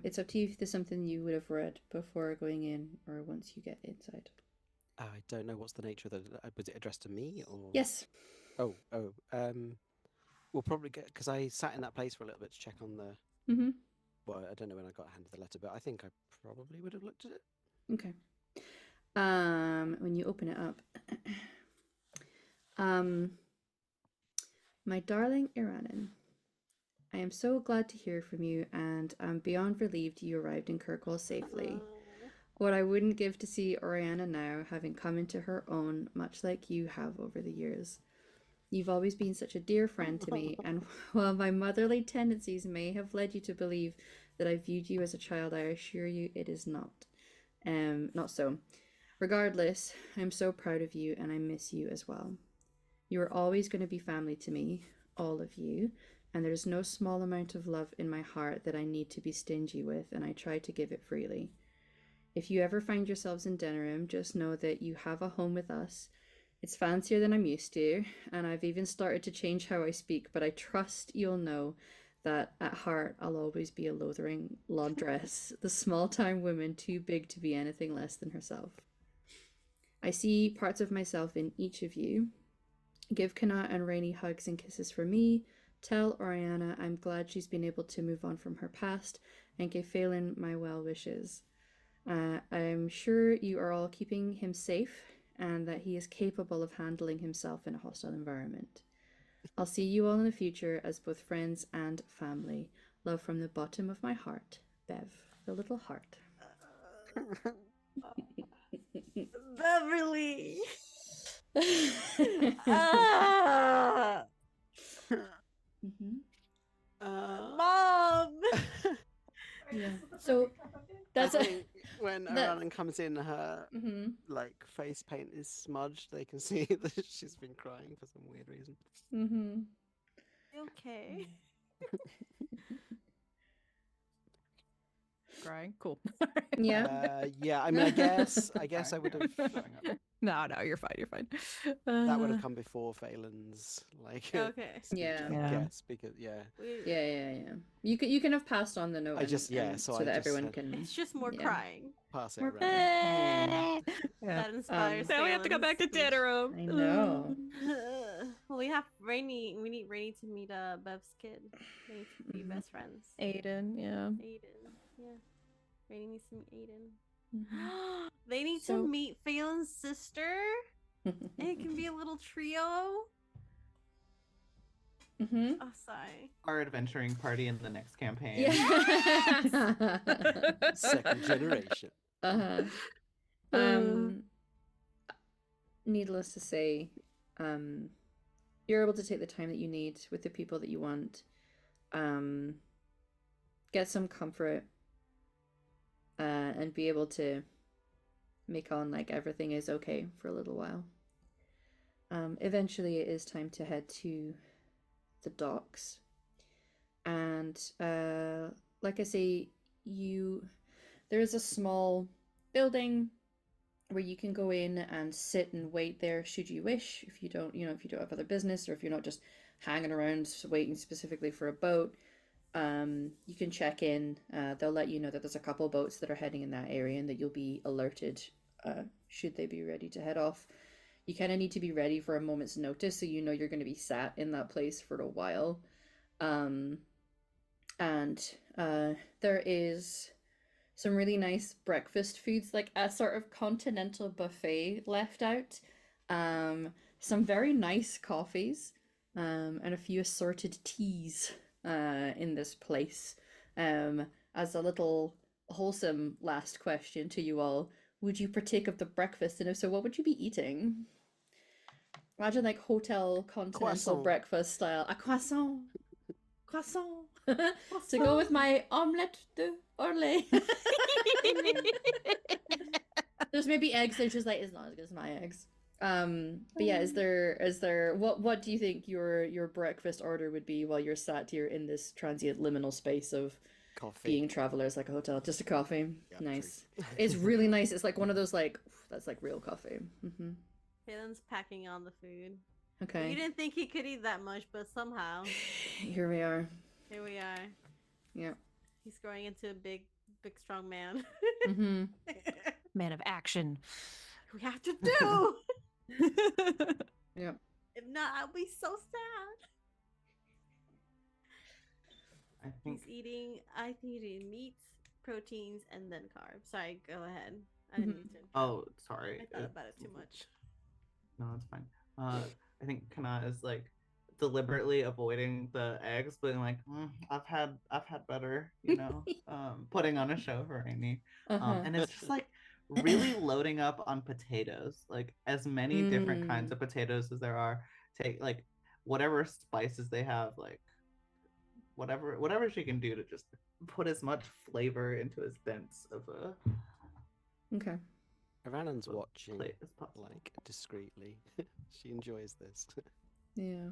It's up to you if there's something you would have read before going in or once you get inside. I don't know what's the nature of the. Was it addressed to me or? Yes. Oh. We'll probably get because I sat in that place for a little bit to check on the. Mm-hmm. Well, I don't know when I got handed the letter, but I think I probably would have looked at it. Okay. When you open it up, my darling Iranan, I am so glad to hear from you, and I'm beyond relieved you arrived in Kirkwall safely. What I wouldn't give to see Oriana now, having come into her own, much like you have over the years. You've always been such a dear friend to me, and while my motherly tendencies may have led you to believe that I viewed you as a child, I assure you it is not. Not so. Regardless, I'm so proud of you, and I miss you as well. You are always going to be family to me, all of you, and there's no small amount of love in my heart that I need to be stingy with, and I try to give it freely. If you ever find yourselves in Denerim, just know that you have a home with us. It's fancier than I'm used to, and I've even started to change how I speak, but I trust you'll know that at heart I'll always be a loathering laundress, the small-time woman too big to be anything less than herself. I see parts of myself in each of you. Give Kana and Rainy hugs and kisses for me. Tell Oriana I'm glad she's been able to move on from her past, and give Phelan my well wishes. I'm sure you are all keeping him safe and that he is capable of handling himself in a hostile environment. I'll see you all in the future as both friends and family. Love from the bottom of my heart, Bev, the little heart. Beverly. Ah! Mom. Yeah. So that's I think when that- Aranan comes in, her Mhm. like face paint is smudged. They can see that she's been crying for some weird reason. Mhm. Okay. Crying? Cool. Yeah. Yeah. I mean, I guess I would have. No, you're fine. You're fine. That would have come before Phelan's Okay. speech, Yeah. I Yeah. guess, because Yeah. You can have passed on the note. I just so I that just everyone said, can. It's just more Yeah. crying. pass it More around. Yeah. That inspires. Now we have to go back to Phelan's speech. Denerim. I know. Well, we have Rainy. We need Rainy to meet Bev's kid. They need to be Mhm. best friends. Aiden, yeah. Aiden. Yeah. Rainy needs to meet Aiden. Mhm. They need So- to meet Phelan's sister. And it can be a little trio. Mhm. Oh, sorry. Our adventuring party in the next campaign. Yeah. Second generation. Uh-huh. Needless to say, you're able to take the time that you need with the people that you want. Get some comfort, and be able to make on like everything is okay for a little while. Eventually it is time to head to the docks. And like I say, there is a small building where you can go in and sit and wait there should you wish, if you don't have other business, or if you're not just hanging around waiting specifically for a boat. You can check in. They'll let you know that there's a couple boats that are heading in that area and that you'll be alerted should they be ready to head off. You kind of need to be ready for a moment's notice, so you know you're going to be sat in that place for a while. And there is some really nice breakfast foods, like a sort of continental buffet left out. Some very nice coffees, and a few assorted teas in this place. As a little wholesome last question to you all, would you partake of the breakfast? And if so, what would you be eating? Imagine like hotel continental Croissant. breakfast style. A croissant. Croissant. To go with my omelette de Orlais. There's maybe eggs. They're just like, it's not as good as my eggs. But yeah, is there what do you think your breakfast order would be while you're sat here in this transient liminal space of Coffee. being travelers, like a hotel? Just a coffee. Yeah, Nice. true. It's really nice. It's like one of those like that's like real coffee. Phelan's packing on the food. You Okay. didn't think he could eat that much, but somehow, Here we are. here we are. Yeah. He's growing into a big, strong man. Mhm. Man of action. We have to do. Yeah. If not, I'll be so sad. I think He's eating. I think he's eating meats, proteins, and then carbs. Sorry, go ahead. I didn't mean to. interrupt. Oh, sorry. I thought about it too much. No, that's fine. I think Kana is like deliberately avoiding the eggs, but like, I've had better, putting on a show for Amy. Uh-huh. And it's just like really loading up on potatoes, like as many different kinds of potatoes as there are. Take like whatever spices they have, like whatever she can do to just put as much flavor into as dense of a Okay. Aranan's watching, plate as possible. like, discreetly. She enjoys this. Yeah.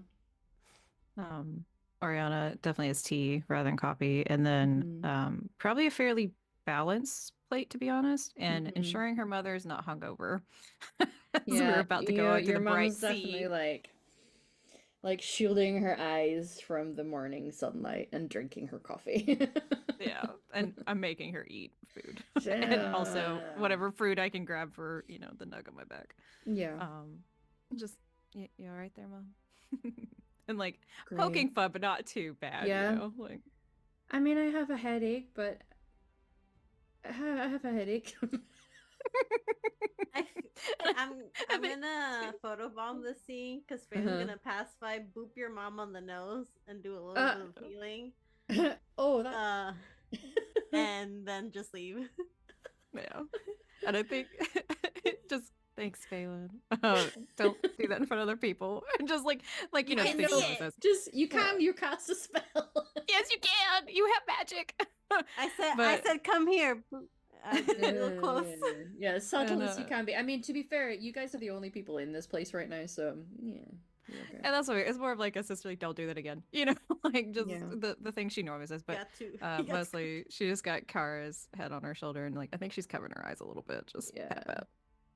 Oriana definitely has tea rather than coffee, and then probably a fairly balanced plate, to be honest, and ensuring her mother is not hungover. Yeah, We're about to go out to your the bright mom's definitely sea. like shielding her eyes from the morning sunlight and drinking her coffee. Yeah, and I'm making her eat food, and also whatever fruit I can grab for the nug on my back. Yeah. Just you all right there, Mom? And like Great. poking fun, but not too bad. Yeah. Like I mean, I have a headache, but I have a headache. I'm gonna photobomb the scene because Phelan's gonna pass by, boop your mom on the nose, and do a little bit of healing. Oh, that. And then just leave. Yeah, and I think just thanks, Phelan. Don't do that in front of other people. And just like You can speak do with it. us. Just you cast a spell. Yes, you can. You have magic. I said, come here. A little close. Yeah, subtle And, as you can be. I mean, to be fair, you guys are the only people in this place right now, so yeah. Okay. And that's what it's more of like a sisterly, don't do that again. Like just the thing she normally says. But mostly she just got Kara's head on her shoulder, and like I think she's covering her eyes a little bit. Just pep up.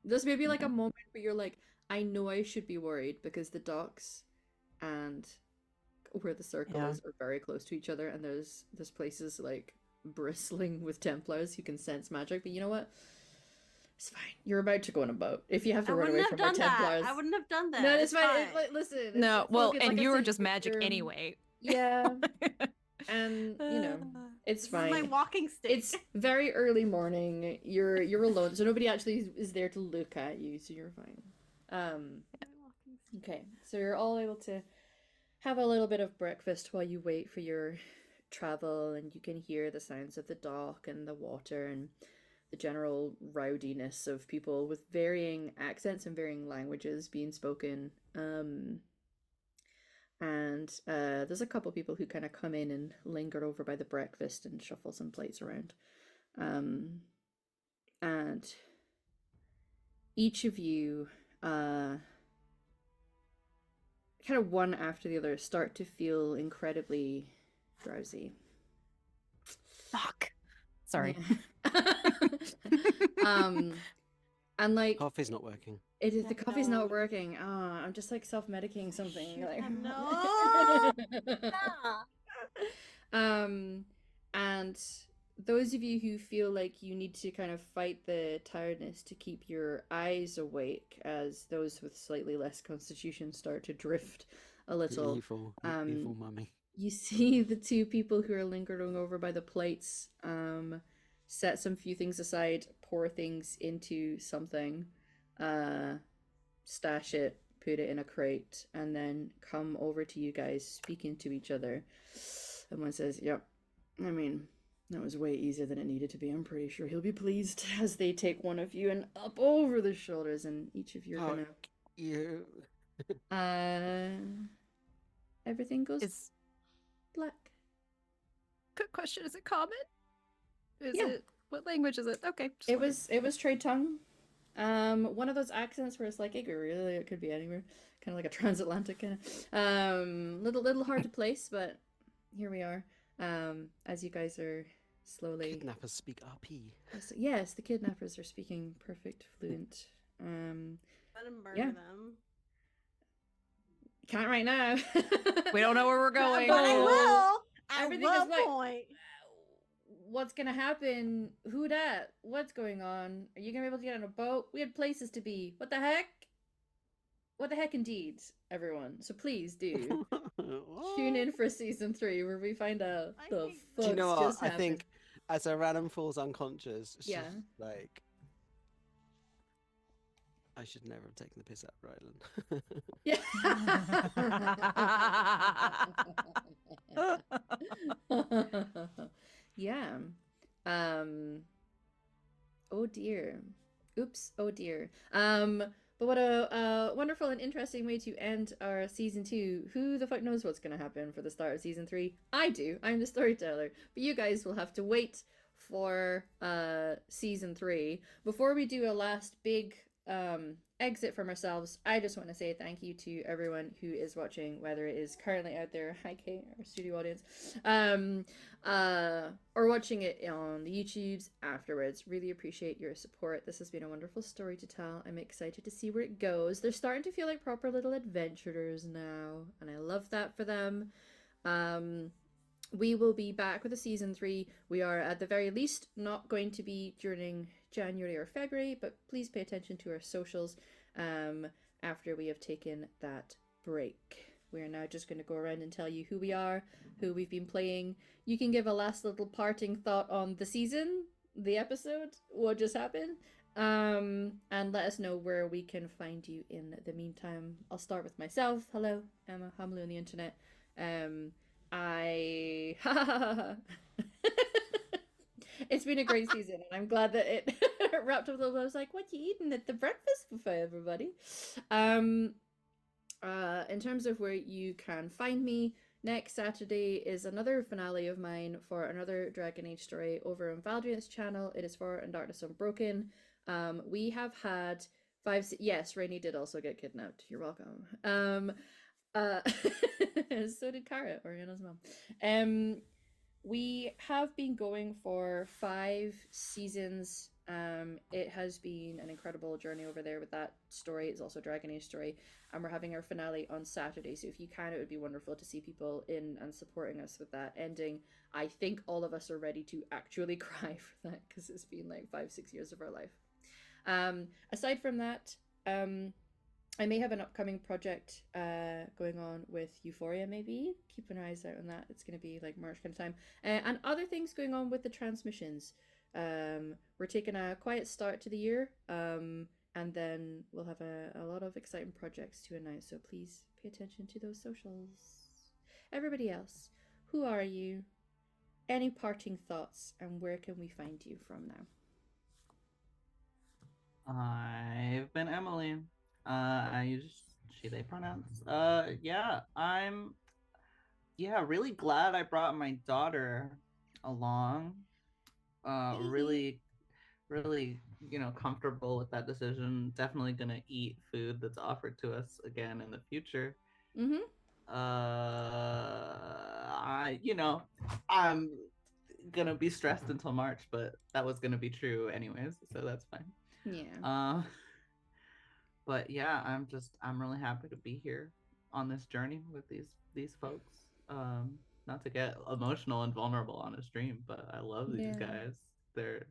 There's maybe like a moment where you're like, I know I should be worried because the docks and where the circle is are very close to each other, and there's places like bristling with Templars. You can sense magic, but you know what? It's fine. You're about to go on a boat. If you have to run away from the Templars, I wouldn't have done that. No, it's fine. Listen. No, well, and you were just magic anyway. Yeah, and it's fine. This is my walking stick. It's very early morning. You're alone, so nobody actually is there to look at you, so you're fine. Okay, so you're all able to have a little bit of breakfast while you wait for your travel, and you can hear the sounds of the dock and the water and the general rowdiness of people with varying accents and varying languages being spoken. And there's a couple people who kind of come in and linger over by the breakfast and shuffle some plates around. And each of you, kind of one after the other, start to feel incredibly drowsy. Fuck. Sorry. And like Coffee's not working. It is the coffee's not working. I'm just like self-medicating something. Like No. And those of you who feel like you need to kind of fight the tiredness to keep your eyes awake, as those with slightly less constitution start to drift a little. Evil mummy. You see the two people who are lingering over by the plates set some few things aside, pour things into something, stash it, put it in a crate, and then come over to you guys speaking to each other. And one says, yep, I mean, that was way easier than it needed to be. I'm pretty sure he'll be pleased, as they take one of you and up over the shoulders, and each of you are gonna... You. Everything goes black. Quick question, is it common? What language is it? Okay. It was trade tongue. One of those accents where it's like, it could be anywhere. Kind of like a transatlantic kind of. Little hard to place, but here we are. As you guys are slowly... Kidnappers speak RP. Yes, the kidnappers are speaking perfect, fluent. Let him murder them. Can't right now. We don't know where we're going. But I will. Everything is like, what's gonna happen? Who dat? What's going on? Are you gonna be able to get on a boat? We had places to be. What the heck? What the heck indeed, everyone. So please do tune in for season 3 where we find out the fuck's Do you know what? just I happened. think as Aranam falls unconscious, it's Yeah. just like I should never have taken the piss out of Rylan. Yeah. Yeah. Oh dear. Oops. Oh dear. But what a wonderful and interesting way to end our season 2. Who the fuck knows what's going to happen for the start of season 3? I do. I'm the storyteller. But you guys will have to wait for season 3. Before we do a last big exit from ourselves, I just want to say thank you to everyone who is watching, whether it is currently out there, hi Kate, our studio audience, or watching it on the YouTubes afterwards. Really appreciate your support. This has been a wonderful story to tell. I'm excited to see where it goes. They're starting to feel like proper little adventurers now, and I love that for them. We will be back with a season 3. We are at the very least not going to be during January or February, but please pay attention to our socials after we have taken that break. We are now just going to go around and tell you who we are, who we've been playing. You can give a last little parting thought on the season, the episode, what just happened, and let us know where we can find you in the meantime. I'll start with myself. Hello, Emma Hamley on the internet. It's been a great season, and I'm glad that it wrapped up a little. I was like, "What you eating at the breakfast buffet, everybody?" In terms of where you can find me, next Saturday is another finale of mine for another Dragon Age story over on Valdrian's channel. It is for In Darkness Unbroken. We have had 5. Yes, Rainy did also get kidnapped. You're welcome. So did Kara, Oriana's mom. We have been going for 5 seasons. It has been an incredible journey over there with that story. It's also a Dragon Age story, and we're having our finale on Saturday. So if you can, it would be wonderful to see people in and supporting us with that ending. I think all of us are ready to actually cry for that because it's been like 5-6 years of our life. Aside from that, I may have an upcoming project going on with Euphoria, maybe. Keep an eyes out on that. It's going to be like March kind of time. And other things going on with the transmissions. We're taking a quiet start to the year, and then we'll have a lot of exciting projects to announce. So please pay attention to those socials. Everybody else, who are you? Any parting thoughts, and where can we find you from now? I've been Emily. I use she, they pronouns. I'm really glad I brought my daughter along. Really, comfortable with that decision. Definitely gonna eat food that's offered to us again in the future. Mm-hmm. I'm gonna be stressed until March, but that was gonna be true anyways, so that's fine. Yeah. But yeah, I'm really happy to be here on this journey with these folks. Not to get emotional and vulnerable on a stream, but I love these guys. They're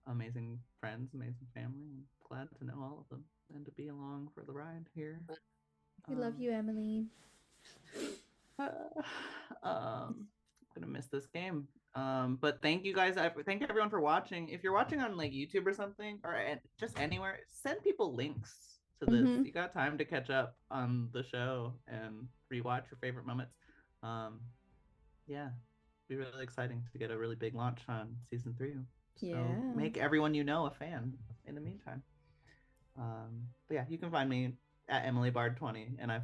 amazing friends, amazing family. I'm glad to know all of them and to be along for the ride here. We love you, Emily. Gonna miss this game. But thank you guys. Thank everyone for watching. If you're watching on like YouTube or something, or just anywhere, send people links to this. You got time to catch up on the show and rewatch your favorite moments. Yeah, be really exciting to get a really big launch on season 3. So make everyone you know a fan in the meantime. But yeah, you can find me at EmilyBard20, and I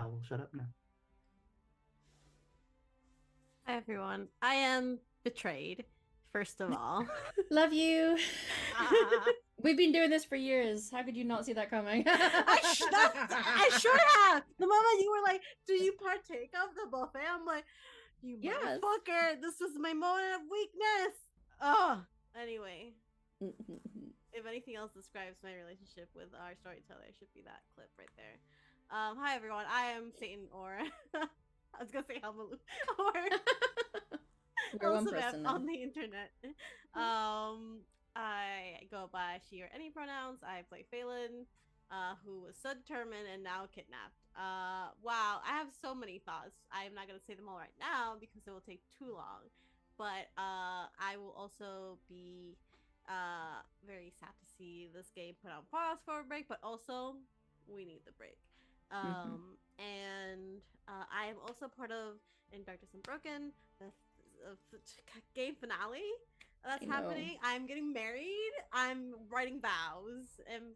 will shut up now. Hi everyone. I am betrayed, first of all. Love you. We've been doing this for years. How could you not see that coming? I should have. The moment you were like, "Do you partake of the buffet?" I'm like, "You motherfucker! This was my moment of weakness." Oh, anyway. If anything else describes my relationship with our storyteller, it should be that clip right there. Hi everyone. I am Satan, or I was gonna say Hamalu, or Elizabeth on the internet. I go by she or any pronouns. I play Phelan, who was so determined and now kidnapped. Wow, I have so many thoughts. I'm not gonna say them all right now because it will take too long. But I will also be Very sad to see this game put on pause for a break, but also we need the break. And I am also part of In Darkness Unbroken, the game finale that's I know. happening. I'm getting married. I'm writing vows, and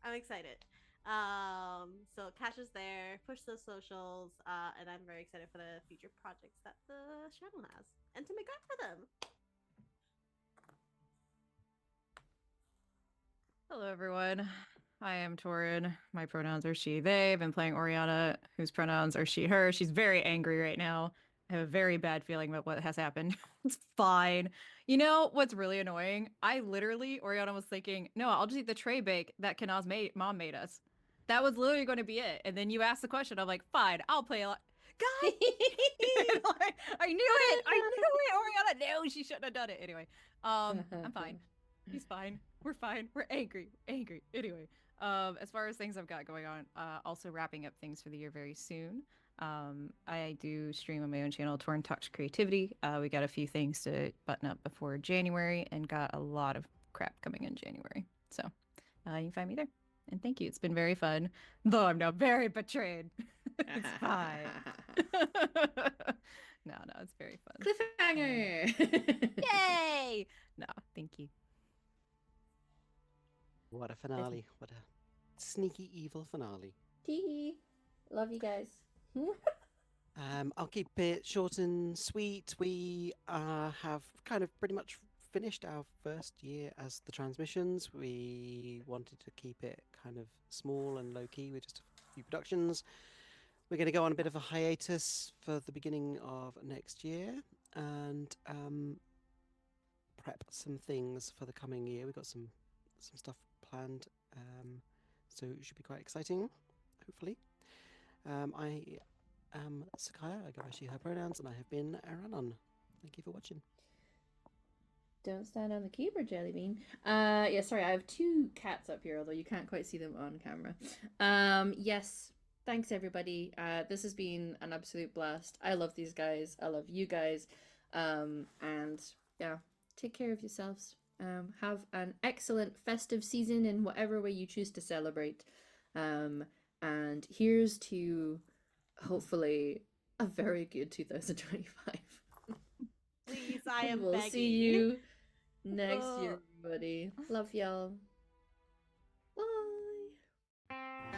I'm excited. So Cash is there. Push those socials, and I'm very excited for the future projects that the channel has, and to make art for them. Hello, everyone. I am Torin. My pronouns are she, they. I've been playing Oriana, whose pronouns are she, her. She's very angry right now. I have a very bad feeling about what has happened. It's fine. You know what's really annoying? Oriana was thinking, no, I'll just eat the tray bake that Kanaw's mom made us. That was literally going to be it. And then you asked the question. I'm like, fine, I'll play a lot. God! I knew it! Oriana! No, she shouldn't have done it. Anyway, I'm fine. He's fine. We're fine. We're angry. Anyway, as far as things I've got going on, also wrapping up things for the year very soon. I do stream on my own channel, Torn Talks Creativity. We got a few things to button up before January and got a lot of crap coming in January. So you can find me there. And thank you. It's been very fun, though I'm now very betrayed. It's fine. No, it's very fun. Cliffhanger! Yay! No, thank you. What a finale. What a sneaky evil finale. Tee. Love you guys. I'll keep it short and sweet. We have kind of pretty much finished our first year as the Transmissions. We wanted to keep it kind of small and low-key with just a few productions. We're going to go on a bit of a hiatus for the beginning of next year and prep some things for the coming year. We've got some stuff planned, so it should be quite exciting, hopefully. I am Sakaya, I go by she, her pronouns, and I have been Aranon. Thank you for watching. Don't stand on the keyboard, Jellybean. Yeah, sorry, I have two cats up here, although you can't quite see them on camera. Yes, thanks everybody. This has been an absolute blast. I love these guys. I love you guys. And yeah, take care of yourselves. Have an excellent festive season in whatever way you choose to celebrate. And here's to hopefully a very good 2025. Please, I am We'll begging. see you next year, everybody. Love y'all.